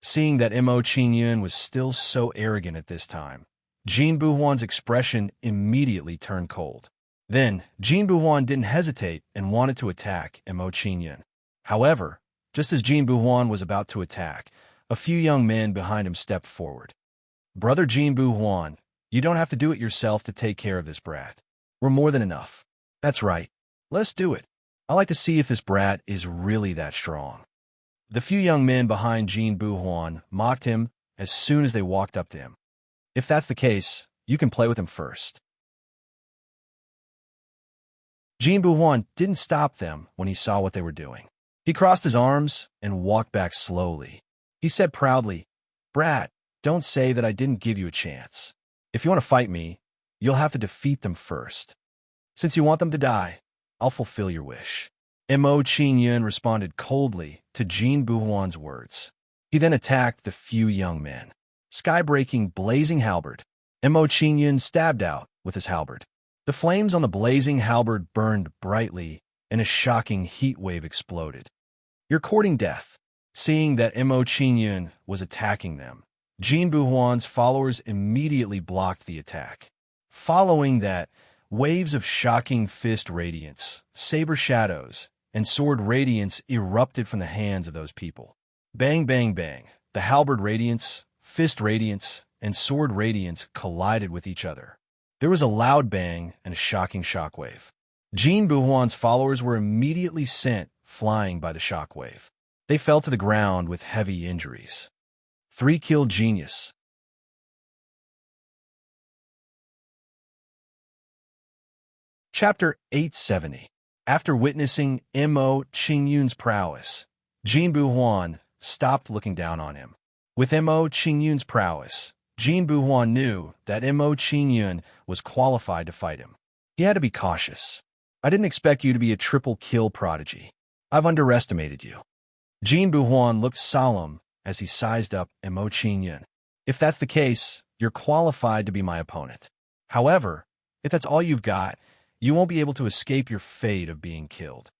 Seeing that Mo Qingyun was still so arrogant at this time, Jin Buhuan's expression immediately turned cold. Then, Jin Buhuan didn't hesitate and wanted to attack Mo Qingyun. However, just as Jin Buhuan was about to attack, a few young men behind him stepped forward. Brother Jin Buhuan, You don't have to do it yourself to take care of this brat. We're more than enough. That's right. Let's do it. I like to see if this brat is really that strong. The few young men behind Jean Buhuan mocked him as soon as they walked up to him. If that's the case, you can play with him first. Jean Buhuan didn't stop them when he saw what they were doing. He crossed his arms and walked back slowly. He said proudly, "Brat, don't say that I didn't give you a chance. If you want to fight me, you'll have to defeat them first. Since you want them to die, I'll fulfill your wish." Mo Qingyun responded coldly to Jean Buhuan's words. He then attacked the few young men. Sky-breaking blazing halberd. Mo Qingyun stabbed out with his halberd. The flames on the blazing halberd burned brightly, and a shocking heat wave exploded. "You're courting death." Seeing that Mo Qingyun was attacking them, Jean Buhuan's followers immediately blocked the attack. Following that, waves of shocking fist radiance, saber shadows, and sword radiance erupted from the hands of those people. Bang, bang, bang. The halberd radiance, fist radiance, and sword radiance collided with each other. There was a loud bang and a shocking shockwave. Jean Buhuan's followers were immediately sent flying by the shockwave. They fell to the ground with heavy injuries. 3-kill genius. Chapter 870. After witnessing Mo Qingyun's prowess, Jean Buhuan stopped looking down on him. With Mo Qingyun's prowess, Jean Buhuan knew that Mo Qingyun was qualified to fight him. He had to be cautious. "I didn't expect you to be a triple-kill prodigy. I've underestimated you." Jean Buhuan looked solemn as he sized up Mo Qingyun. "If that's the case, you're qualified to be my opponent. However, if that's all you've got, you won't be able to escape your fate of being killed."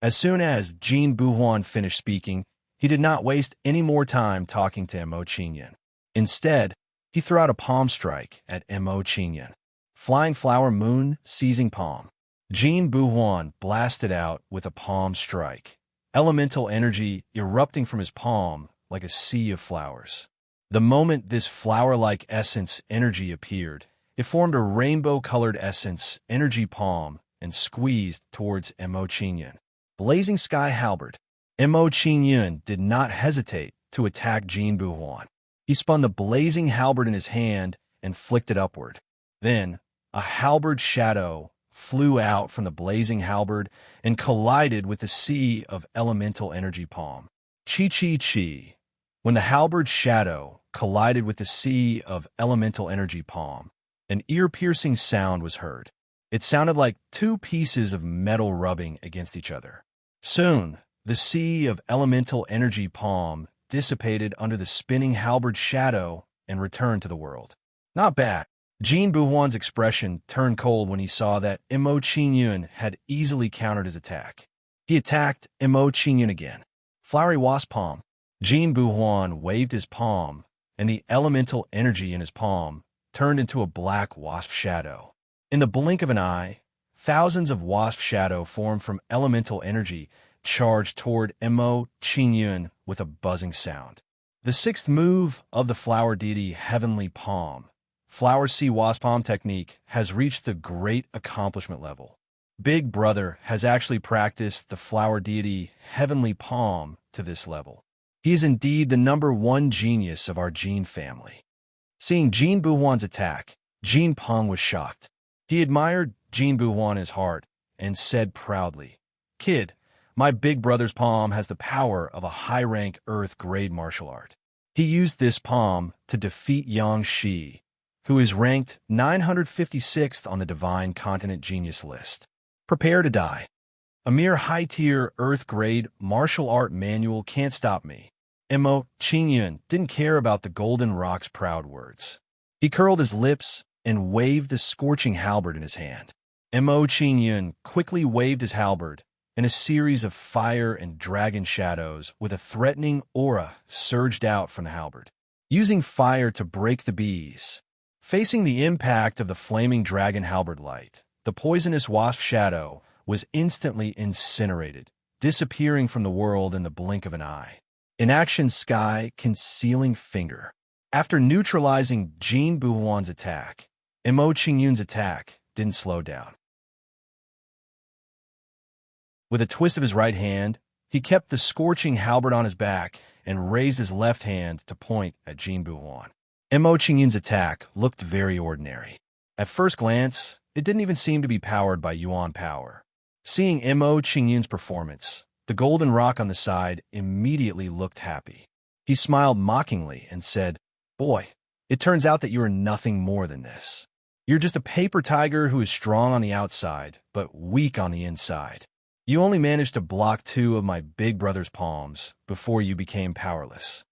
As soon as Jean Buhuan finished speaking, he did not waste any more time talking to Mo Qingyun. Instead, he threw out a palm strike at Mo Qingyun. Flying flower moon, seizing palm. Jean Buhuan blasted out with a palm strike. Elemental energy erupting from his palm like a sea of flowers. The moment this flower-like essence energy appeared, it formed a rainbow-colored essence energy palm and squeezed towards Mo Qingyun. Blazing sky halberd. Mo Qingyun did not hesitate to attack Jean Buhuan. He spun the blazing halberd in his hand and flicked it upward. Then, a halberd shadow flew out from the blazing halberd and collided with the sea of elemental energy palm. Chi-chi-chi. When the halberd shadow collided with the sea of elemental energy palm, an ear-piercing sound was heard. It sounded like two pieces of metal rubbing against each other. Soon, the sea of elemental energy palm dissipated under the spinning halberd shadow and returned to the world. Not bad. Jean Buhuan's expression turned cold when he saw that Mo Qingyun had easily countered his attack. He attacked Mo Qingyun again. Flowery wasp palm. Jean Buhuan waved his palm, and the elemental energy in his palm turned into a black wasp shadow. In the blink of an eye, thousands of wasp shadow formed from elemental energy charged toward Mo Qingyun with a buzzing sound. The sixth move of the flower deity Heavenly Palm, Flower Sea Wasp Palm technique, has reached the great accomplishment level. Big Brother has actually practiced the flower deity Heavenly Palm to this level. He is indeed the #1 genius of our Jean family. Seeing Jean Buhuan's attack, Jean Peng was shocked. He admired Jean Buhuan in his heart and said proudly, "Kid, my big brother's palm has the power of a high-rank Earth-grade martial art. He used this palm to defeat Yang Shi, who is ranked 956th on the Divine Continent Genius list. Prepare to die. A mere high-tier Earth-grade martial art manual can't stop me." Mo Qingyun didn't care about the Golden Rock's proud words. He curled his lips and waved the scorching halberd in his hand. Mo Qingyun quickly waved his halberd, and a series of fire and dragon shadows with a threatening aura surged out from the halberd. Using fire to break the bees. Facing the impact of the flaming dragon halberd light, the poisonous wasp shadow was instantly incinerated, disappearing from the world in the blink of an eye. In action, Sky Concealing Finger. After neutralizing Jean Buhuan's attack, Mo Qingyun's attack didn't slow down. With a twist of his right hand, he kept the scorching halberd on his back and raised his left hand to point at Jinbu Huan. Mo Qingyun's attack looked very ordinary. At first glance, it didn't even seem to be powered by Yuan power. Seeing Mo Qingyun's performance, the golden rock on the side immediately looked happy. He smiled mockingly and said, "Boy, it turns out that you are nothing more than this. You're just a paper tiger who is strong on the outside, but weak on the inside. You only managed to block 2 of my big brother's palms before you became powerless.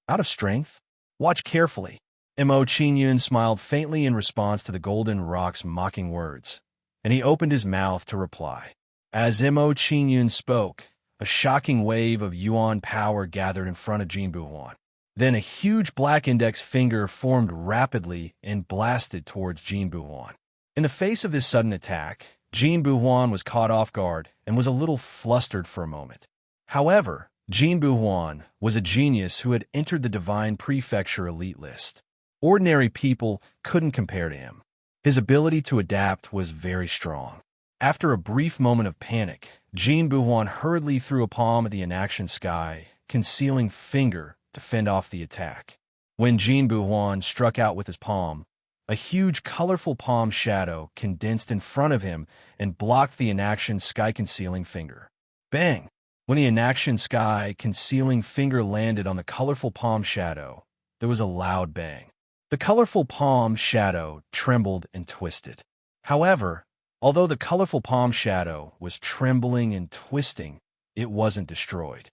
Out of strength? Watch carefully." Mo Qingyun smiled faintly in response to the golden rock's mocking words, and he opened his mouth to reply. As Mo Qingyun spoke, a shocking wave of Yuan power gathered in front of Jinbu Huan. Then a huge black index finger formed rapidly and blasted towards Jinbu Huan. In the face of this sudden attack, Jinbu Huan was caught off guard and was a little flustered for a moment. However, Jinbu Huan was a genius who had entered the Divine Prefecture elite list. Ordinary people couldn't compare to him. His ability to adapt was very strong. After a brief moment of panic, Jinbu Huan hurriedly threw a palm at the inaction sky, concealing finger to fend off the attack. When Jinbu Huan struck out with his palm, a huge colorful palm shadow condensed in front of him and blocked the inaction sky concealing finger. Bang! When the inaction sky concealing finger landed on the colorful palm shadow, there was a loud bang. The colorful palm shadow trembled and twisted. However, although the colorful palm shadow was trembling and twisting, it wasn't destroyed.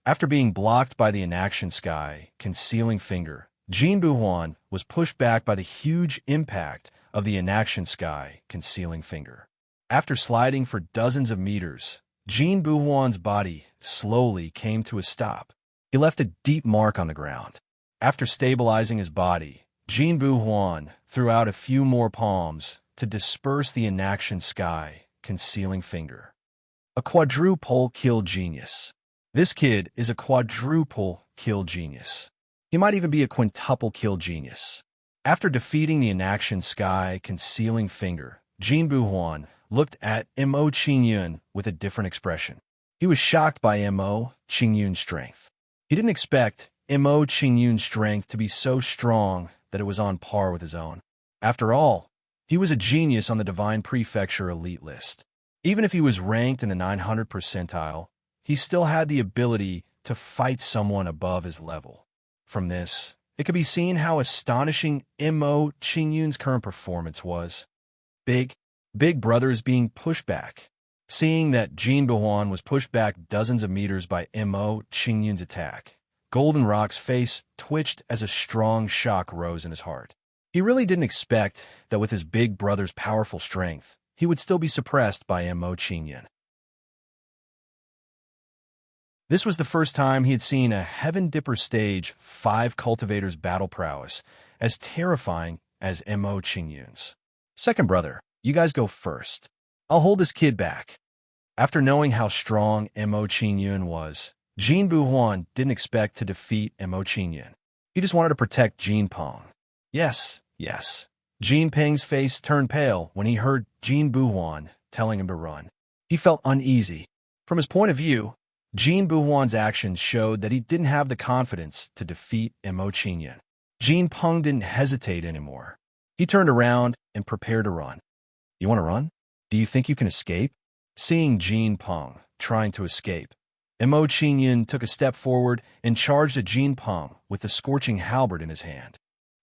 After being blocked by the inaction sky concealing finger, Jinbu Huan was pushed back by the huge impact of the inaction sky concealing finger. After sliding for dozens of meters, Jinbu Huan's body slowly came to a stop. He left a deep mark on the ground. After stabilizing his body, Jinbu Huan threw out a few more palms to disperse the inaction sky concealing finger. A quadruple kill genius. This kid is a quadruple kill genius. He might even be a quintuple kill genius. After defeating the inaction sky concealing finger, Jinbu Huan looked at Mo Qingyun with a different expression. He was shocked by Mo Qingyun's strength. He didn't expect Mo Qingyun's strength to be so strong that it was on par with his own. After all, he was a genius on the Divine Prefecture elite list. Even if he was ranked in the 900th percentile, he still had the ability to fight someone above his level. From this, it could be seen how astonishing Mo Qingyun's current performance was. Big Brother is being pushed back. Seeing that Jinbu Huan was pushed back dozens of meters by Mo Qingyun's attack, Golden Rock's face twitched as a strong shock rose in his heart. He really didn't expect that with his big brother's powerful strength, he would still be suppressed by Mo Qingyun. This was the first time he had seen a Heaven Dipper stage 5 cultivator's battle prowess as terrifying as Mo Qingyun's. Second brother, you guys go first. I'll hold this kid back. After knowing how strong Mo Qingyun was, Jinbu Huan didn't expect to defeat Mo Qingyun. He just wanted to protect Jin Peng. Yes. Jin Peng's face turned pale when he heard Jinbu Huan telling him to run. He felt uneasy. From his point of view, Jinbu Huan's actions showed that he didn't have the confidence to defeat Mo Qingyun. Jin Peng didn't hesitate anymore. He turned around and prepared to run. You want to run? Do you think you can escape? Seeing Jin Peng trying to escape, Mo Qingyun took a step forward and charged at Jin Peng with the scorching halberd in his hand.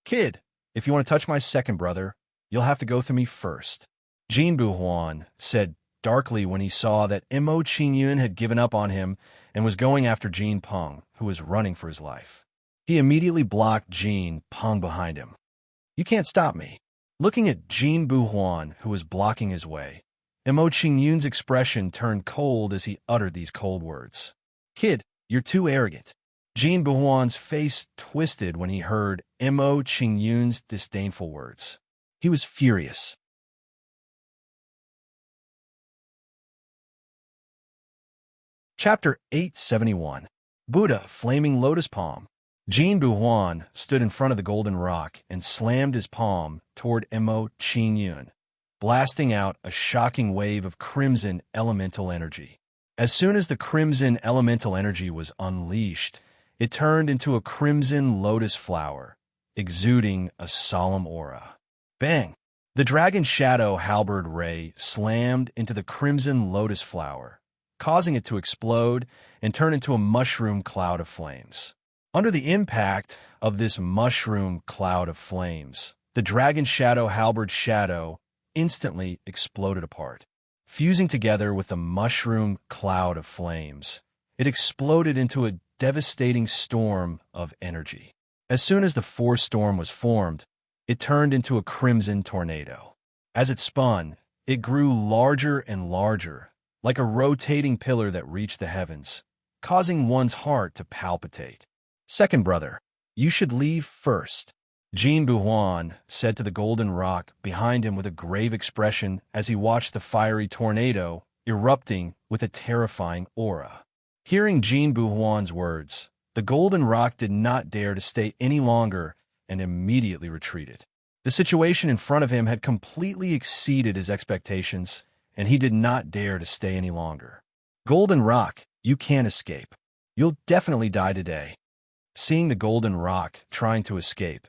Kid, if you want to touch my second brother, you'll have to go through me first. Jinbu Huan said darkly when he saw that Mo Qingyun had given up on him and was going after Jin Peng, who was running for his life. He immediately blocked Jin Peng behind him. You can't stop me. Looking at Jinbu Huan, who was blocking his way, Mo Qingyun's expression turned cold as he uttered these cold words. Kid, you're too arrogant. Jinbu Huan's face twisted when he heard Mo Qingyun's disdainful words. He was furious. Chapter 871. Buddha, Flaming Lotus Palm. Jin Buhuan stood in front of the golden rock and slammed his palm toward Mo Qingyun, blasting out a shocking wave of crimson elemental energy. As soon as the crimson elemental energy was unleashed, it turned into a crimson lotus flower, exuding a solemn aura. Bang! The dragon shadow halberd ray slammed into the crimson lotus flower, causing it to explode and turn into a mushroom cloud of flames. Under the impact of this mushroom cloud of flames, the dragon shadow halberd shadow instantly exploded apart. Fusing together with the mushroom cloud of flames, it exploded into a devastating storm of energy. As soon as the force storm was formed, it turned into a crimson tornado. As it spun, it grew larger and larger, like a rotating pillar that reached the heavens, causing one's heart to palpitate. Second brother, you should leave first, Jin Buhuan said to the golden rock behind him with a grave expression as he watched the fiery tornado erupting with a terrifying aura. Hearing Jin Buhuan's words, the golden rock did not dare to stay any longer and immediately retreated. The situation in front of him had completely exceeded his expectations, and he did not dare to stay any longer. Golden rock, you can't escape. You'll definitely die today. Seeing the golden rock trying to escape,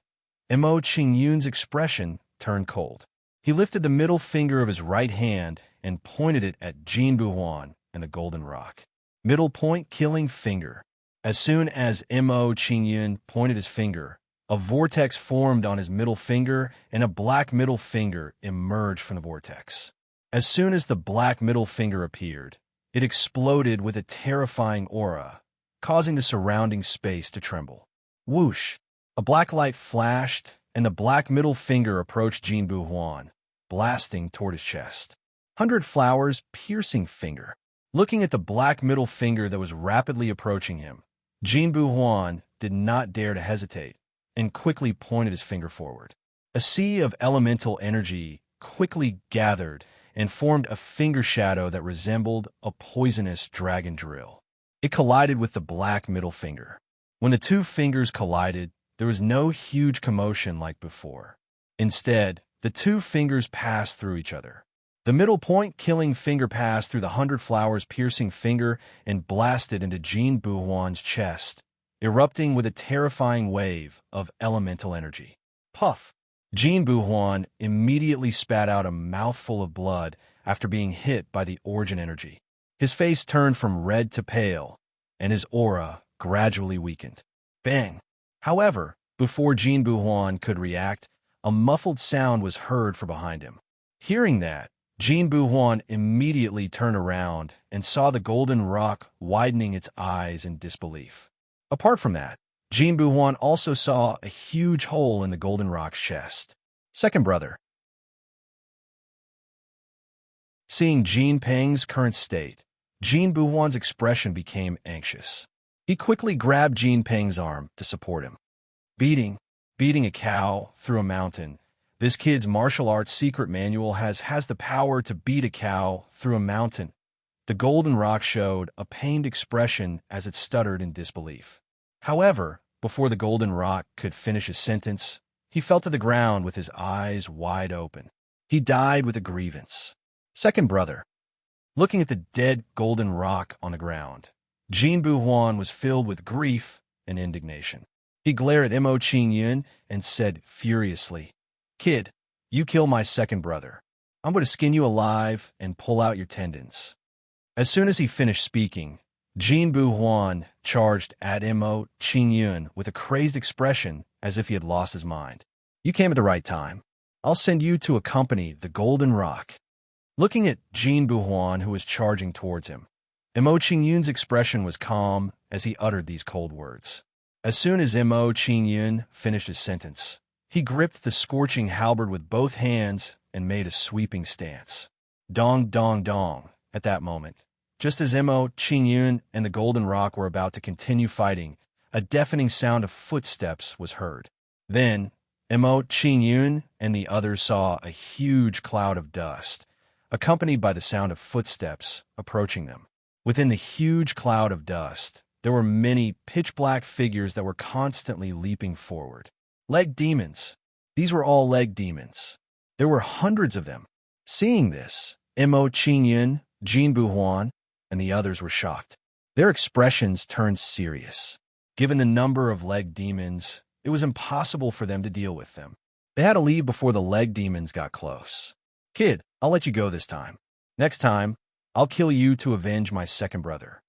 Mo Qingyun's expression turned cold. He lifted the middle finger of his right hand and pointed it at Jin Buhuan and the golden rock. Middle point killing finger. As soon as Mo Qingyun pointed his finger, a vortex formed on his middle finger and a black middle finger emerged from the vortex. As soon as the black middle finger appeared, it exploded with a terrifying aura, causing the surrounding space to tremble. Whoosh! A black light flashed, and the black middle finger approached Jin Buhuan, blasting toward his chest. 100 flowers piercing finger. Looking at the black middle finger that was rapidly approaching him, Jin Buhuan did not dare to hesitate and quickly pointed his finger forward. A sea of elemental energy quickly gathered and formed a finger shadow that resembled a poisonous dragon drill. It collided with the black middle finger. When the two fingers collided, there was no huge commotion like before. Instead, the two fingers passed through each other. The middle point killing finger passed through the 100 flowers piercing finger and blasted into Jin Buhuan's chest, erupting with a terrifying wave of elemental energy. Puff! Jin Buhuan immediately spat out a mouthful of blood after being hit by the origin energy. His face turned from red to pale, and his aura gradually weakened. Bang! However, before Jin Buhuan could react, a muffled sound was heard from behind him. Hearing that, Jin Buhuan immediately turned around and saw the golden rock widening its eyes in disbelief. Apart from that, Jin Buhuan also saw a huge hole in the golden rock's chest. Second brother. Seeing Jin Peng's current state, Jin Buhuan's expression became anxious. He quickly grabbed Jin Peng's arm to support him. Beating a cow through a mountain. This kid's martial arts secret manual has the power to beat a cow through a mountain. The golden rock showed a pained expression as it stuttered in disbelief. However, before the golden rock could finish his sentence, he fell to the ground with his eyes wide open. He died with a grievance. Second brother. Looking at the dead golden rock on the ground, Jin Buhuan was filled with grief and indignation. He glared at Mo Qingyun and said furiously, "Kid, you kill my second brother. I'm going to skin you alive and pull out your tendons." As soon as he finished speaking, Jin Buhuan charged at Mo Qingyun with a crazed expression as if he had lost his mind. "You came at the right time. I'll send you to accompany the golden rock." Looking at Jin Buhuan, who was charging towards him, Mo Qingyun's expression was calm as he uttered these cold words. As soon as Mo Qingyun finished his sentence, he gripped the scorching halberd with both hands and made a sweeping stance. Dong, dong, dong. At that moment, just as Mo Qingyun and the golden rock were about to continue fighting, a deafening sound of footsteps was heard. Then, Mo Qingyun and the others saw a huge cloud of dust, accompanied by the sound of footsteps approaching them. Within the huge cloud of dust, there were many pitch-black figures that were constantly leaping forward. Leg demons. These were all leg demons. There were hundreds of them. Seeing this, Mo Qingyun, Jin Buhuan, and the others were shocked. Their expressions turned serious. Given the number of leg demons, it was impossible for them to deal with them. They had to leave before the leg demons got close. Kid, I'll let you go this time. Next time, I'll kill you to avenge my second brother.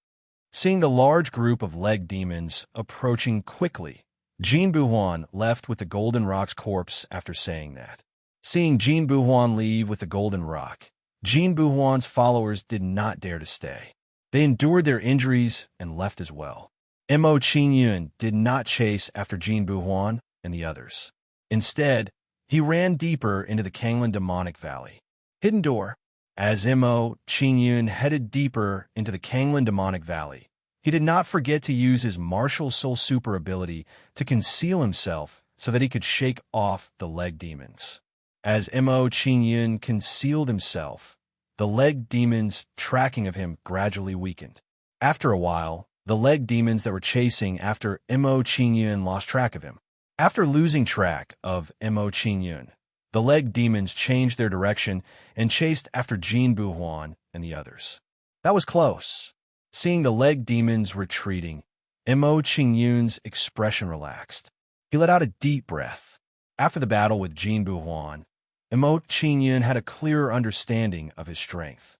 Seeing the large group of leg demons approaching quickly, Jin Buhuan left with the Golden Rock's corpse after saying that. Seeing Jin Buhuan leave with the Golden Rock, Jin Buhuan's followers did not dare to stay. They endured their injuries and left as well. Mo Qingyun did not chase after Jin Buhuan and the others. Instead, he ran deeper into the Kanglan Demonic Valley. Hidden door. As Mo Qingyun headed deeper into the Kanglan Demonic Valley, he did not forget to use his martial soul super ability to conceal himself so that he could shake off the leg demons. As Mo Qingyun concealed himself, the leg demons tracking of him gradually weakened. After a while, the leg demons that were chasing after Mo Qingyun lost track of him. After losing track of Mo Qingyun, the leg demons changed their direction and chased after Jin Buhuan and the others. That was close. Seeing the leg demons retreating, Mo Qingyun's expression relaxed. He let out a deep breath. After the battle with Jin Buhuan, Mo Qingyun had a clearer understanding of his strength.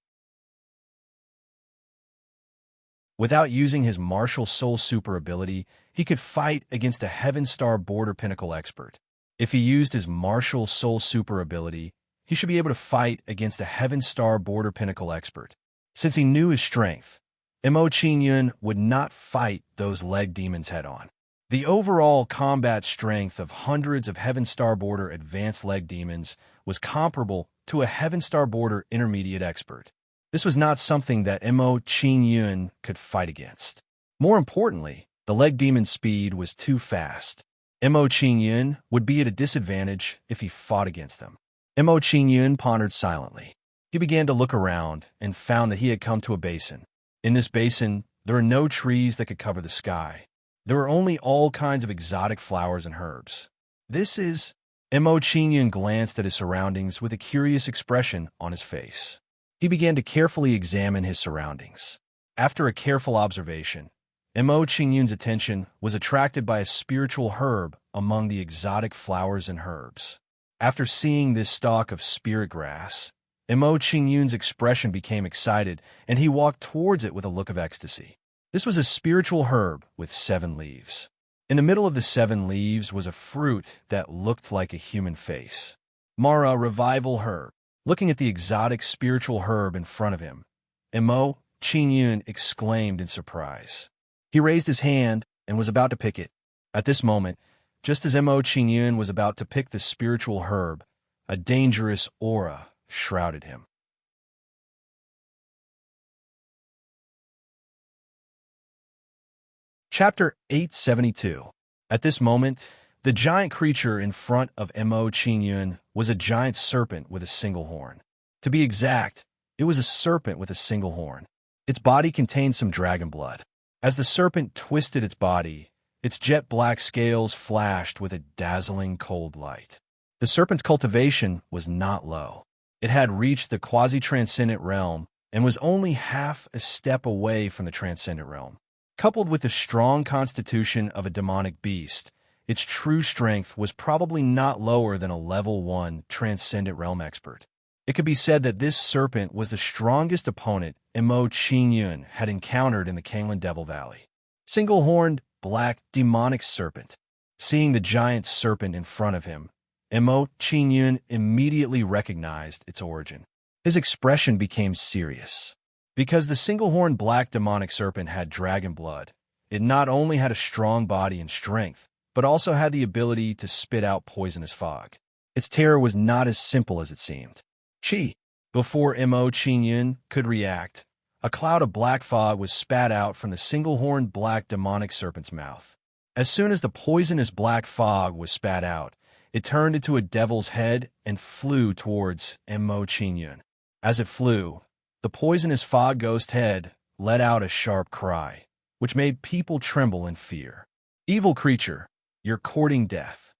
Without using his martial soul super ability, he could fight against a Heaven Star Border Pinnacle expert. If he used his martial soul super ability, he should be able to fight against a Heaven Star Border Pinnacle expert. Since he knew his strength, Mo Qingyun would not fight those leg demons head-on. The overall combat strength of hundreds of Heaven Star Border advanced leg demons was comparable to a Heaven Star Border intermediate expert. This was not something that Mo Qingyun could fight against. More importantly, the leg demon's speed was too fast. Mo Qingyun would be at a disadvantage if he fought against them. Mo Qingyun pondered silently. He began to look around and found that he had come to a basin. In this basin, there are no trees that could cover the sky. There are only all kinds of exotic flowers and herbs. This is... Mo Qingyun glanced at his surroundings with a curious expression on his face. He began to carefully examine his surroundings. After a careful observation, Mo Qingyun's attention was attracted by a spiritual herb among the exotic flowers and herbs. After seeing this stalk of spirit grass, Mo Qingyun's expression became excited, and he walked towards it with a look of ecstasy. This was a spiritual herb with 7 leaves. In the middle of the 7 leaves was a fruit that looked like a human face. Mara Revival Herb. Looking at the exotic spiritual herb in front of him, Mo Qingyun exclaimed in surprise. He raised his hand and was about to pick it. At this moment, just as Mo Qingyun was about to pick the spiritual herb, a dangerous aura shrouded him. Chapter 872. At this moment, the giant creature in front of Mo Qingyun was a giant serpent with a single horn. To be exact, it was a serpent with a single horn. Its body contained some dragon blood. As the serpent twisted its body, its jet black scales flashed with a dazzling cold light. The serpent's cultivation was not low. It had reached the quasi-transcendent realm and was only half a step away from the transcendent realm. Coupled with the strong constitution of a demonic beast, its true strength was probably not lower than a level 1 transcendent realm expert. It could be said that this serpent was the strongest opponent Mo Qingyun had encountered in the Kanglan Devil Valley. Single-horned, black, demonic serpent. Seeing the giant serpent in front of him, Mo Qingyun immediately recognized its origin. His expression became serious. Because the single-horned black demonic serpent had dragon blood, it not only had a strong body and strength, but also had the ability to spit out poisonous fog. Its terror was not as simple as it seemed. Chi! Before Mo Qingyun could react, a cloud of black fog was spat out from the single-horned black demonic serpent's mouth. As soon as the poisonous black fog was spat out, it turned into a devil's head and flew towards Mo Qingyun. As it flew, the poisonous fog ghost head let out a sharp cry. which made people tremble in fear. Evil creature, you're courting death.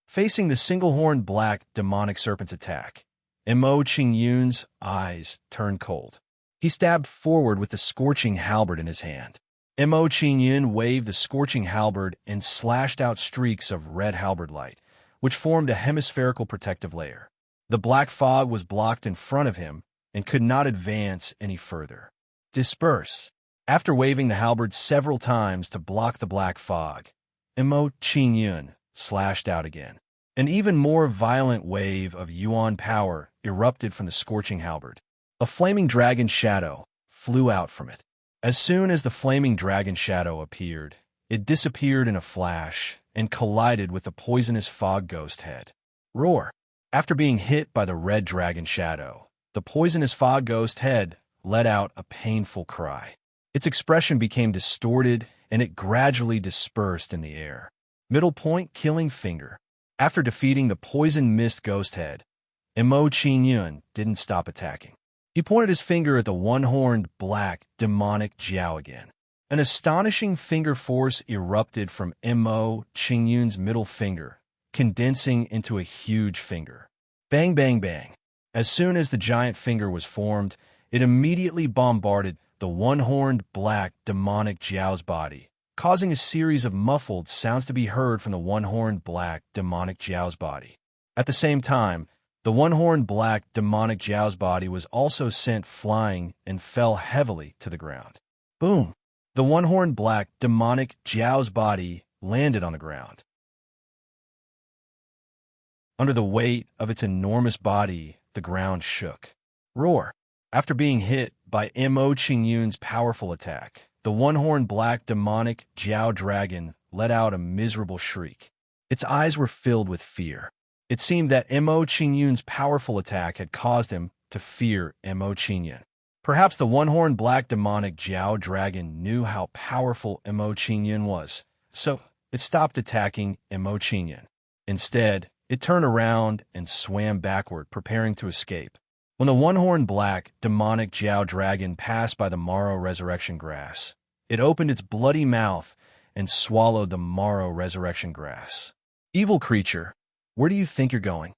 Facing the single-horned black demonic serpent's attack, Mo Qingyun's eyes turned cold. He stabbed forward with the scorching halberd in his hand. Mo Qingyun waved the scorching halberd and slashed out streaks of red halberd light, which formed a hemispherical protective layer. The black fog was blocked in front of him and could not advance any further. Disperse. After waving the halberd several times to block the black fog, Mo Qingyun slashed out again. An even more violent wave of Yuan power erupted from the scorching halberd. A flaming dragon shadow flew out from it. As soon as the flaming dragon shadow appeared, it disappeared in a flash and collided with the poisonous fog ghost head. Roar! After being hit by the red dragon shadow, the poisonous fog ghost head let out a painful cry. Its expression became distorted and it gradually dispersed in the air. Middle point killing finger. After defeating the poison mist ghost head, Mo Qingyun didn't stop attacking. He pointed his finger at the one-horned black demonic Jiao again. An astonishing finger force erupted from Mo Qingyun's middle finger, condensing into a huge finger. Bang, bang, bang. As soon as the giant finger was formed, it immediately bombarded the one-horned black demonic Jiao's body, causing a series of muffled sounds to be heard from the one-horned black demonic Jiao's body. At the same time, the one-horned black demonic Jiao's body was also sent flying and fell heavily to the ground. Boom! The one-horned black demonic Jiao's body landed on the ground. Under the weight of its enormous body, the ground shook. Roar! After being hit by Mo Qingyun's powerful attack, the one-horned black demonic Jiao dragon let out a miserable shriek. Its eyes were filled with fear. It seemed that Mo Qingyun's powerful attack had caused him to fear Mo Qingyun. Perhaps the one-horned black demonic Jiao dragon knew how powerful Mo Qingyun was, so it stopped attacking Mo Qingyun. Instead, it turned around and swam backward, preparing to escape. When the one-horned black demonic Jiao dragon passed by the Morrow Resurrection Grass, it opened its bloody mouth and swallowed the Morrow Resurrection Grass. Evil creature, where do you think you're going?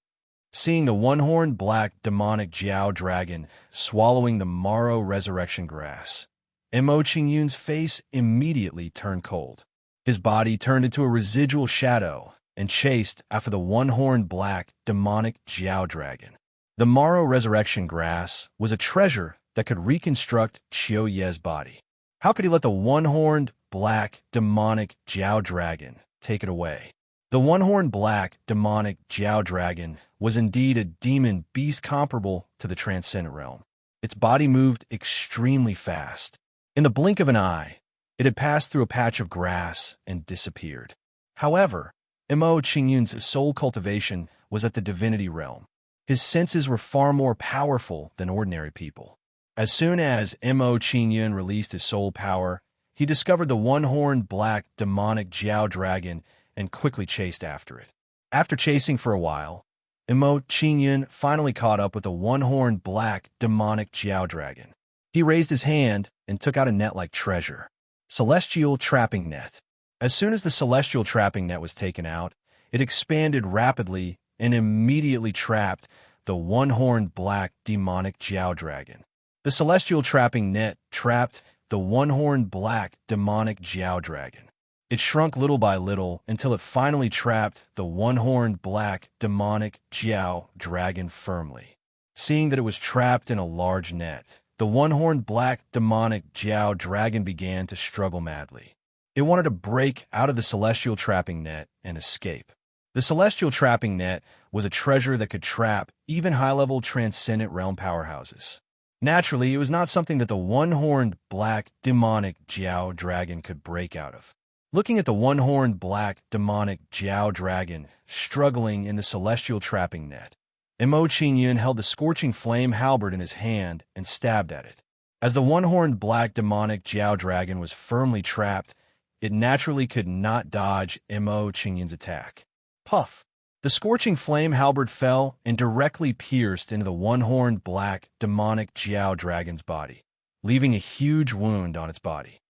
Seeing the one-horned black demonic Jiao dragon swallowing the Morrow Resurrection Grass, Mo Qingyun's face immediately turned cold. His body turned into a residual shadow and chased after the one-horned black demonic Jiao dragon. The Morrow Resurrection Grass was a treasure that could reconstruct Qiu Ye's body. How could he let the one-horned black demonic Jiao dragon take it away? The one-horned black demonic Jiao dragon was indeed a demon beast comparable to the transcendent realm. Its body moved extremely fast. In the blink of an eye, it had passed through a patch of grass and disappeared. However, Mo Qingyun's soul cultivation was at the divinity realm. His senses were far more powerful than ordinary people. As soon as Mo Qingyun released his soul power, he discovered the one-horned black demonic Jiao dragon and quickly chased after it. After chasing for a while, Mo Qingyun finally caught up with the one-horned black demonic Jiao dragon. He raised his hand and took out a net-like treasure. Celestial Trapping Net. As soon as the celestial trapping net was taken out, it expanded rapidly and immediately trapped the one-horned black demonic Jiao dragon. The celestial trapping net trapped the one-horned black demonic Jiao dragon. It shrunk little by little until it finally trapped the one-horned black demonic Jiao dragon firmly. Seeing that it was trapped in a large net, the one-horned black demonic Jiao dragon began to struggle madly. It wanted to break out of the celestial trapping net and escape. The celestial trapping net was a treasure that could trap even high-level transcendent realm powerhouses. Naturally, it was not something that the one-horned black demonic Jiao dragon could break out of. Looking at the one-horned black demonic Jiao dragon struggling in the celestial trapping net, Mo Qingyun held the scorching flame halberd in his hand and stabbed at it. As the one-horned black demonic Jiao dragon was firmly trapped, it naturally could not dodge Mo Qingyun's attack. Puff! The scorching flame halberd fell and directly pierced into the one-horned black demonic Jiao dragon's body, leaving a huge wound on its body.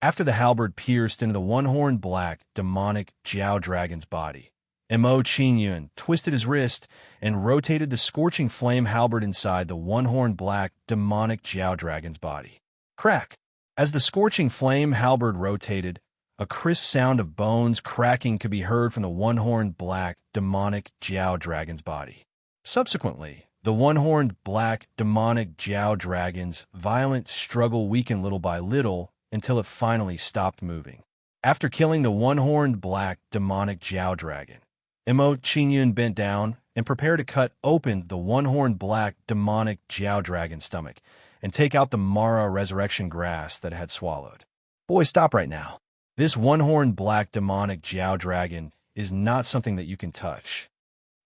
After the halberd pierced into the one-horned black, demonic Jiao dragon's body, Mo Qingyun twisted his wrist and rotated the scorching flame halberd inside the one-horned black, demonic Jiao dragon's body. Crack! As the scorching flame halberd rotated, a crisp sound of bones cracking could be heard from the one-horned black, demonic Jiao dragon's body. Subsequently, the one-horned black, demonic Jiao dragon's violent struggle weakened little by little until it finally stopped moving. After killing the one-horned black, demonic Jiao dragon, Mo Qingyun bent down and prepared to cut open the one-horned black, demonic Jiao dragon's stomach and take out the Mara resurrection grass that it had swallowed. Boy, stop right now. This one-horned black, demonic Jiao dragon is not something that you can touch.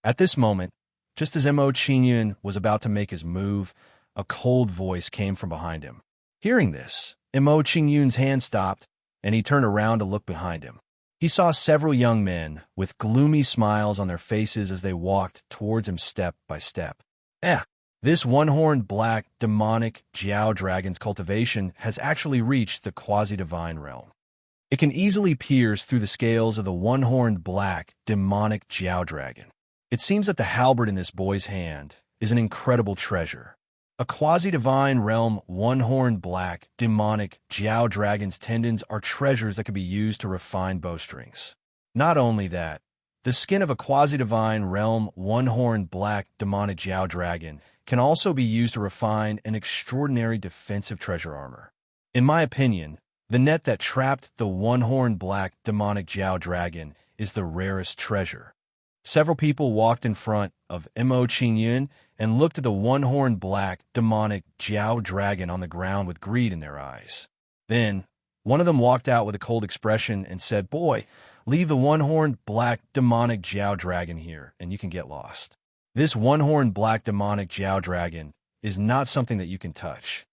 At this moment, just as Mo Qingyun was about to make his move, a cold voice came from behind him. Hearing this, Mo Qingyun's hand stopped, and he turned around to look behind him. He saw several young men with gloomy smiles on their faces as they walked towards him step by step. This one-horned black, demonic Jiao dragon's cultivation has actually reached the quasi-divine realm. It can easily pierce through the scales of the one-horned black, demonic Jiao dragon. It seems that the halberd in this boy's hand is an incredible treasure. A quasi-divine realm, one-horned black, demonic Jiao dragon's tendons are treasures that can be used to refine bowstrings. Not only that, the skin of a quasi-divine realm, one-horned black, demonic Jiao dragon can also be used to refine an extraordinary defensive treasure armor. In my opinion, the net that trapped the one-horned black, demonic Jiao dragon is the rarest treasure. Several people walked in front of Mo Qingyun and looked at the one-horned black, demonic Jiao dragon on the ground with greed in their eyes. Then, one of them walked out with a cold expression and said, "Boy, leave the one-horned black, demonic Jiao dragon here, and you can get lost. This one-horned black, demonic Jiao dragon is not something that you can touch."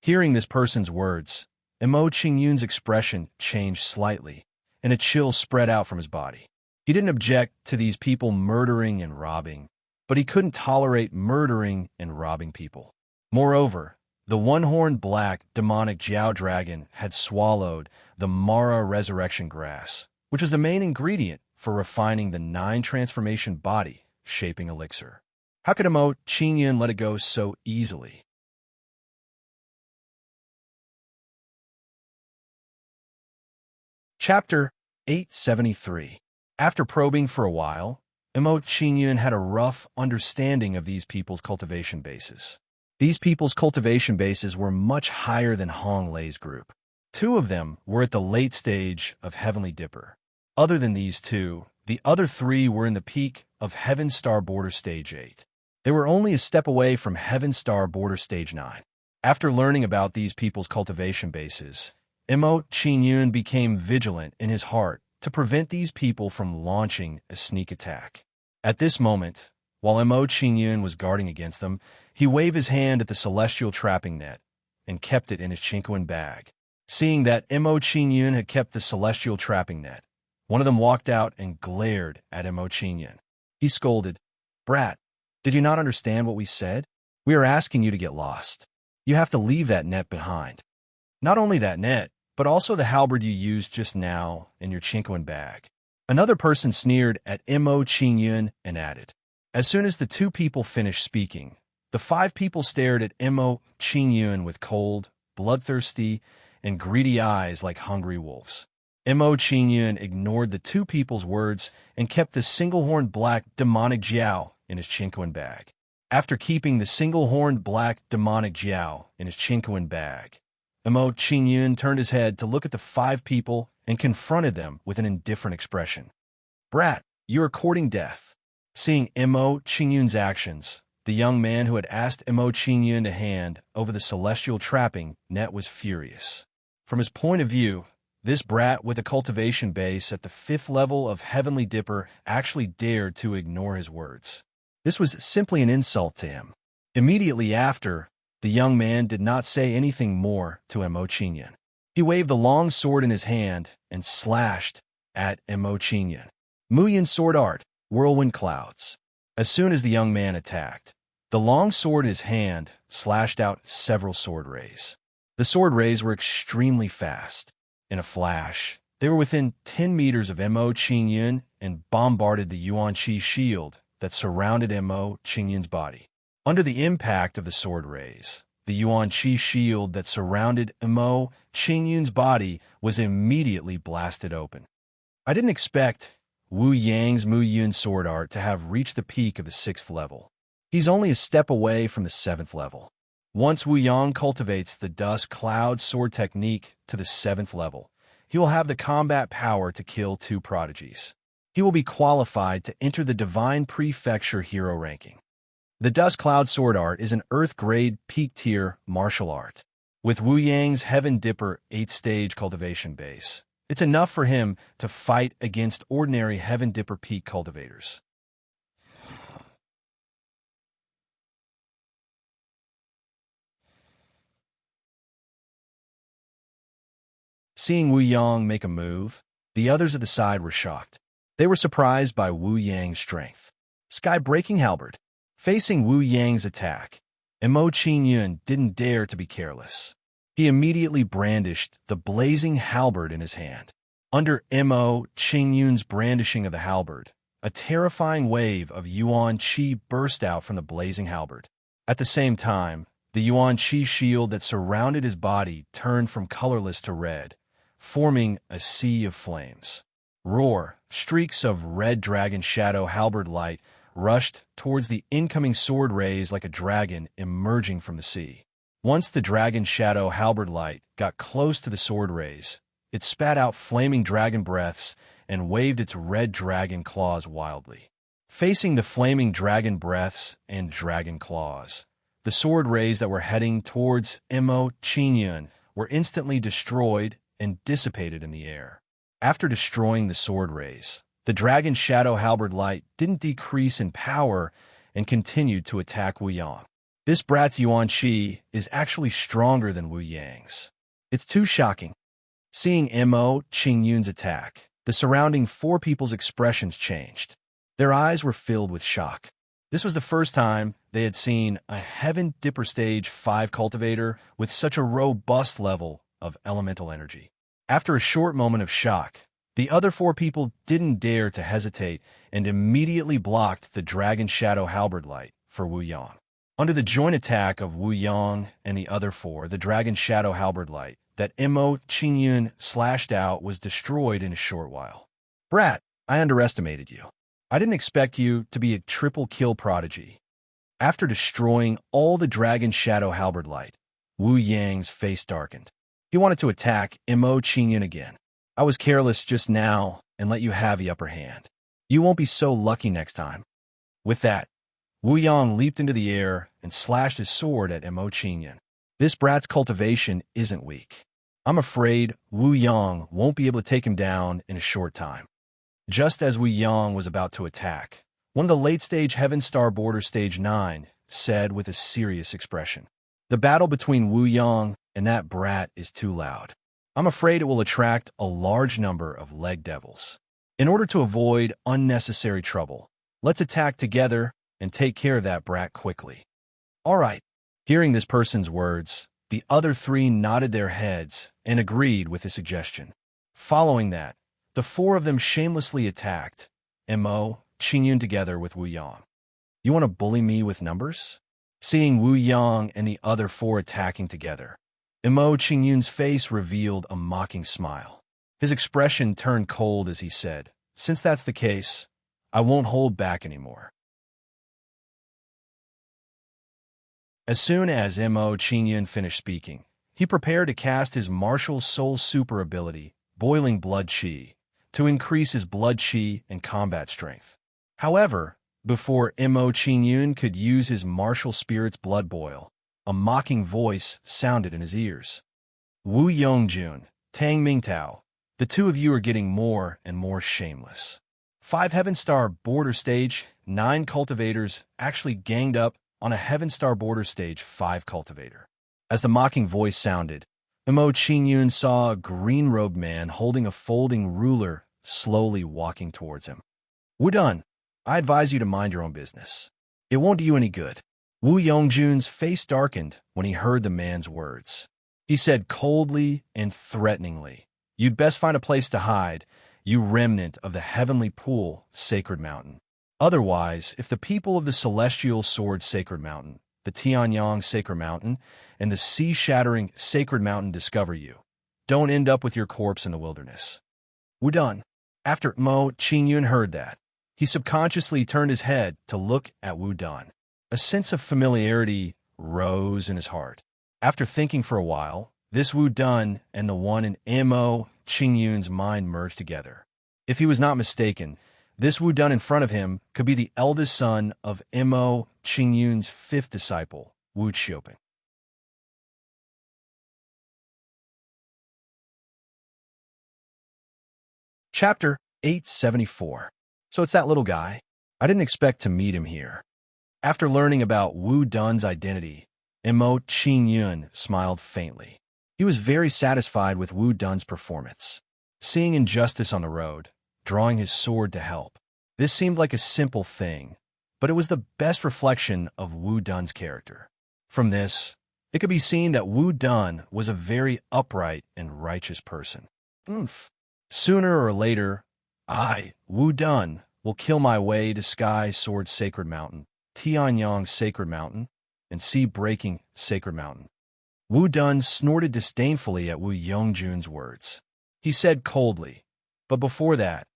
Hearing this person's words, Mo Qingyun's expression changed slightly, and a chill spread out from his body. He didn't object to these people murdering and robbing, but he couldn't tolerate murdering and robbing people. Moreover, the one-horned black, demonic Jiao dragon had swallowed the Mara resurrection grass, which is the main ingredient for refining the 9-transformation body-shaping elixir. How could Mo Qingyun let it go so easily? Chapter 873. After probing for a while, Mo Qingyun had a rough understanding of these people's cultivation bases. These people's cultivation bases were much higher than Hong Lei's group. 2 of them were at the late stage of Heavenly Dipper. Other than these 2, the other 3 were in the peak of Heaven Star Border Stage 8. They were only a step away from Heaven Star Border Stage 9. After learning about these people's cultivation bases, Mo Qingyun became vigilant in his heart to prevent these people from launching a sneak attack. At this moment, while Mo Qingyun was guarding against them, he waved his hand at the celestial trapping net and kept it in his chinquin bag. Seeing that Mo Qingyun had kept the celestial trapping net, one of them walked out and glared at Mo Qingyun. He scolded, "Brat, did you not understand what we said? We are asking you to get lost. You have to leave that net behind. Not only that net, but also the halberd you used just now in your chinquin bag." Another person sneered at Mo Qingyun and added. As soon as the 2 people finished speaking, the 5 people stared at Mo Qingyun with cold, bloodthirsty, and greedy eyes like hungry wolves. Mo Qingyun ignored the 2 people's words and kept the single-horned black, demonic Jiao in his chinquin bag. After keeping the single-horned black, demonic Jiao in his chinquin bag, Mo Qingyun turned his head to look at the 5 people and confronted them with an indifferent expression. "Brat, you are courting death." Seeing Mo Qingyun's actions, the young man who had asked Mo Qingyun to hand over the celestial trapping net was furious. From his point of view, this brat with a cultivation base at the 5th level of Heavenly Dipper actually dared to ignore his words. This was simply an insult to him. Immediately after, the young man did not say anything more to Mo Qingyun. He waved the long sword in his hand and slashed at Mo Qingyun. Muyin sword art, whirlwind clouds. As soon as the young man attacked, the long sword in his hand slashed out several sword rays. The sword rays were extremely fast. In a flash, they were within 10 meters of Mo Qingyun and bombarded the Yuan Qi shield that surrounded Mo Qingyun's body. Under the impact of the sword rays, the Yuan Qi shield that surrounded Mo Qingyun's body was immediately blasted open. I didn't expect Wu Yang's Mu Yun sword art to have reached the peak of the 6th level. He's only a step away from the 7th level. Once Wu Yang cultivates the Dust Cloud sword technique to the 7th level, he will have the combat power to kill 2 prodigies. He will be qualified to enter the Divine Prefecture hero ranking. The Dust Cloud sword art is an Earth-grade peak-tier martial art. With Wu Yang's Heaven Dipper 8th-stage cultivation base, it's enough for him to fight against ordinary Heaven Dipper peak cultivators. Seeing Wu Yang make a move, the others at the side were shocked. They were surprised by Wu Yang's strength. Sky-breaking halberd. Facing Wu Yang's attack, Mo Qingyun didn't dare to be careless. He immediately brandished the blazing halberd in his hand. Under Mo Qingyun's brandishing of the halberd, a terrifying wave of Yuan Qi burst out from the blazing halberd. At the same time, the Yuan Qi shield that surrounded his body turned from colorless to red, forming a sea of flames. Roar! Streaks of red dragon shadow halberd light rushed towards the incoming sword rays like a dragon emerging from the sea. Once the dragon shadow halberd light got close to the sword rays, it spat out flaming dragon breaths and waved its red dragon claws wildly. Facing the flaming dragon breaths and dragon claws, the sword rays that were heading towards Mo Qingyun were instantly destroyed and dissipated in the air. After destroying the sword rays, the dragon shadow halberd light didn't decrease in power and continued to attack Wu Yang. This brat's Yuan Qi is actually stronger than Wu Yang's. It's too shocking. Seeing Mo Qingyun's attack, the surrounding 4 people's expressions changed. Their eyes were filled with shock. This was the first time they had seen a Heaven Dipper Stage 5 cultivator with such a robust level of elemental energy. After a short moment of shock, the other 4 people didn't dare to hesitate and immediately blocked the Dragon Shadow Halberd Light for Wu Yang. Under the joint attack of Wu Yang and the other 4, the Dragon Shadow Halberd Light that Mo Qingyun slashed out was destroyed in a short while. Brat, I underestimated you. I didn't expect you to be a triple kill prodigy. After destroying all the Dragon Shadow Halberd Light, Wu Yang's face darkened. He wanted to attack Mo Qingyun again. I was careless just now and let you have the upper hand. You won't be so lucky next time. With that, Wu Yang leaped into the air and slashed his sword at Mo Qingyun. This brat's cultivation isn't weak. I'm afraid Wu Yang won't be able to take him down in a short time. Just as Wu Yang was about to attack, one of the late-stage Heaven Star Border Stage 9 said with a serious expression, "The battle between Wu Yang and that brat is too loud. I'm afraid it will attract a large number of leg devils. In order to avoid unnecessary trouble, let's attack together and take care of that brat quickly." All right. Hearing this person's words, the other 3 nodded their heads and agreed with the suggestion. Following that, the 4 of them shamelessly attacked Mo Qingyun together with Wu Yang. You want to bully me with numbers? Seeing Wu Yang and the other 4 attacking together, Mo Qingyun's face revealed a mocking smile. His expression turned cold as he said, "Since that's the case, I won't hold back anymore." As soon as Mo Qingyun finished speaking, he prepared to cast his martial soul super ability, Boiling Blood Qi, to increase his blood qi and combat strength. However, before Mo Qingyun could use his martial spirit's blood boil, a mocking voice sounded in his ears. "Wu Yongjun, Tang Mingtao, the 2 of you are getting more and more shameless." 5 Heaven Star Border Stage 9 cultivators actually ganged up on a Heaven Star Border Stage 5 cultivator. As the mocking voice sounded, Mo Qingyun saw a green-robed man holding a folding ruler slowly walking towards him. "Wudun, I advise you to mind your own business. It won't do you any good." Wu Yongjun's face darkened when he heard the man's words. He said coldly and threateningly, You'd best find a place to hide, you remnant of the heavenly pool, sacred mountain. Otherwise, if the people of the celestial sword sacred mountain, the Tianyang sacred mountain, and the sea-shattering sacred mountain discover you, don't end up with your corpse in the wilderness. Wudun. After Mo Qingyun heard that, he subconsciously turned his head to look at Wudun. A sense of familiarity rose in his heart. After thinking for a while, this Wudun and the one in Mo Qingyun's mind merged together. If he was not mistaken, this Wudun in front of him could be the eldest son of Mo Qingyun's fifth disciple, Wu Qiuping. Chapter 874. So it's that little guy. I didn't expect to meet him here. After learning about Wu Dun's identity, Mo Qingyun smiled faintly. He was very satisfied with Wu Dun's performance. Seeing injustice on the road, drawing his sword to help. This seemed like a simple thing, but it was the best reflection of Wu Dun's character. From this, it could be seen that Wu Dun was a very upright and righteous person. Sooner or later, I, Wu Dun, will kill my way to Sky Sword Sacred Mountain, Tianyang Sacred Mountain, and Sea-Breaking Sacred Mountain. Wu Dun snorted disdainfully at Wu Yongjun's words. He said coldly, "But before that,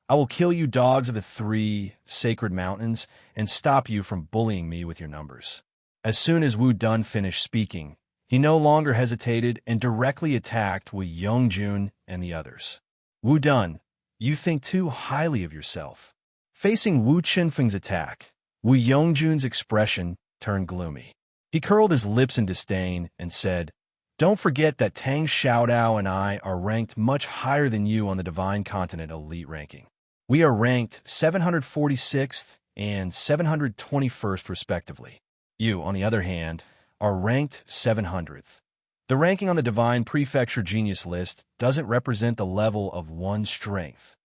I will kill you dogs of the 3 sacred mountains and stop you from bullying me with your numbers." As soon as Wu Dun finished speaking, he no longer hesitated and directly attacked Wu Yongjun and the others. Wu Dun, you think too highly of yourself. Facing Wu Qinfeng's attack, Wu Yongjun's expression turned gloomy. He curled his lips in disdain and said, "Don't forget that Tang Xiaodao and I are ranked much higher than you on the Divine Continent Elite ranking. We are ranked 746th and 721st respectively. You, on the other hand, are ranked 700th. The ranking on the Divine Prefecture Genius list doesn't represent the level of one's strength."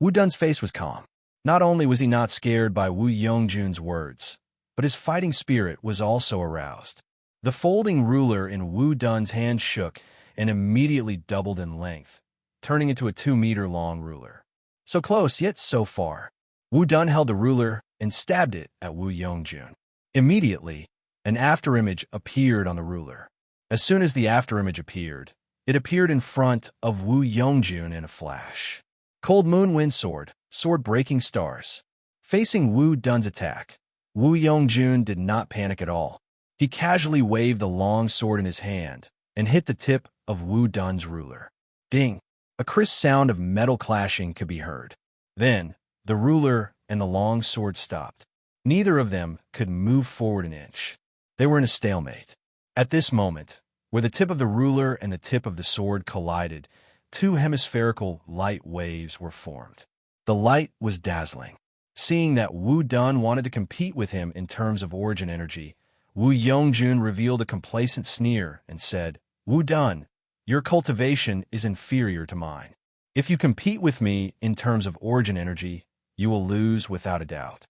Wu Dun's face was calm. Not only was he not scared by Wu Yongjun's words, but his fighting spirit was also aroused. The folding ruler in Wu Dun's hand shook and immediately doubled in length, turning into a 2-meter-long ruler. So close, yet so far. Wu Dun held the ruler and stabbed it at Wu Yongjun. Immediately, an afterimage appeared on the ruler. As soon as the afterimage appeared, it appeared in front of Wu Yongjun in a flash. Cold Moon Wind Sword, Sword Breaking Stars. Facing Wu Dun's attack, Wu Yongjun did not panic at all. He casually waved the long sword in his hand and hit the tip of Wu Dun's ruler. Ding! A crisp sound of metal clashing could be heard. Then, the ruler and the long sword stopped. Neither of them could move forward an inch. They were in a stalemate. At this moment, where the tip of the ruler and the tip of the sword collided, 2 hemispherical light waves were formed. The light was dazzling. Seeing that Wu Dun wanted to compete with him in terms of origin energy, Wu Yongjun revealed a complacent sneer and said, "Wu Dun, your cultivation is inferior to mine. If you compete with me in terms of origin energy, you will lose without a doubt."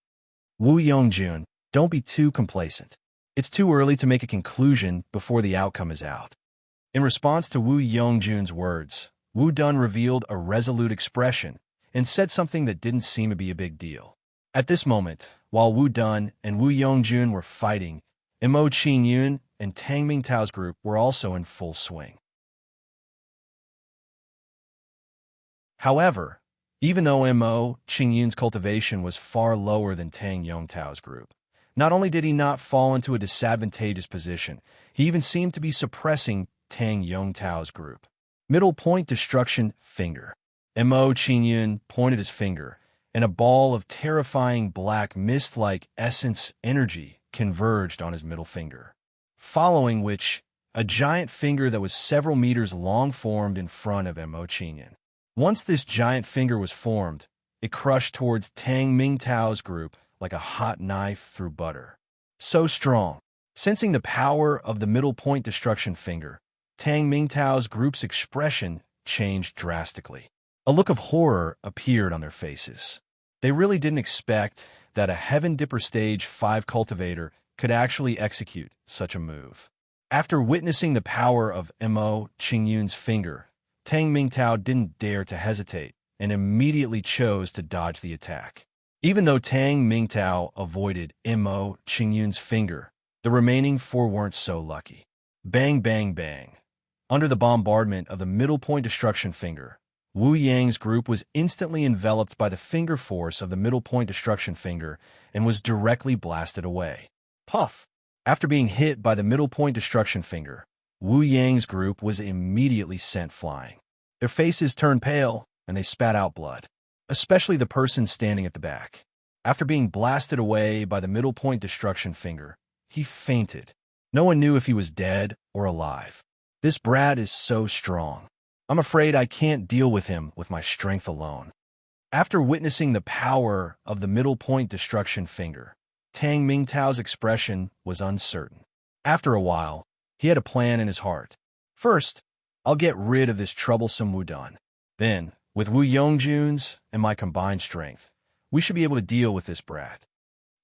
Wu Yongjun, don't be too complacent. It's too early to make a conclusion before the outcome is out. In response to Wu Yongjun's words, Wu Dun revealed a resolute expression and said something that didn't seem to be a big deal. At this moment, while Wu Dun and Wu Yongjun were fighting, Mo Qingyun and Tang Mingtao's group were also in full swing. However, even though Mo Qingyun's cultivation was far lower than Tang Yongtao's group, not only did he not fall into a disadvantageous position, he even seemed to be suppressing Tang Yongtao's group. Middle point destruction finger. Mo Qingyun pointed his finger, and a ball of terrifying black mist-like essence energy converged on his middle finger, following which a giant finger that was several meters long formed in front of Mo Qingyun. Once this giant finger was formed, it crushed towards Tang Mingtao's group like a hot knife through butter. So strong. Sensing the power of the middle point destruction finger, Tang Mingtao's group's expression changed drastically. A look of horror appeared on their faces. They really didn't expect that a Heaven Dipper Stage 5 cultivator could actually execute such a move. After witnessing the power of Mo Qingyun's finger, Tang Mingtao didn't dare to hesitate and immediately chose to dodge the attack. Even though Tang Mingtao avoided Mo Qingyun's finger, the remaining four weren't so lucky. Bang, bang, bang. Under the bombardment of the middle point destruction finger, Wu Yang's group was instantly enveloped by the finger force of the middle point destruction finger and was directly blasted away. Puff! After being hit by the middle point destruction finger, Wu Yang's group was immediately sent flying. Their faces turned pale, and they spat out blood, especially the person standing at the back. After being blasted away by the middle point destruction finger, he fainted. No one knew if he was dead or alive. This brat is so strong. I'm afraid I can't deal with him with my strength alone. After witnessing the power of the middle point destruction finger, Tang Mingtao's expression was uncertain. After a while, he had a plan in his heart. First, I'll get rid of this troublesome Wudun. Then, with Wu Yongjun's and my combined strength, we should be able to deal with this brat.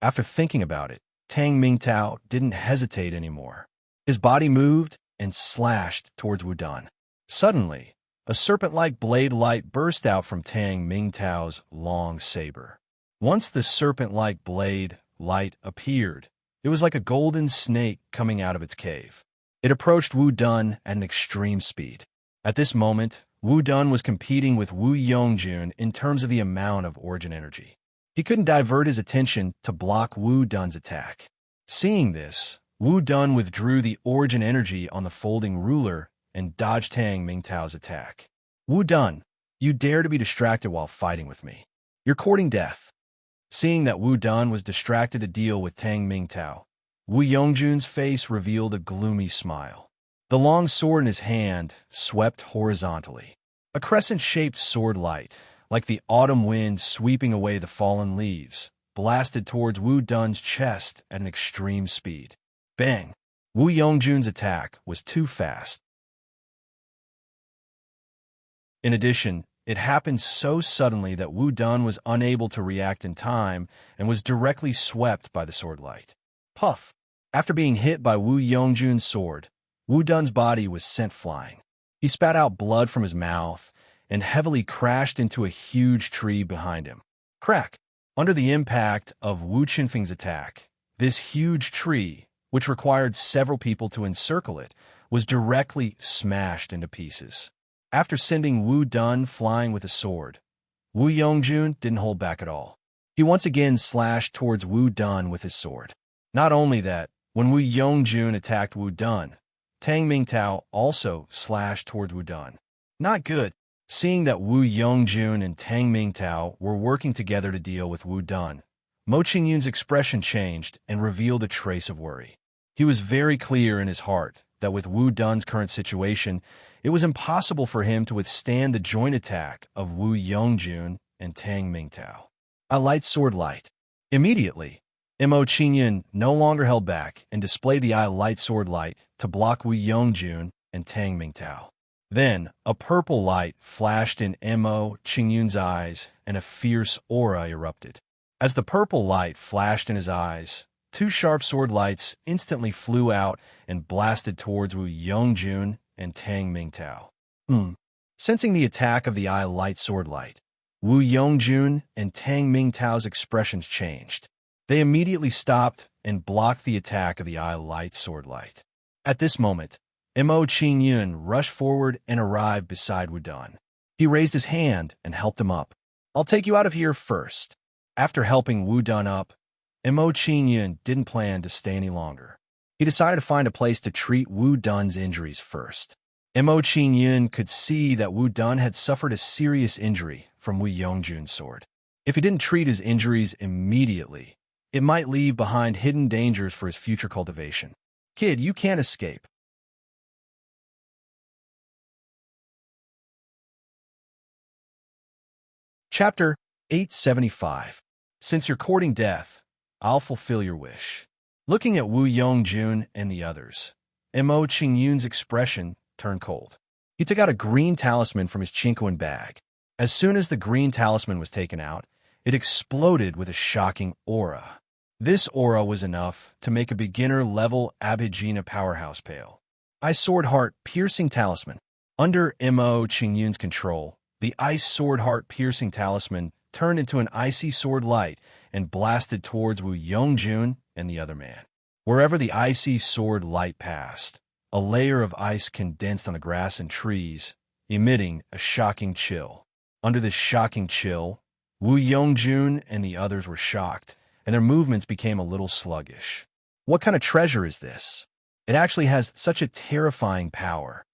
After thinking about it, Tang Mingtao didn't hesitate anymore. His body moved and slashed towards Wudun. Suddenly, a serpent-like blade light burst out from Tang Mingtao's long saber. Once the serpent-like blade light appeared, it was like a golden snake coming out of its cave. It approached Wu Dun at an extreme speed. At this moment, Wu Dun was competing with Wu Yongjun in terms of the amount of origin energy. He couldn't divert his attention to block Wu Dun's attack. Seeing this, Wu Dun withdrew the origin energy on the folding ruler and dodged Tang Mingtao's attack. Wu Dun, you dare to be distracted while fighting with me. You're courting death. Seeing that Wu Dun was distracted to deal with Tang Mingtao, Wu Yongjun's face revealed a gloomy smile. The long sword in his hand swept horizontally. A crescent-shaped sword light, like the autumn wind sweeping away the fallen leaves, blasted towards Wu Dun's chest at an extreme speed. Bang! Wu Yongjun's attack was too fast. In addition, it happened so suddenly that Wu Dun was unable to react in time and was directly swept by the sword light. Puff! After being hit by Wu Yongjun's sword, Wu Dun's body was sent flying. He spat out blood from his mouth and heavily crashed into a huge tree behind him. Crack! Under the impact of Wu Qinfeng's attack, this huge tree, which required several people to encircle it, was directly smashed into pieces. After sending Wu Dun flying with a sword, Wu Yongjun didn't hold back at all. He once again slashed towards Wu Dun with his sword. Not only that, when Wu Yongjun attacked Wu Dun, Tang Mingtao also slashed towards Wu Dun. Not good. Seeing that Wu Yongjun and Tang Mingtao were working together to deal with Wu Dun, Mo Qingyun's expression changed and revealed a trace of worry. He was very clear in his heart that with Wu Dun's current situation, it was impossible for him to withstand the joint attack of Wu Yongjun and Tang Mingtao. A light sword light. Immediately, Mo Qingyun no longer held back and displayed the light sword light to block Wu Yongjun and Tang Mingtao. Then, a purple light flashed in Mo Qingyun's eyes and a fierce aura erupted. As the purple light flashed in his eyes, two sharp sword lights instantly flew out and blasted towards Wu Yongjun and Tang Mingtao. Sensing the attack of the light sword light, Wu Yongjun and Tang Mingtao's expressions changed. They immediately stopped and blocked the attack of the light sword light. At this moment, Mo Qingyun rushed forward and arrived beside Wu Dun. He raised his hand and helped him up. I'll take you out of here first. After helping Wu Dun up, Mo Qingyun didn't plan to stay any longer. He decided to find a place to treat Wu Dun's injuries first. Mo Qingyun could see that Wu Dun had suffered a serious injury from Wu Yongjun's sword. If he didn't treat his injuries immediately, it might leave behind hidden dangers for his future cultivation. Kid, you can't escape. Chapter 875. Since you're courting death, I'll fulfill your wish. Looking at Wu Yongjun and the others, Mo Qingyun's expression turned cold. He took out a green talisman from his chinkoan bag. As soon as the green talisman was taken out, it exploded with a shocking aura. This aura was enough to make a beginner-level Abhijna powerhouse pale. Sword Heart Piercing Talisman. Under Mo Qingyun's control, the ice sword heart-piercing talisman turned into an icy sword light and blasted towards Wu Yongjun and the other man. Wherever the icy sword light passed, a layer of ice condensed on the grass and trees, emitting a shocking chill. Under this shocking chill, Wu Yongjun and the others were shocked, and their movements became a little sluggish. What kind of treasure is this? It actually has such a terrifying power.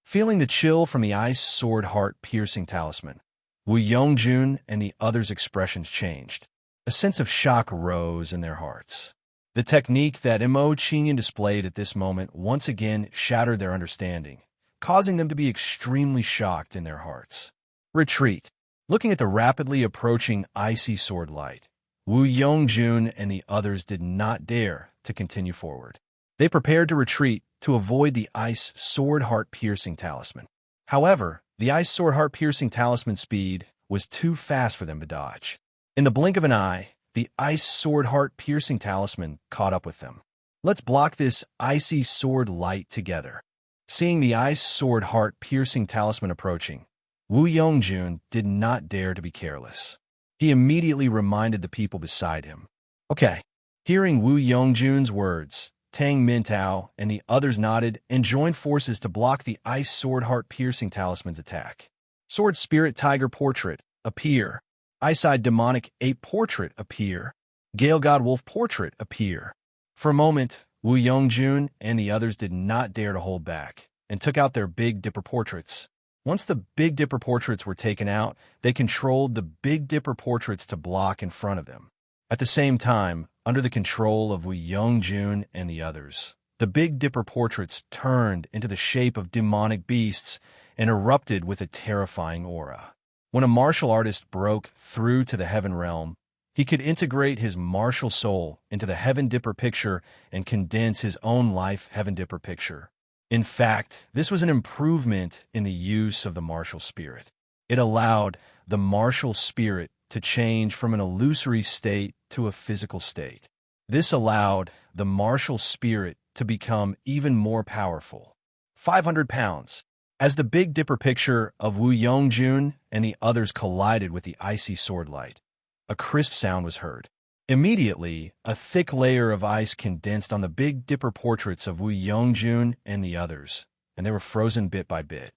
Feeling the chill from the ice sword heart-piercing talisman, Wu Yongjun and the others' expressions changed. A sense of shock rose in their hearts. The technique that Mo Qingyun displayed at this moment once again shattered their understanding, causing them to be extremely shocked in their hearts. Retreat. Looking at the rapidly approaching icy sword light, Wu Yongjun and the others did not dare to continue forward. They prepared to retreat to avoid the ice sword heart-piercing talisman. However, the ice sword heart-piercing talisman's speed was too fast for them to dodge. In the blink of an eye, the ice sword heart-piercing talisman caught up with them. Let's block this icy sword light together. Seeing the ice sword heart-piercing talisman approaching, Wu Yongjun did not dare to be careless. He immediately reminded the people beside him. Okay. Hearing Wu Yongjun's words, Tang Mintao and the others nodded and joined forces to block the ice sword heart-piercing talisman's attack. Sword Spirit Tiger Portrait, appear. Ice-eyed Demonic Ape Portrait, appear. Gale God Wolf Portrait, appear. For a moment, Wu Yongjun and the others did not dare to hold back and took out their Big Dipper portraits. Once the Big Dipper portraits were taken out, they controlled the Big Dipper portraits to block in front of them. At the same time, under the control of Wu Yongjun and the others, the Big Dipper portraits turned into the shape of demonic beasts and erupted with a terrifying aura. When a martial artist broke through to the heaven realm, he could integrate his martial soul into the Heaven Dipper picture and condense his own life Heaven Dipper picture. In fact, this was an improvement in the use of the martial spirit. It allowed the martial spirit to change from an illusory state to a physical state. This allowed the martial spirit to become even more powerful. 500 pounds. As the Big Dipper picture of Wu Yongjun and the others collided with the icy sword light, a crisp sound was heard. Immediately, a thick layer of ice condensed on the Big Dipper portraits of Wu Yongjun and the others, and they were frozen bit by bit.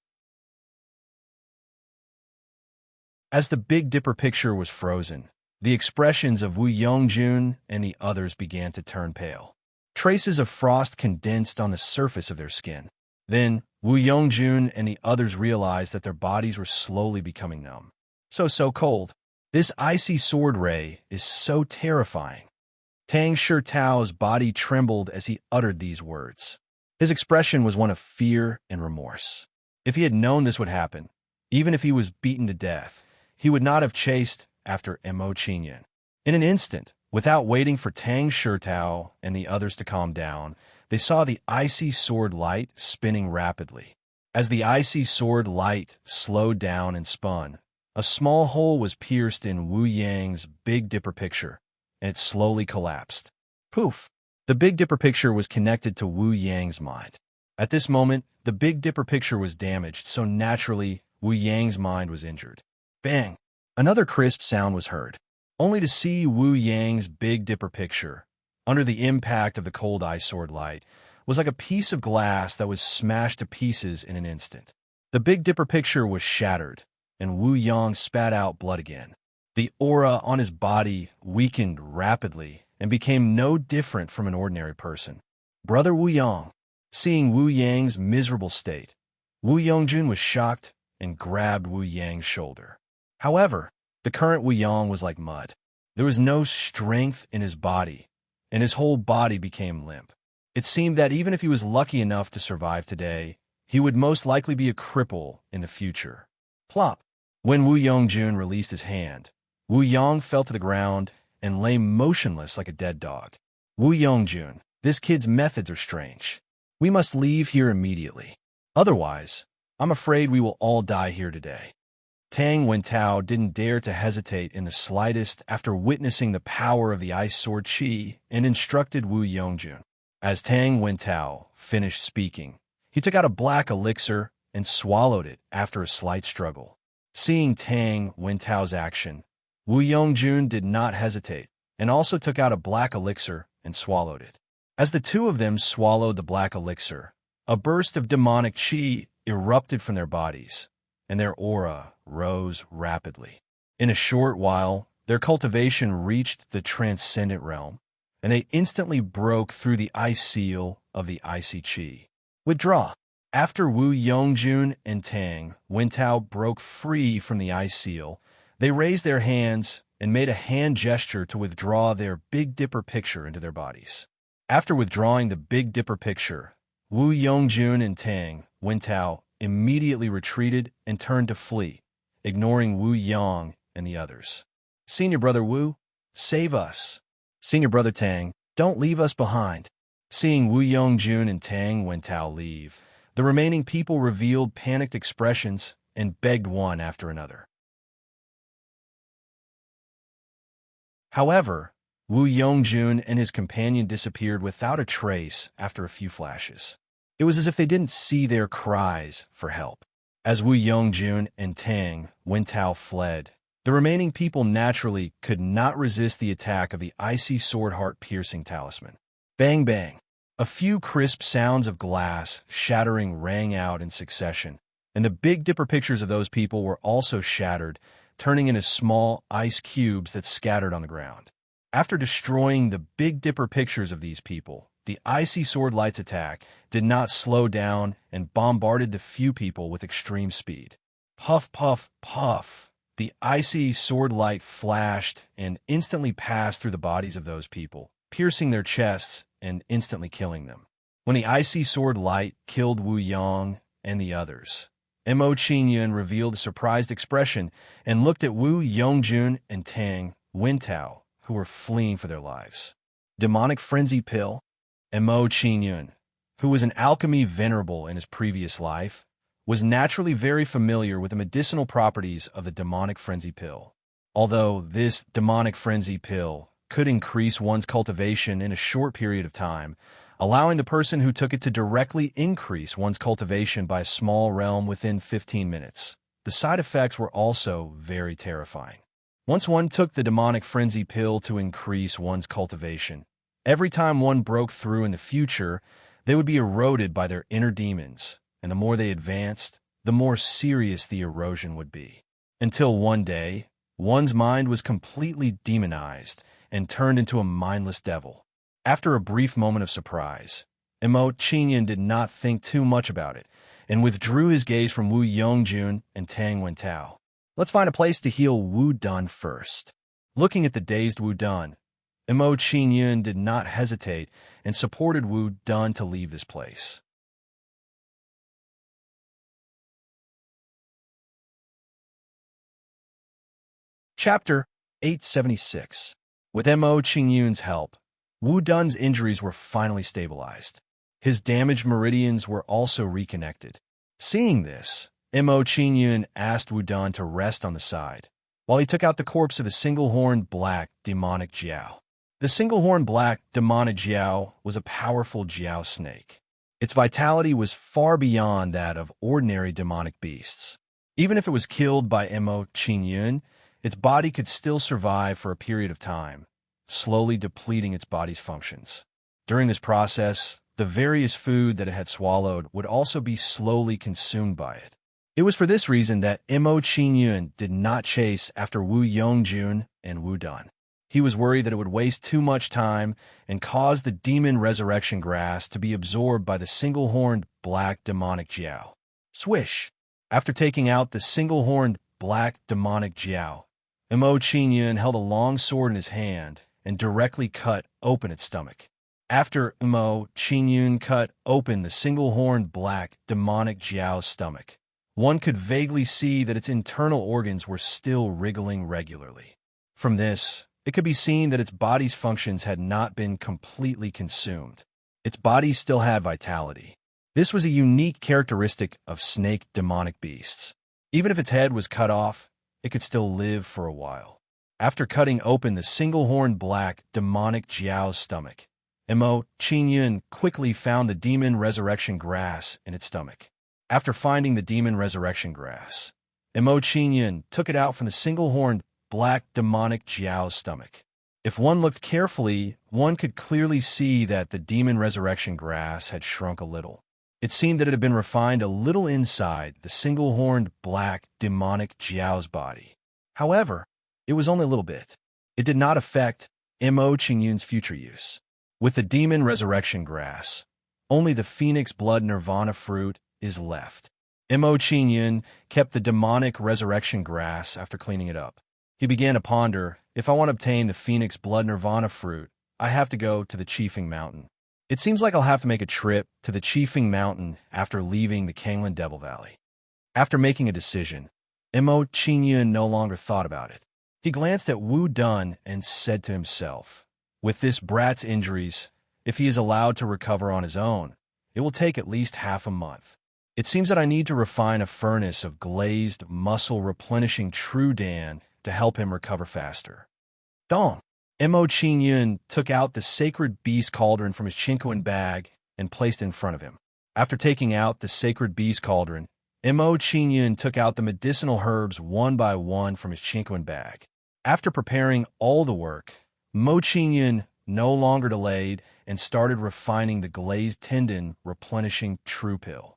As the Big Dipper picture was frozen, the expressions of Wu Yongjun and the others began to turn pale. Traces of frost condensed on the surface of their skin. Then, Wu Yongjun and the others realized that their bodies were slowly becoming numb. So cold. This icy sword ray is so terrifying. Tang Shitao's body trembled as he uttered these words. His expression was one of fear and remorse. If he had known this would happen, even if he was beaten to death, he would not have chased after Mo Qingyun. In an instant, without waiting for Tang Shitao and the others to calm down, they saw the icy sword light spinning rapidly. As the icy sword light slowed down and spun, a small hole was pierced in Wu Yang's Big Dipper picture, and it slowly collapsed. Poof! The Big Dipper picture was connected to Wu Yang's mind. At this moment, the Big Dipper picture was damaged, so naturally, Wu Yang's mind was injured. Bang! Another crisp sound was heard, only to see Wu Yang's Big Dipper picture, under the impact of the cold ice sword light, was like a piece of glass that was smashed to pieces in an instant. The Big Dipper picture was shattered, and Wu Yang spat out blood again. The aura on his body weakened rapidly and became no different from an ordinary person. Brother Wu Yang. Seeing Wu Yang's miserable state, Wu Yongjun was shocked and grabbed Wu Yang's shoulder. However, the current Wu Yang was like mud. There was no strength in his body, and his whole body became limp. It seemed that even if he was lucky enough to survive today, he would most likely be a cripple in the future. Plop! When Wu Yongjun released his hand, Wu Yang fell to the ground and lay motionless like a dead dog. Wu Yongjun, this kid's methods are strange. We must leave here immediately. Otherwise, I'm afraid we will all die here today. Tang Wentao didn't dare to hesitate in the slightest after witnessing the power of the ice sword chi and instructed Wu Yongjun. As Tang Wentao finished speaking, he took out a black elixir and swallowed it after a slight struggle. Seeing Tang Wentao's action, Wu Yongjun did not hesitate and also took out a black elixir and swallowed it. As the two of them swallowed the black elixir, a burst of demonic qi erupted from their bodies, and their aura rose rapidly. In a short while, their cultivation reached the transcendent realm, and they instantly broke through the ice seal of the icy qi. Withdraw. After Wu Yongjun and Tang Wentao broke free from the ice seal, they raised their hands and made a hand gesture to withdraw their Big Dipper picture into their bodies. After withdrawing the Big Dipper picture, Wu Yongjun and Tang Wentao immediately retreated and turned to flee, ignoring Wu Yong and the others. Senior Brother Wu, save us. Senior Brother Tang, don't leave us behind. Seeing Wu Yongjun and Tang Wentao leave, the remaining people revealed panicked expressions and begged one after another. However, Wu Yongjun and his companion disappeared without a trace after a few flashes. It was as if they didn't see their cries for help. As Wu Yongjun and Tang Wentao fled, the remaining people naturally could not resist the attack of the icy sword heart-piercing talisman. Bang bang! A few crisp sounds of glass shattering rang out in succession, and the Big Dipper pictures of those people were also shattered, turning into small ice cubes that scattered on the ground. After destroying the Big Dipper pictures of these people, the icy sword light's attack did not slow down and bombarded the few people with extreme speed. Puff, puff, puff. The icy sword light flashed and instantly passed through the bodies of those people, piercing their chests and instantly killing them. When the icy sword light killed Wu Yong and the others, Mo Qingyun revealed a surprised expression and looked at Wu Yongjun and Tang Wentao, who were fleeing for their lives. Demonic Frenzy Pill? Mo Qingyun, who was an alchemy venerable in his previous life, was naturally very familiar with the medicinal properties of the demonic frenzy pill. Although this demonic frenzy pill could increase one's cultivation in a short period of time, allowing the person who took it to directly increase one's cultivation by a small realm within 15 minutes. The side effects were also very terrifying. Once one took the demonic frenzy pill to increase one's cultivation, every time one broke through in the future, they would be eroded by their inner demons, and the more they advanced, the more serious the erosion would be. Until one day, one's mind was completely demonized and turned into a mindless devil. After a brief moment of surprise, Mo Qingyun did not think too much about it and withdrew his gaze from Wu Yongjun and Tang Wentao. Let's find a place to heal Wu Dun first. Looking at the dazed Wu Dun, Mo Qingyun did not hesitate and supported Wu Dun to leave this place. Chapter 876. With Mo Qingyun's help, Wu Dun's injuries were finally stabilized. His damaged meridians were also reconnected. Seeing this, Mo Qingyun asked Wu Dun to rest on the side, while he took out the corpse of the single-horned black demonic Jiao. The single-horned black demonic Jiao was a powerful Jiao snake. Its vitality was far beyond that of ordinary demonic beasts. Even if it was killed by Mo Qingyun, its body could still survive for a period of time, slowly depleting its body's functions. During this process, the various food that it had swallowed would also be slowly consumed by it. It was for this reason that Mo Qingyun did not chase after Wu Yongjun and Wu Dun. He was worried that it would waste too much time and cause the demon resurrection grass to be absorbed by the single-horned black demonic Jiao. Swish! After taking out the single-horned black demonic Jiao, Mo Qingyun held a long sword in his hand and directly cut open its stomach. After Mo Qingyun cut open the single-horned black demonic Jiao's stomach, one could vaguely see that its internal organs were still wriggling regularly. From this, it could be seen that its body's functions had not been completely consumed. Its body still had vitality. This was a unique characteristic of snake demonic beasts. Even if its head was cut off, it could still live for a while. After cutting open the single-horned black demonic Jiao's stomach, Mo Qingyun quickly found the demon resurrection grass in its stomach. After finding the demon resurrection grass, Mo Qingyun took it out from the single-horned black demonic Jiao's stomach. If one looked carefully, one could clearly see that the demon resurrection grass had shrunk a little. It seemed that it had been refined a little inside the single-horned black demonic Jiao's body. However, it was only a little bit. It did not affect Mo Qingyun's future use. With the demon resurrection grass, only the phoenix blood nirvana fruit is left. Mo Qingyun kept the demonic resurrection grass after cleaning it up. He began to ponder, if I want to obtain the phoenix blood nirvana fruit, I have to go to the Qifeng Mountain. It seems like I'll have to make a trip to the Qifeng Mountain after leaving the Kanglan Devil Valley. After making a decision, Mo Qingyun no longer thought about it. He glanced at Wu Dun and said to himself, with this brat's injuries, if he is allowed to recover on his own, it will take at least half a month. It seems that I need to refine a furnace of glazed, muscle-replenishing True Dan to help him recover faster. Dong! Mo Qingyun took out the sacred beast cauldron from his chinquin bag and placed it in front of him. After taking out the sacred beast cauldron, Mo Qingyun took out the medicinal herbs one by one from his chinquin bag. After preparing all the work, Mo Qingyun no longer delayed and started refining the glazed tendon replenishing True Pill.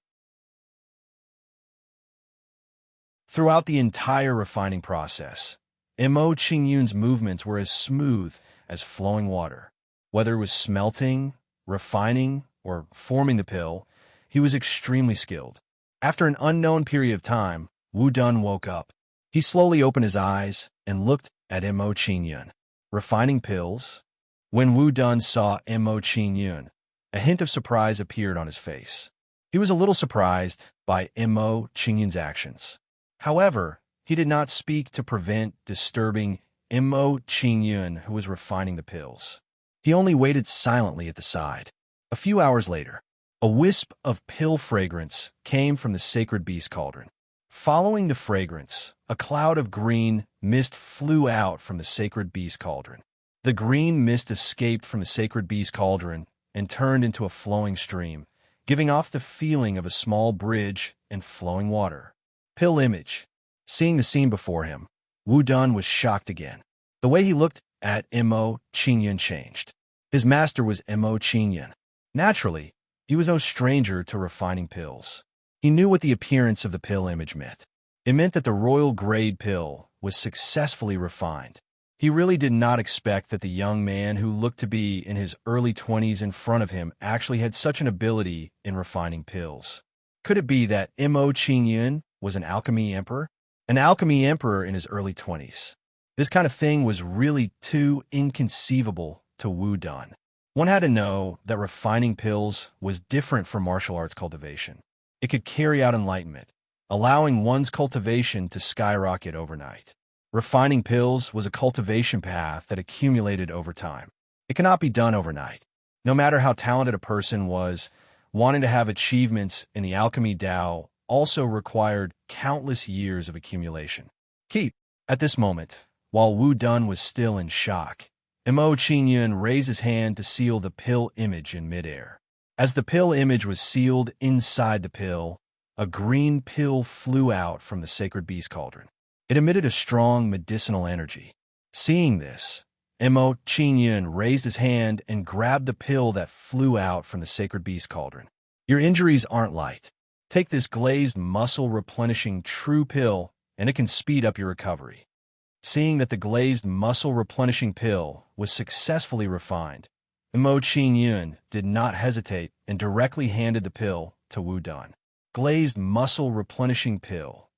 Throughout the entire refining process, Mo Qingyun's movements were as smooth as flowing water. Whether it was smelting, refining, or forming the pill, he was extremely skilled. After an unknown period of time, Wu Dun woke up. He slowly opened his eyes and looked at Mo Qingyun. Refining pills? When Wu Dun saw Mo Qingyun, a hint of surprise appeared on his face. He was a little surprised by Mo Qingyun's actions. However, he did not speak to prevent disturbing Mo Qingyun, who was refining the pills. He only waited silently at the side. A few hours later, a wisp of pill fragrance came from the sacred beast cauldron. Following the fragrance, a cloud of green mist flew out from the sacred beast cauldron. The green mist escaped from the sacred beast cauldron and turned into a flowing stream, giving off the feeling of a small bridge and flowing water. Pill image. Seeing the scene before him, Wu Dun was shocked again. The way he looked at Mo Qingyun changed. His master was Mo Qingyun. Naturally, he was no stranger to refining pills. He knew what the appearance of the pill image meant. It meant that the royal grade pill was successfully refined. He really did not expect that the young man who looked to be in his early 20s in front of him actually had such an ability in refining pills. Could it be that Mo Qingyun was an alchemy emperor? An alchemy emperor in his early 20s. This kind of thing was really too inconceivable to Wu Dun. One had to know that refining pills was different from martial arts cultivation. It could carry out enlightenment, allowing one's cultivation to skyrocket overnight. Refining pills was a cultivation path that accumulated over time. It cannot be done overnight. No matter how talented a person was, wanting to have achievements in the alchemy Tao also required countless years of accumulation. At this moment, while Wu Dun was still in shock, Mo Qingyun raised his hand to seal the pill image in midair. As the pill image was sealed inside the pill, a green pill flew out from the sacred beast cauldron. It emitted a strong medicinal energy. Seeing this, Mo Qingyun raised his hand and grabbed the pill that flew out from the sacred beast cauldron. Your injuries aren't light. Take this glazed muscle-replenishing True Pill, and it can speed up your recovery. Seeing that the glazed muscle-replenishing pill was successfully refined, Mo Qingyun did not hesitate and directly handed the pill to Wu Dun. Glazed muscle-replenishing pill.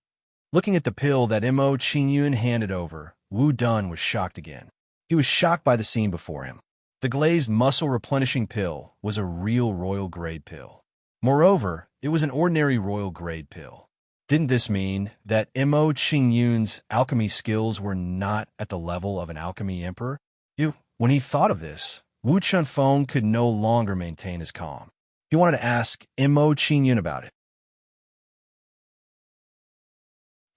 Looking at the pill that Mo Qingyun handed over, Wu Dun was shocked again. He was shocked by the scene before him. The glazed muscle-replenishing pill was a real royal-grade pill. Moreover, it was an ordinary royal-grade pill. Didn't this mean that Mo Qingyun's alchemy skills were not at the level of an alchemy emperor? When he thought of this, Wu Chunfeng could no longer maintain his calm. He wanted to ask Mo Qingyun about it.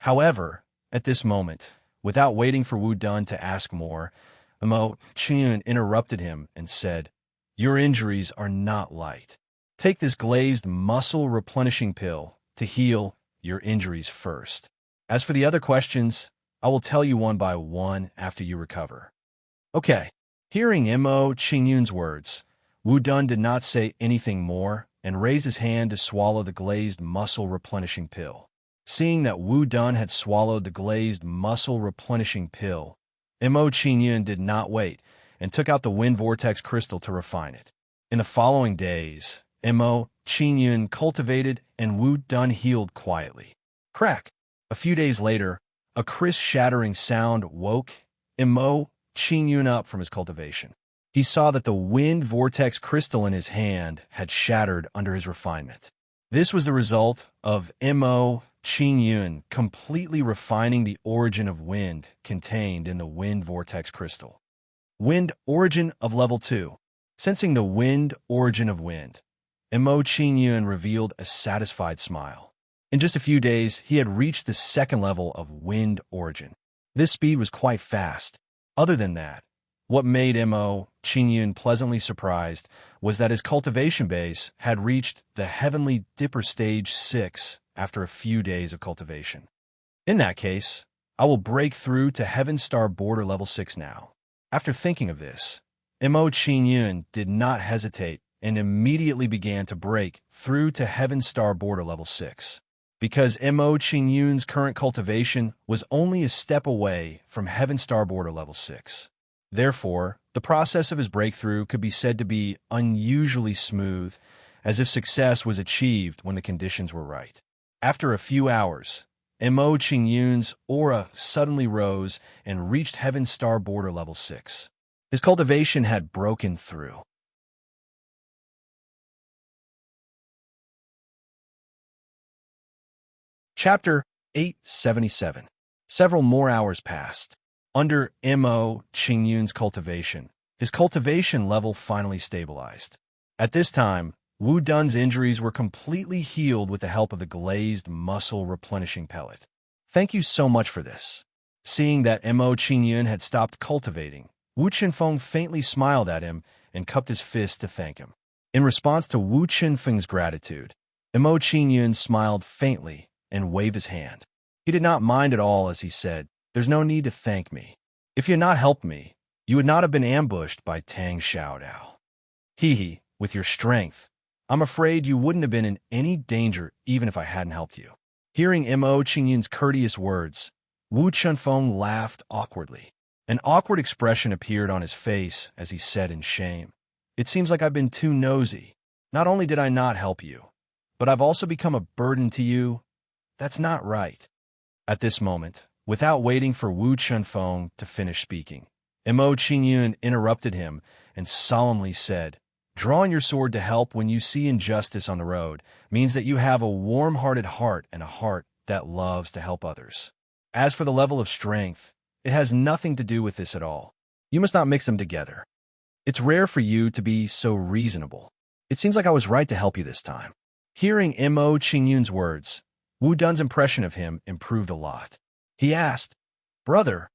However, at this moment, without waiting for Wu Dun to ask more, Mo Qingyun interrupted him and said, "Your injuries are not light. Take this glazed muscle-replenishing pill to heal your injuries first. As for the other questions, I will tell you one by one after you recover. Okay. Hearing Mo Qingyun's words, Wu Dun did not say anything more and raised his hand to swallow the glazed muscle-replenishing pill. Seeing that Wu Dun had swallowed the glazed muscle-replenishing pill, Mo Qingyun did not wait and took out the wind vortex crystal to refine it. In the following days, Mo Qingyun cultivated and Wu Dun healed quietly. Crack! A few days later, a crisp shattering sound woke Mo Qingyun up from his cultivation. He saw that the wind vortex crystal in his hand had shattered under his refinement. This was the result of Mo Qingyun completely refining the origin of wind contained in the wind vortex crystal. Wind origin of level 2. Sensing the wind origin of wind, Mo Qingyun revealed a satisfied smile. In just a few days, he had reached the second level of wind origin. This speed was quite fast. Other than that, what made Mo Qingyun pleasantly surprised was that his cultivation base had reached the Heavenly Dipper Stage 6 after a few days of cultivation. In that case, I will break through to Heaven Star Border Level 6 now. After thinking of this, Mo Qingyun did not hesitate and immediately began to break through to Heaven Star Border Level 6. Because Mo Qingyun's current cultivation was only a step away from Heaven Star Border Level 6. Therefore, the process of his breakthrough could be said to be unusually smooth, as if success was achieved when the conditions were right. After a few hours, Mo Qingyun's aura suddenly rose and reached Heaven Star Border Level 6. His cultivation had broken through. Chapter 877. Several more hours passed. Under Mo Qingyun's cultivation, his cultivation level finally stabilized. At this time, Wu Dun's injuries were completely healed with the help of the glazed muscle replenishing pellet. Thank you so much for this. Seeing that Mo Qingyun had stopped cultivating, Wu Qinfeng faintly smiled at him and cupped his fist to thank him. In response to Wu Qinfeng's gratitude, Mo Qingyun smiled faintly and waved his hand. He did not mind at all as he said, "There's no need to thank me. If you had not helped me, you would not have been ambushed by Tang Xiaodao. Hee, with your strength, I'm afraid you wouldn't have been in any danger even if I hadn't helped you." Hearing Mo Qingyun's courteous words, Wu Qinfeng laughed awkwardly. An awkward expression appeared on his face as he said in shame, "It seems like I've been too nosy. Not only did I not help you, but I've also become a burden to you. That's not right." At this moment, without waiting for Wu Qinfeng to finish speaking, Mo Qingyun interrupted him and solemnly said, "Drawing your sword to help when you see injustice on the road means that you have a warm-hearted heart and a heart that loves to help others. As for the level of strength, it has nothing to do with this at all. You must not mix them together. It's rare for you to be so reasonable. It seems like I was right to help you this time." Hearing Mo Qingyun's words, Wu Dun's impression of him improved a lot. He asked, "Brother,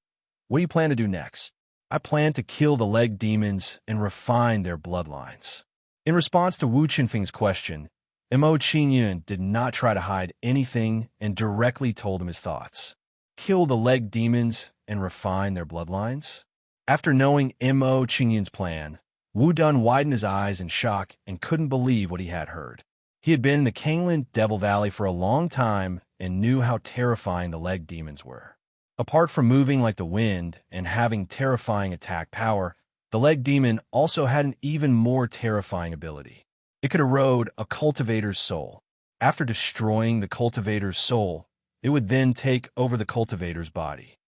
what do you plan to do next?" "I plan to kill the leg demons and refine their bloodlines." In response to Wu Qinfeng's question, Mo Qingyun did not try to hide anything and directly told him his thoughts. Kill the leg demons and refine their bloodlines? After knowing Mo Qingyun's plan, Wu Dun widened his eyes in shock and couldn't believe what he had heard. He had been in the Kanglan Devil Valley for a long time and knew how terrifying the leg demons were. Apart from moving like the wind and having terrifying attack power, the leg demon also had an even more terrifying ability. It could erode a cultivator's soul. After destroying the cultivator's soul, it would then take over the cultivator's body.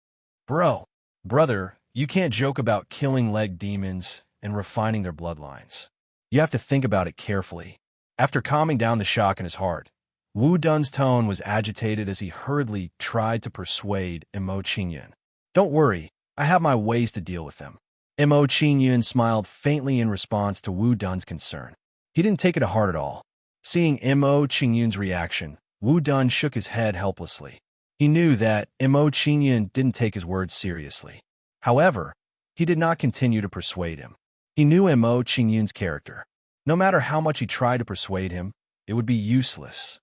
Brother, you can't joke about killing leg demons and refining their bloodlines. You have to think about it carefully. After calming down the shock in his heart, Wu Dun's tone was agitated as he hurriedly tried to persuade Mo Qingyun. "Don't worry, I have my ways to deal with them." Mo Qingyun smiled faintly in response to Wu Dun's concern. He didn't take it to heart at all. Seeing Mo Qingyun's reaction, Wu Dun shook his head helplessly. He knew that Mo Qingyun didn't take his words seriously. However, he did not continue to persuade him. He knew Mo Qingyun's character. No matter how much he tried to persuade him, it would be useless.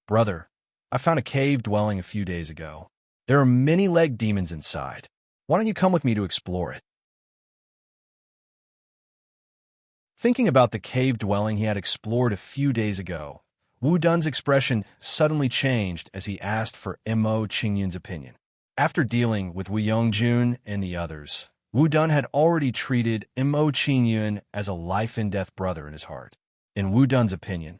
"Brother, I found a cave dwelling a few days ago. There are many leg demons inside. Why don't you come with me to explore it? Thinking about the cave dwelling he had explored a few days ago, Wu Dun's expression suddenly changed as he asked for Mo Qingyun's opinion. After dealing with Wu Yongjun and the others, Wu Dun had already treated Mo Qingyun as a life-and-death brother in his heart. In Wu Dun's opinion,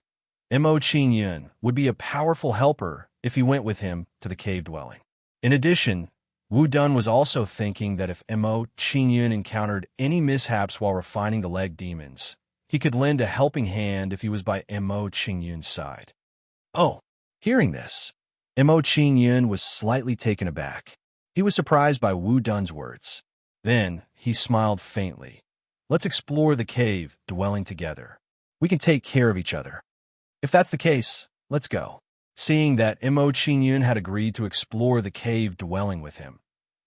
Mo Qingyun would be a powerful helper if he went with him to the cave dwelling. In addition, Wu Dun was also thinking that if Mo Qingyun encountered any mishaps while refining the leg demons, he could lend a helping hand if he was by Mo Qingyun's side. Oh, hearing this, Mo Qingyun was slightly taken aback. He was surprised by Wu Dun's words. Then he smiled faintly. Let's explore the cave dwelling together. We can take care of each other. If that's the case, let's go. Seeing that Mo Qingyun had agreed to explore the cave dwelling with him,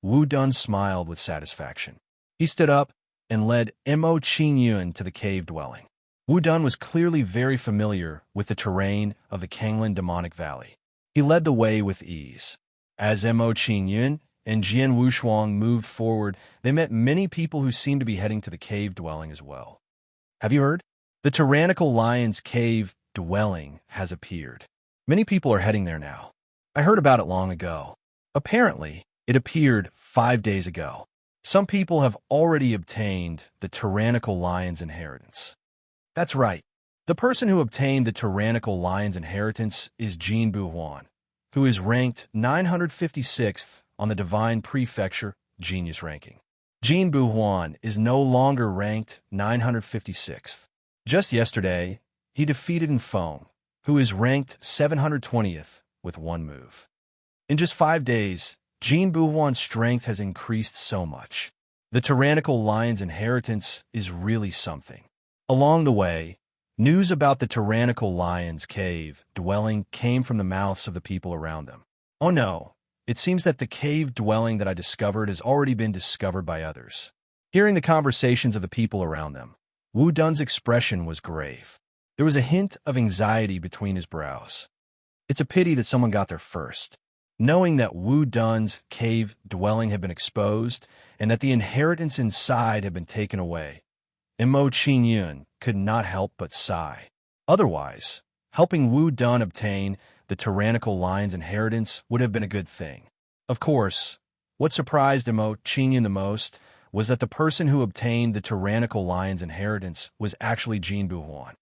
Wu Dun smiled with satisfaction. He stood up and led Mo Qingyun to the cave dwelling. Wu Dun was clearly very familiar with the terrain of the Kanglan Demonic Valley. He led the way with ease. As Mo Qingyun and Jian Wushuang moved forward, they met many people who seemed to be heading to the cave dwelling as well. Have you heard? The tyrannical lion's cave dwelling has appeared. Many people are heading there now. I heard about it long ago. Apparently, it appeared 5 days ago. Some people have already obtained the tyrannical lion's inheritance. That's right. The person who obtained the tyrannical lion's inheritance is Jin Buhuan, who is ranked 956th on the Divine Prefecture Genius ranking. Jin Buhuan is no longer ranked 956th. Just yesterday, he defeated Infeng, who is ranked 720th with one move. In just 5 days, Jin Buhuan's strength has increased so much. The tyrannical lion's inheritance is really something. Along the way, news about the tyrannical lion's cave dwelling came from the mouths of the people around them. Oh no, it seems that the cave dwelling that I discovered has already been discovered by others. Hearing the conversations of the people around them, Wu Dun's expression was grave. There was a hint of anxiety between his brows. It's a pity that someone got there first. Knowing that Wu Dun's cave dwelling had been exposed and that the inheritance inside had been taken away, Mo Qingyun could not help but sigh. Otherwise, helping Wu Dun obtain the tyrannical lion's inheritance would have been a good thing. Of course, what surprised Mo Qingyun the most was that the person who obtained the tyrannical lion's inheritance was actually Jin Buhuan.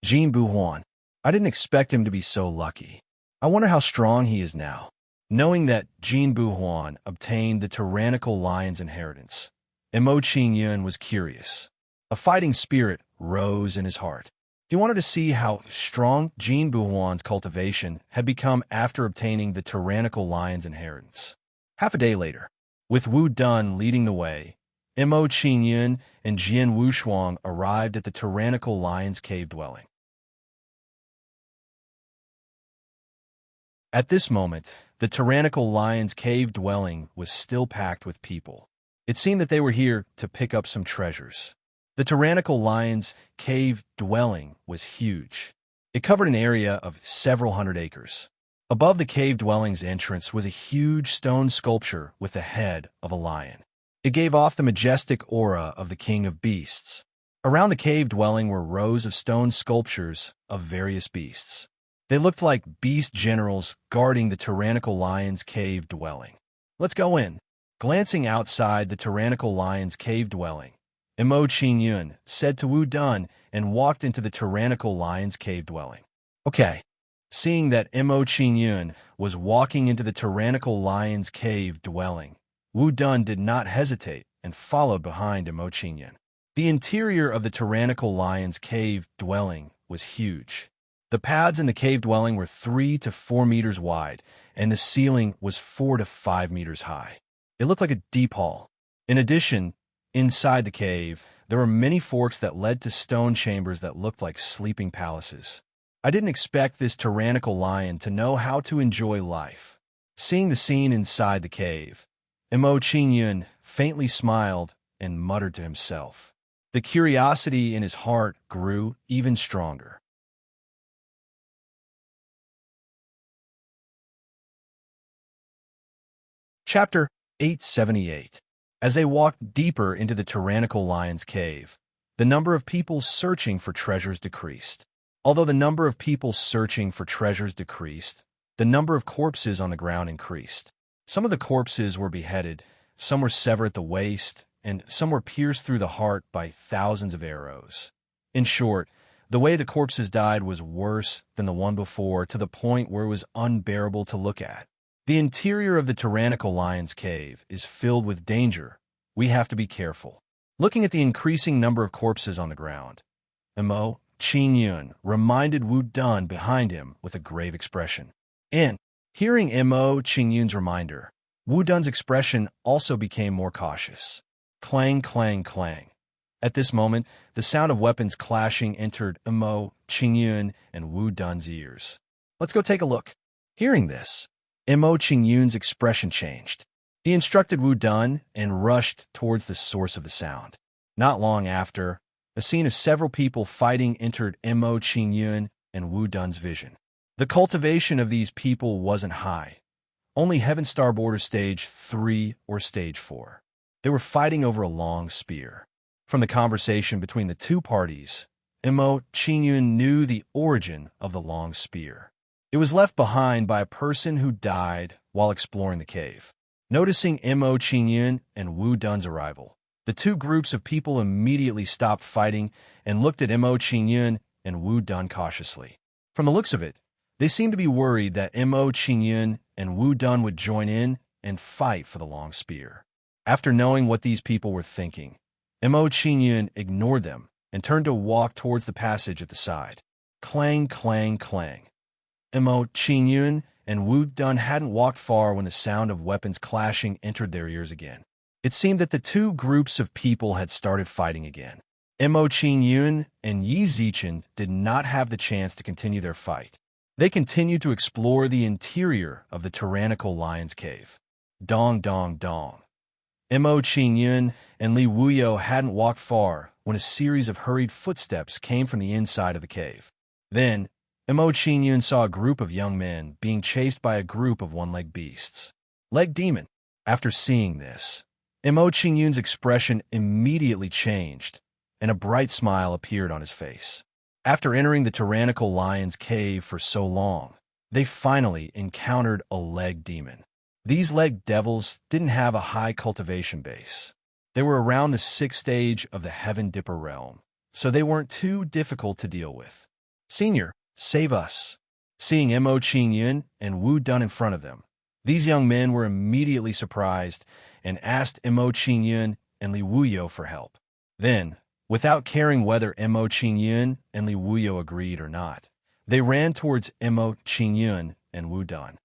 Jin Buhuan. I didn't expect him to be so lucky. I wonder how strong he is now. Knowing that Jin Buhuan obtained the tyrannical lion's inheritance, Mo Qingyun was curious. A fighting spirit rose in his heart. He wanted to see how strong Jin Buhuan's cultivation had become after obtaining the tyrannical lion's inheritance. Half a day later, with Wu Dun leading the way, Mo Qingyun and Jian Wushuang arrived at the tyrannical lion's cave dwelling. At this moment, the tyrannical lion's cave dwelling was still packed with people. It seemed that they were here to pick up some treasures. The tyrannical lion's cave dwelling was huge. It covered an area of several hundred acres. Above the cave dwelling's entrance was a huge stone sculpture with the head of a lion. It gave off the majestic aura of the king of beasts. Around the cave dwelling were rows of stone sculptures of various beasts. They looked like beast generals guarding the tyrannical lion's cave dwelling. Let's go in. Glancing outside the tyrannical lion's cave dwelling, Mo Qingyun said to Wu Dun and walked into the tyrannical lion's cave dwelling. Okay. Seeing that Mo Qingyun was walking into the tyrannical lion's cave dwelling, Wu Dun did not hesitate and followed behind Mo Qingyun. The interior of the tyrannical lion's cave dwelling was huge. The paths in the cave dwelling were 3 to 4 meters wide, and the ceiling was 4 to 5 meters high. It looked like a deep hall. In addition, inside the cave, there were many forks that led to stone chambers that looked like sleeping palaces. I didn't expect this tyrannical lion to know how to enjoy life. Seeing the scene inside the cave, Mo Qingyun faintly smiled and muttered to himself. The curiosity in his heart grew even stronger. Chapter 878. As they walked deeper into the tyrannical lion's cave, the number of people searching for treasures decreased. Although the number of people searching for treasures decreased, the number of corpses on the ground increased. Some of the corpses were beheaded, some were severed at the waist, and some were pierced through the heart by thousands of arrows. In short, the way the corpses died was worse than the one before, to the point where it was unbearable to look at. The interior of the tyrannical lion's cave is filled with danger. We have to be careful. Looking at the increasing number of corpses on the ground, Mo Qingyun reminded Wu Dun behind him with a grave expression. In hearing Mo Qingyun's reminder, Wu Dun's expression also became more cautious. Clang, clang, clang. At this moment, the sound of weapons clashing entered Mo Qingyun and Wu Dun's ears. Let's go take a look. Hearing this, Mo Qingyun's expression changed. He instructed Wu Dun and rushed towards the source of the sound. Not long after, a scene of several people fighting entered Mo Qingyun and Wu Dun's vision. The cultivation of these people wasn't high, only Heaven Star Border Stage 3 or Stage 4. They were fighting over a long spear. From the conversation between the two parties, Mo Qingyun knew the origin of the long spear. It was left behind by a person who died while exploring the cave. Noticing Mo Qingyun and Wu Dun's arrival, the two groups of people immediately stopped fighting and looked at Mo Qingyun and Wu Dun cautiously. From the looks of it, they seemed to be worried that Mo Qingyun and Wu Dun would join in and fight for the long spear. After knowing what these people were thinking, Mo Qingyun ignored them and turned to walk towards the passage at the side. Clang, clang, clang. Mo Qingyun and Wu Dun hadn't walked far when the sound of weapons clashing entered their ears again. It seemed that the two groups of people had started fighting again. Mo Qingyun and Yi Zichen did not have the chance to continue their fight. They continued to explore the interior of the tyrannical lion's cave. Dong, dong, dong. Mo Qingyun and Li Wuyo hadn't walked far when a series of hurried footsteps came from the inside of the cave. Then, Mo Qingyun saw a group of young men being chased by a group of one-legged beasts. Leg demon. After seeing this, Mo Qingyun's expression immediately changed, and a bright smile appeared on his face. After entering the tyrannical lion's cave for so long, they finally encountered a leg demon. These leg devils didn't have a high cultivation base. They were around the 6th stage of the Heaven Dipper realm, so they weren't too difficult to deal with. Senior, save us. Seeing Mo Qingyun and Wu Dun in front of them, these young men were immediately surprised and asked Mo Qingyun and Li Wuyo for help. Then, without caring whether Mo Qingyun and Li Wuyo agreed or not, they ran towards Mo Qingyun and Wu Dun.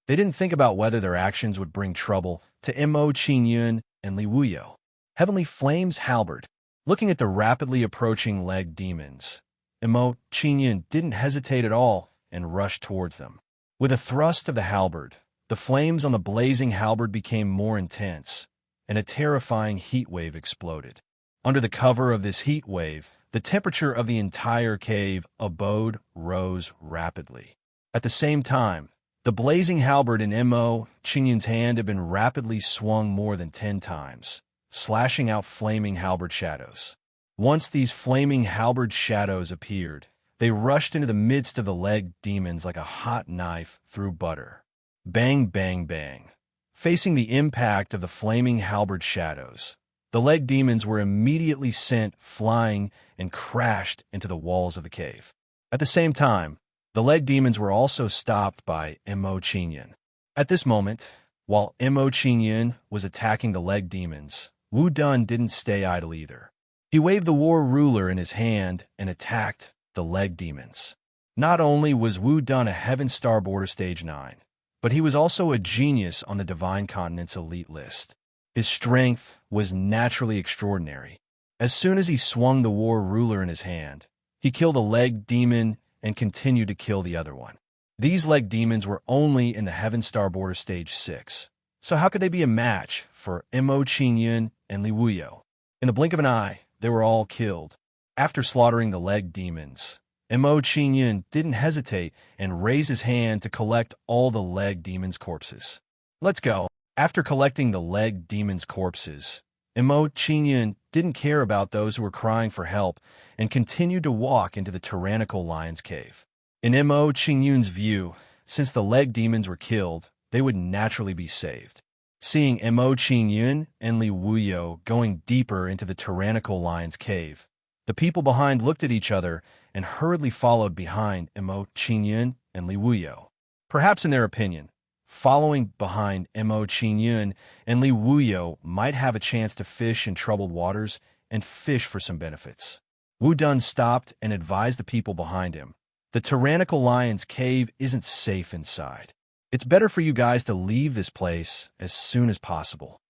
They didn't think about whether their actions would bring trouble to Mo Qingyun and Li Wuyo. Heavenly Flame's halberd. Looking at the rapidly approaching leg demons, Mo Qingyun didn't hesitate at all and rushed towards them. With a thrust of the halberd, the flames on the blazing halberd became more intense, and a terrifying heat wave exploded. Under the cover of this heat wave, the temperature of the entire cave abode rose rapidly. At the same time, the blazing halberd in Mo Qingyun's hand had been rapidly swung more than 10 times, slashing out flaming halberd shadows. Once these flaming halberd shadows appeared, they rushed into the midst of the leg demons like a hot knife through butter. Bang, bang, bang. Facing the impact of the flaming halberd shadows, the leg demons were immediately sent flying and crashed into the walls of the cave. At the same time, the leg demons were also stopped by Mo Qingyun. At this moment, while Mo Qingyun was attacking the leg demons, Wu Dun didn't stay idle either. He waved the war ruler in his hand and attacked the leg demons. Not only was Wu Dun a Heaven Star Border Stage 9, but he was also a genius on the Divine Continent's elite list. His strength was naturally extraordinary. As soon as he swung the war ruler in his hand, he killed a leg demon and continued to kill the other one. These leg demons were only in the Heaven Star Border Stage 6, so how could they be a match for Mo Qingyun and Li Wuyo? In the blink of an eye, they were all killed. After slaughtering the leg demons, Mo Qingyun didn't hesitate and raised his hand to collect all the leg demons' corpses. Let's go. After collecting the leg demons' corpses, Mo Qingyun didn't care about those who were crying for help and continued to walk into the tyrannical lion's cave. In Mo Qingyun's view, since the leg demons were killed, they would naturally be saved. Seeing Mo Qingyun and Li Wuyo going deeper into the tyrannical lion's cave, the people behind looked at each other and hurriedly followed behind Mo Qingyun and Li Wuyo. Perhaps in their opinion, following behind Mo Qingyun and Li Wuyo might have a chance to fish in troubled waters and fish for some benefits. Wu Dun stopped and advised the people behind him. The tyrannical lion's cave isn't safe inside. It's better for you guys to leave this place as soon as possible.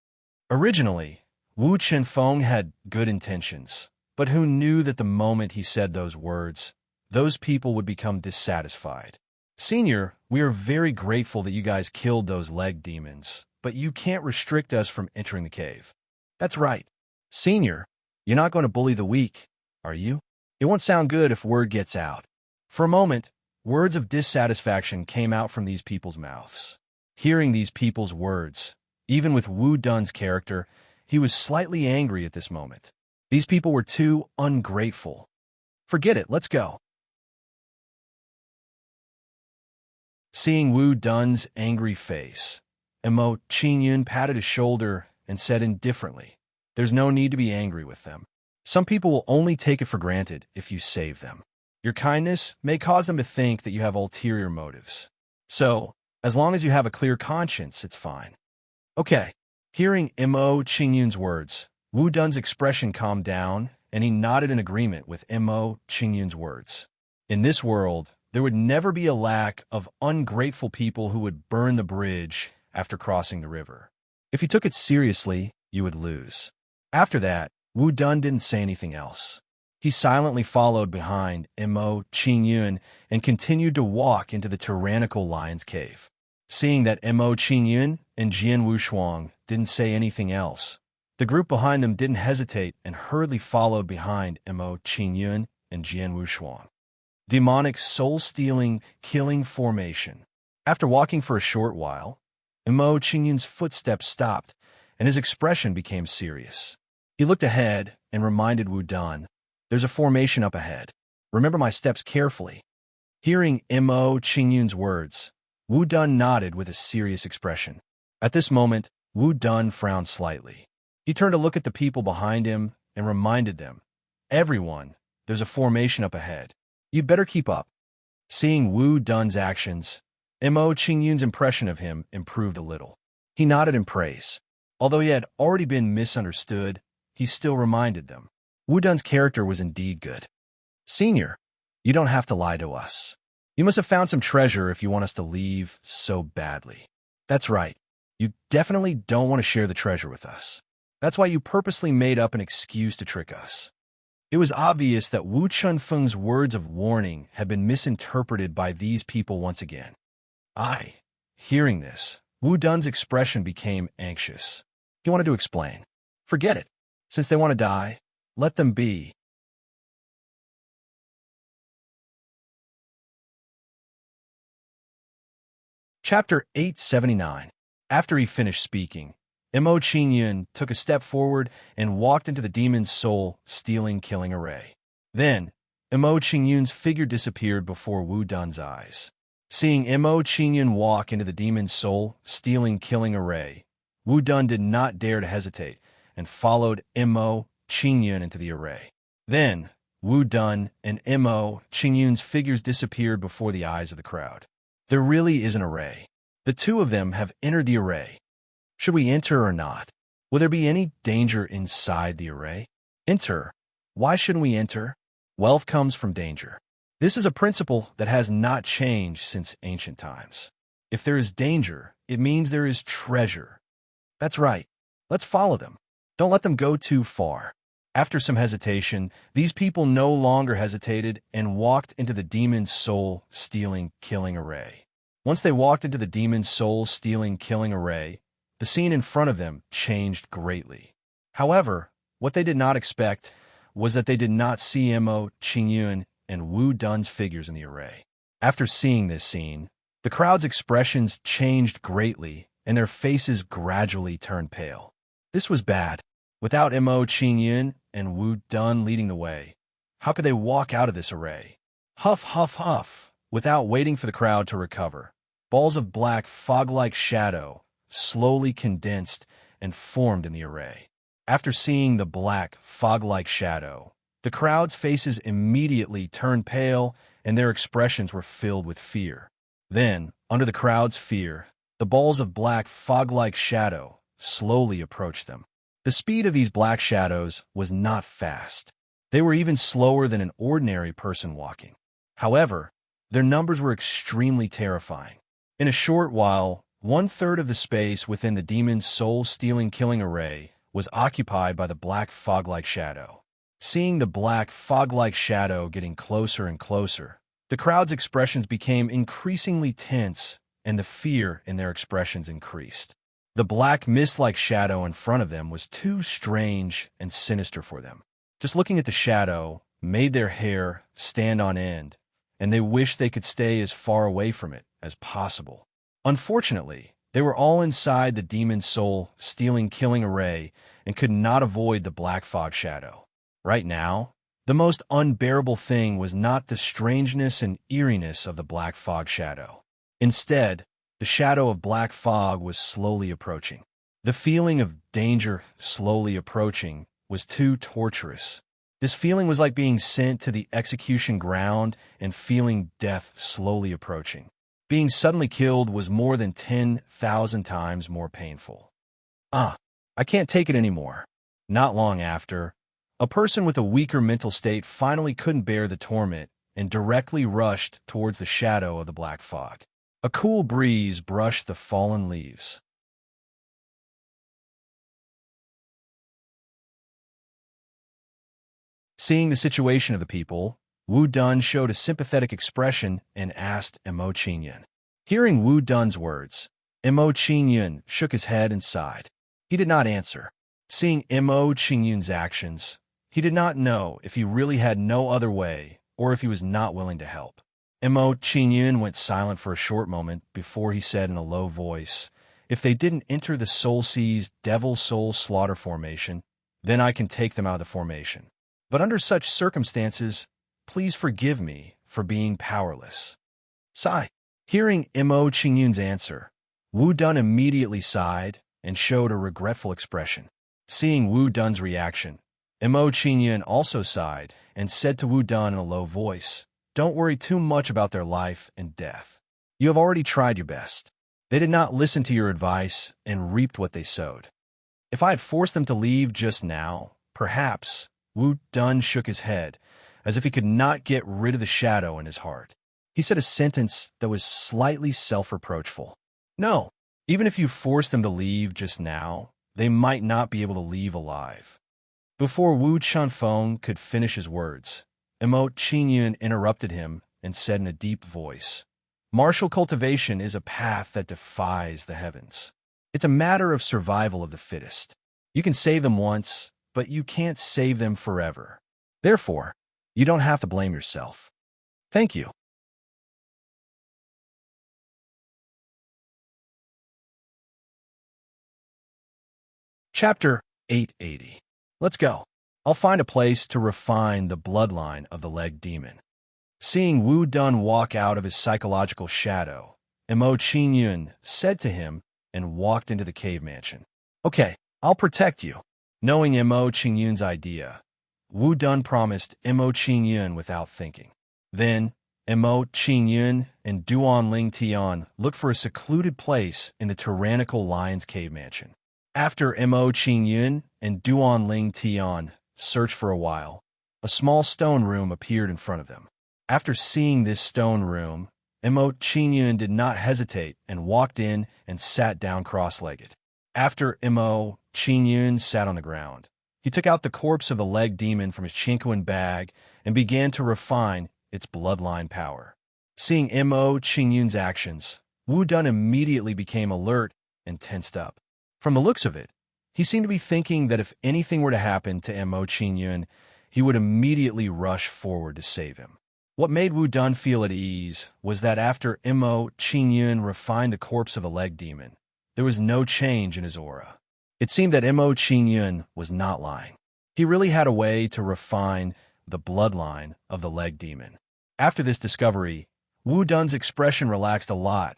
Originally, Wu Chenfeng had good intentions, but who knew that the moment he said those words, those people would become dissatisfied. Senior, we are very grateful that you guys killed those leg demons, but you can't restrict us from entering the cave. That's right. Senior, you're not going to bully the weak, are you? It won't sound good if word gets out. For a moment, words of dissatisfaction came out from these people's mouths. Hearing these people's words, even with Wu Dun's character, he was slightly angry at this moment. These people were too ungrateful. Forget it, let's go. Seeing Wu Dun's angry face, Mo Qingyun patted his shoulder and said indifferently, "There's no need to be angry with them. Some people will only take it for granted if you save them. Your kindness may cause them to think that you have ulterior motives. So, as long as you have a clear conscience, it's fine." Okay. Hearing Mo Qingyun's words, Wu Dun's expression calmed down, and he nodded in agreement with Mo Qingyun's words. In this world, there would never be a lack of ungrateful people who would burn the bridge after crossing the river. If you took it seriously, you would lose. After that, Wu Dun didn't say anything else. He silently followed behind Mo Qingyun and continued to walk into the tyrannical lion's cave. Seeing that Mo Qingyun and Jian Wushuang didn't say anything else, the group behind them didn't hesitate and hurriedly followed behind Mo Qingyun and Jian Wushuang. Demonic soul-stealing, killing formation. After walking for a short while, Mo Qingyun's footsteps stopped and his expression became serious. He looked ahead and reminded Wu Dun, "There's a formation up ahead. Remember my steps carefully." Hearing Mo Qingyun's words, Wu Dun nodded with a serious expression. At this moment, Wu Dun frowned slightly. He turned to look at the people behind him and reminded them, "Everyone, there's a formation up ahead. You'd better keep up." Seeing Wu Dun's actions, Mo Qingyun's impression of him improved a little. He nodded in praise. Although he had already been misunderstood, he still reminded them. Wu Dun's character was indeed good. "Senior, you don't have to lie to us. You must have found some treasure if you want us to leave so badly. That's right. You definitely don't want to share the treasure with us. That's why you purposely made up an excuse to trick us." It was obvious that Wu Chenfeng's words of warning had been misinterpreted by these people once again. Hearing this, Wu Dun's expression became anxious. He wanted to explain. "Forget it. Since they want to die, let them be." Chapter 879. After he finished speaking, Mo Qingyun took a step forward and walked into the demon's soul, stealing, killing array. Then, Mo Qingyun's figure disappeared before Wu Dun's eyes. Seeing Mo Qingyun walk into the demon's soul, stealing, killing array, Wu Dun did not dare to hesitate and followed Mo Qingyun into the array. Then, Wu Dun and Mo Qingyun's figures disappeared before the eyes of the crowd. There really is an array. The two of them have entered the array. Should we enter or not? Will there be any danger inside the array? Enter. Why shouldn't we enter? Wealth comes from danger. This is a principle that has not changed since ancient times. If there is danger, it means there is treasure. That's right. Let's follow them. Don't let them go too far. After some hesitation, these people no longer hesitated and walked into the demon's soul, stealing, killing array. Once they walked into the demon's soul, stealing, killing array, the scene in front of them changed greatly. However, what they did not expect was that they did not see Mo Qingyun and Wu Dun's figures in the array. After seeing this scene, the crowd's expressions changed greatly, and their faces gradually turned pale. This was bad. Without Mo Qingyun and Wu Dun leading the way, how could they walk out of this array? Huff, huff, huff. Without waiting for the crowd to recover, balls of black fog-like shadow slowly condensed and formed in the array. After seeing the black fog-like shadow, the crowd's faces immediately turned pale and their expressions were filled with fear. Then, under the crowd's fear, the balls of black fog-like shadow slowly approached them. The speed of these black shadows was not fast. They were even slower than an ordinary person walking. However, their numbers were extremely terrifying. In a short while, 1/3 of the space within the demon's soul-stealing killing array was occupied by the black fog-like shadow. Seeing the black fog-like shadow getting closer and closer, the crowd's expressions became increasingly tense, and the fear in their expressions increased. The black mist-like shadow in front of them was too strange and sinister for them. Just looking at the shadow made their hair stand on end, and they wished they could stay as far away from it as possible. Unfortunately, they were all inside the demon's soul-stealing killing array and could not avoid the black fog shadow. Right now, the most unbearable thing was not the strangeness and eeriness of the black fog shadow. Instead, the shadow of black fog was slowly approaching. The feeling of danger slowly approaching was too torturous. This feeling was like being sent to the execution ground and feeling death slowly approaching. Being suddenly killed was more than 10,000 times more painful. I can't take it anymore. Not long after, a person with a weaker mental state finally couldn't bear the torment and directly rushed towards the shadow of the black fog. A cool breeze brushed the fallen leaves. Seeing the situation of the people, Wu Dun showed a sympathetic expression and asked Mo Qingyun. Hearing Wu Dun's words, Mo Qingyun shook his head and sighed. He did not answer. Seeing Mo Qingyun's actions, he did not know if he really had no other way or if he was not willing to help. Mo Qingyun went silent for a short moment before he said in a low voice, "If they didn't enter the Soul Sea's Devil Soul Slaughter formation, then I can take them out of the formation. But under such circumstances, please forgive me for being powerless." Sigh. Hearing Mo Qingyun's answer, Wu Dun immediately sighed and showed a regretful expression. Seeing Wu Dun's reaction, Mo Qingyun also sighed and said to Wu Dun in a low voice, "Don't worry too much about their life and death. You have already tried your best. They did not listen to your advice and reaped what they sowed. If I had forced them to leave just now, perhaps," Wu Dun shook his head, as if he could not get rid of the shadow in his heart. He said a sentence that was slightly self-reproachful. "No, even if you forced them to leave just now, they might not be able to leave alive." Before Wu Chunfeng could finish his words, Mo Qingyun interrupted him and said in a deep voice, "Martial cultivation is a path that defies the heavens. It's a matter of survival of the fittest. You can save them once, but you can't save them forever. Therefore, you don't have to blame yourself. Thank you." Chapter 880. Let's go. I'll find a place to refine the bloodline of the leg demon. Seeing Wu Dun walk out of his psychological shadow, Mo Qingyun said to him and walked into the cave mansion. "Okay, I'll protect you." Knowing Mo Qingyun's idea, Wu Dun promised Mo Qingyun without thinking. Then, Mo Qingyun and Duan Ling Tian looked for a secluded place in the tyrannical lion's cave mansion. After Mo Qingyun and Duan Ling Tian searched for a while, a small stone room appeared in front of them. After seeing this stone room, Mo Qingyun did not hesitate and walked in and sat down cross-legged. After Mo Qingyun sat on the ground, he took out the corpse of the leg demon from his chinquan bag and began to refine its bloodline power. Seeing Mo Qingyun's actions, Wu Dun immediately became alert and tensed up. From the looks of it, he seemed to be thinking that if anything were to happen to Mo Qingyun, he would immediately rush forward to save him. What made Wu Dun feel at ease was that after Mo Qingyun refined the corpse of a leg demon, there was no change in his aura. It seemed that Mo Qingyun was not lying. He really had a way to refine the bloodline of the leg demon. After this discovery, Wu Dun's expression relaxed a lot,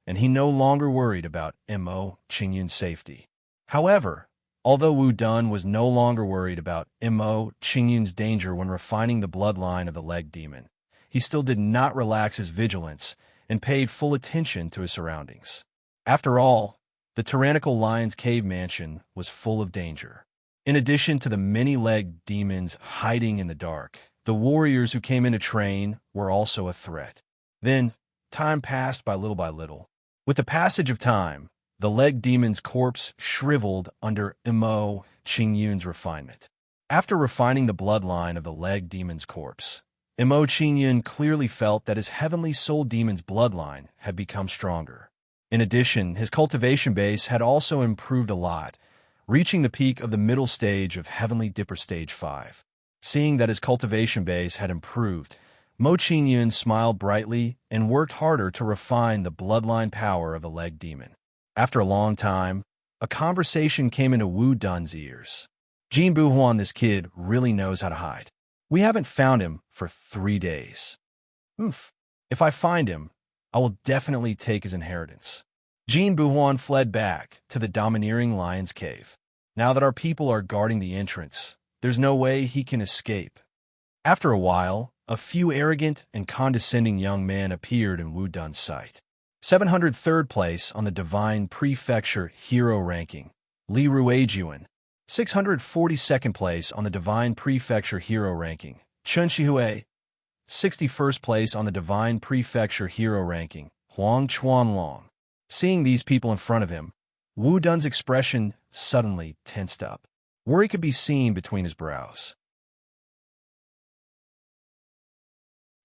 and he no longer worried about Mo Qingyun's safety. However, although Wu Dun was no longer worried about Mo Qingyun's danger when refining the bloodline of the leg demon, he still did not relax his vigilance and paid full attention to his surroundings. After all, the tyrannical lion's cave mansion was full of danger. In addition to the many-legged demons hiding in the dark, the warriors who came in to train were also a threat. Then, time passed by little. With the passage of time, the leg demon's corpse shriveled under Mo Qingyun's refinement. After refining the bloodline of the leg demon's corpse, Mo Qingyun clearly felt that his heavenly soul demon's bloodline had become stronger. In addition, his cultivation base had also improved a lot, reaching the peak of the middle stage of Heavenly Dipper Stage 5. Seeing that his cultivation base had improved, Mo Qingyun smiled brightly and worked harder to refine the bloodline power of the leg demon. After a long time, a conversation came into Wu Dun's ears. Jin Buhuan, this kid really knows how to hide. We haven't found him for 3 days. If I find him, I will definitely take his inheritance. Jin Buhuan fled back to the domineering lion's cave. Now that our people are guarding the entrance, there's no way he can escape. After a while, a few arrogant and condescending young men appeared in Wu Dun's sight. 703rd place on the Divine Prefecture Hero Ranking, Li Ruejuan. 642nd place on the Divine Prefecture Hero Ranking, Chen Shihui. 61st place on the Divine Prefecture Hero Ranking, Huang Chuanlong. Seeing these people in front of him, Wu Dun's expression suddenly tensed up. Worry could be seen between his brows.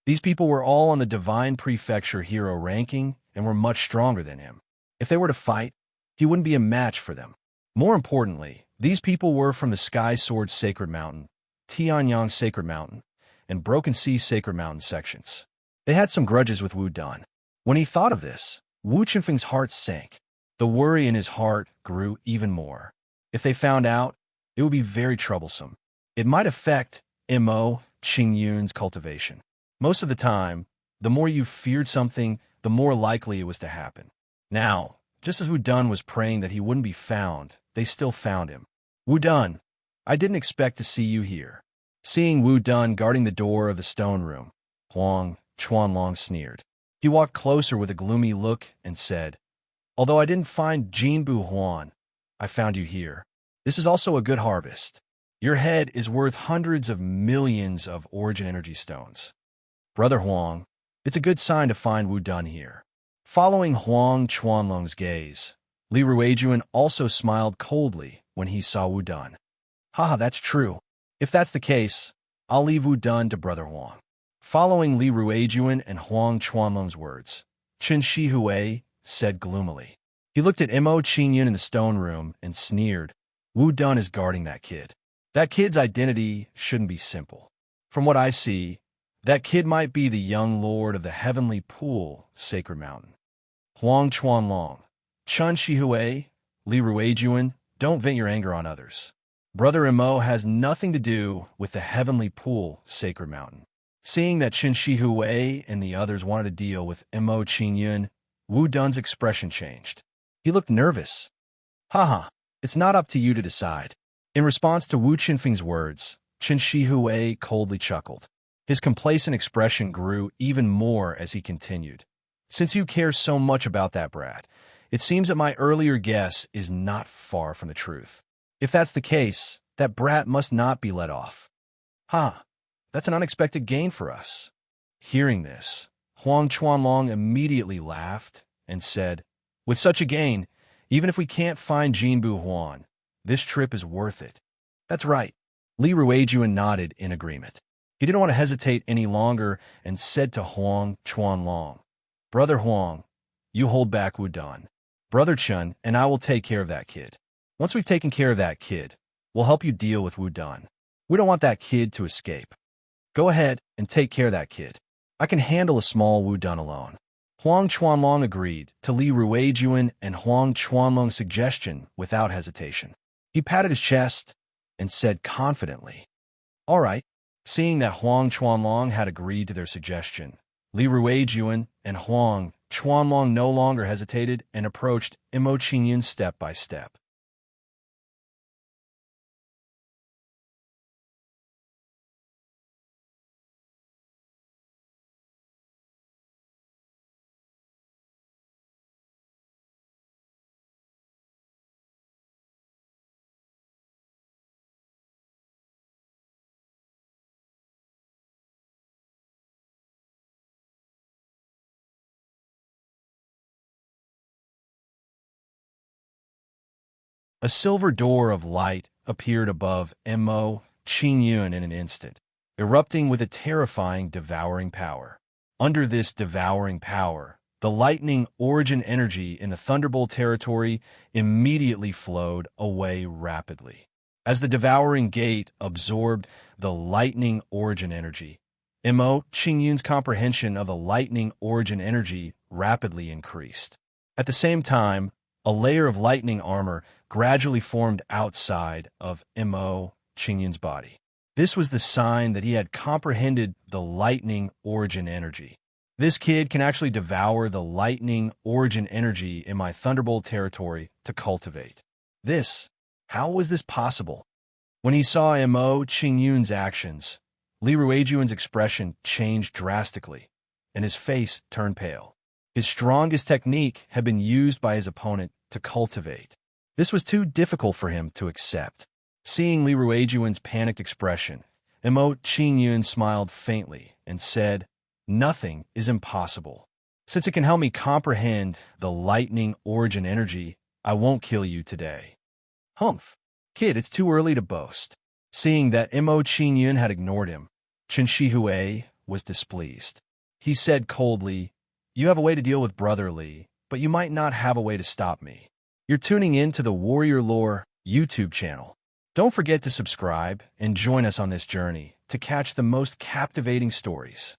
These people were all on the Divine Prefecture Hero Ranking and were much stronger than him. If they were to fight, he wouldn't be a match for them. More importantly, these people were from the Sky Sword Sacred Mountain, Tianyang Sacred Mountain, and Broken Sea Sacred Mountain sections. They had some grudges with Wu Dun. When he thought of this, Wu Qinfeng's heart sank. The worry in his heart grew even more. If they found out, it would be very troublesome. It might affect Mo Qingyun's cultivation. Most of the time, the more you feared something, the more likely it was to happen. Now, just as Wu Dun was praying that he wouldn't be found, they still found him. Wu Dun, I didn't expect to see you here. Seeing Wu Dun guarding the door of the stone room, Huang Chuanlong sneered. He walked closer with a gloomy look and said, Although I didn't find Jin Buhuan, I found you here. This is also a good harvest. Your head is worth hundreds of millions of origin energy stones. Brother Huang, it's a good sign to find Wu Dun here. Following Huang Chuanlong's gaze, Li Ruejuan also smiled coldly when he saw Wu Dun. Haha, that's true. If that's the case, I'll leave Wu Dun to Brother Huang. Following Li Ruejuan and Huang Chuanlong's words, Chen Shihui said gloomily. He looked at Mo Qingyun in the stone room and sneered. Wu Dun is guarding that kid. That kid's identity shouldn't be simple. From what I see, that kid might be the young lord of the Heavenly Pool, Sacred Mountain. Huang Chuanlong, Chen Shihui, Li Ruejuan, don't vent your anger on others. Brother Mo has nothing to do with the Heavenly Pool, Sacred Mountain. Seeing that Chen Shihui and the others wanted to deal with Mo Qingyun, Wu Dun's expression changed. He looked nervous. Haha, it's not up to you to decide. In response to Wu Qinfeng's words, Chen Shihui coldly chuckled. His complacent expression grew even more as he continued. Since you care so much about that brat, it seems that my earlier guess is not far from the truth. If that's the case, that brat must not be let off. That's an unexpected gain for us. Hearing this, Huang Chuanlong immediately laughed and said, With such a gain, even if we can't find Jin Buhuan, this trip is worth it. That's right. Li Ruejuan nodded in agreement. He didn't want to hesitate any longer and said to Huang Chuanlong, Brother Huang, you hold back Wu Dun. Brother Chen and I will take care of that kid. Once we've taken care of that kid, we'll help you deal with Wu Dun. We don't want that kid to escape. Go ahead and take care of that kid. I can handle a small Wu done alone. Huang Chuanlong agreed to Li Ruijuan and Huang Chuanlong's suggestion without hesitation. He patted his chest and said confidently, "All right." Seeing that Huang Chuanlong had agreed to their suggestion, Li Ruijuan and Huang Chuanlong no longer hesitated and approached Imo Qingyun step by step. A silver door of light appeared above Mo Qingyun in an instant, erupting with a terrifying devouring power. Under this devouring power, the lightning origin energy in the Thunderbolt territory immediately flowed away rapidly. As the devouring gate absorbed the lightning origin energy, Mo Qingyun's comprehension of the lightning origin energy rapidly increased. At the same time, a layer of lightning armor gradually formed outside of Mo Qingyun's body. This was the sign that he had comprehended the lightning origin energy. This kid can actually devour the lightning origin energy in my Thunderbolt territory to cultivate. How was this possible? When he saw Mo Qingyun's actions, Li Ruijuan's expression changed drastically, and his face turned pale. His strongest technique had been used by his opponent to cultivate. This was too difficult for him to accept. Seeing Li Ruijuan's panicked expression, Mo Qingyun smiled faintly and said, "Nothing is impossible. Since it can help me comprehend the lightning origin energy, I won't kill you today." Humph. Kid, it's too early to boast. Seeing that Mo Qingyun had ignored him, Chen Shihui was displeased. He said coldly, "You have a way to deal with Brother Li, but you might not have a way to stop me. You're tuning in to the Warrior Lore YouTube channel. Don't forget to subscribe and join us on this journey to catch the most captivating stories.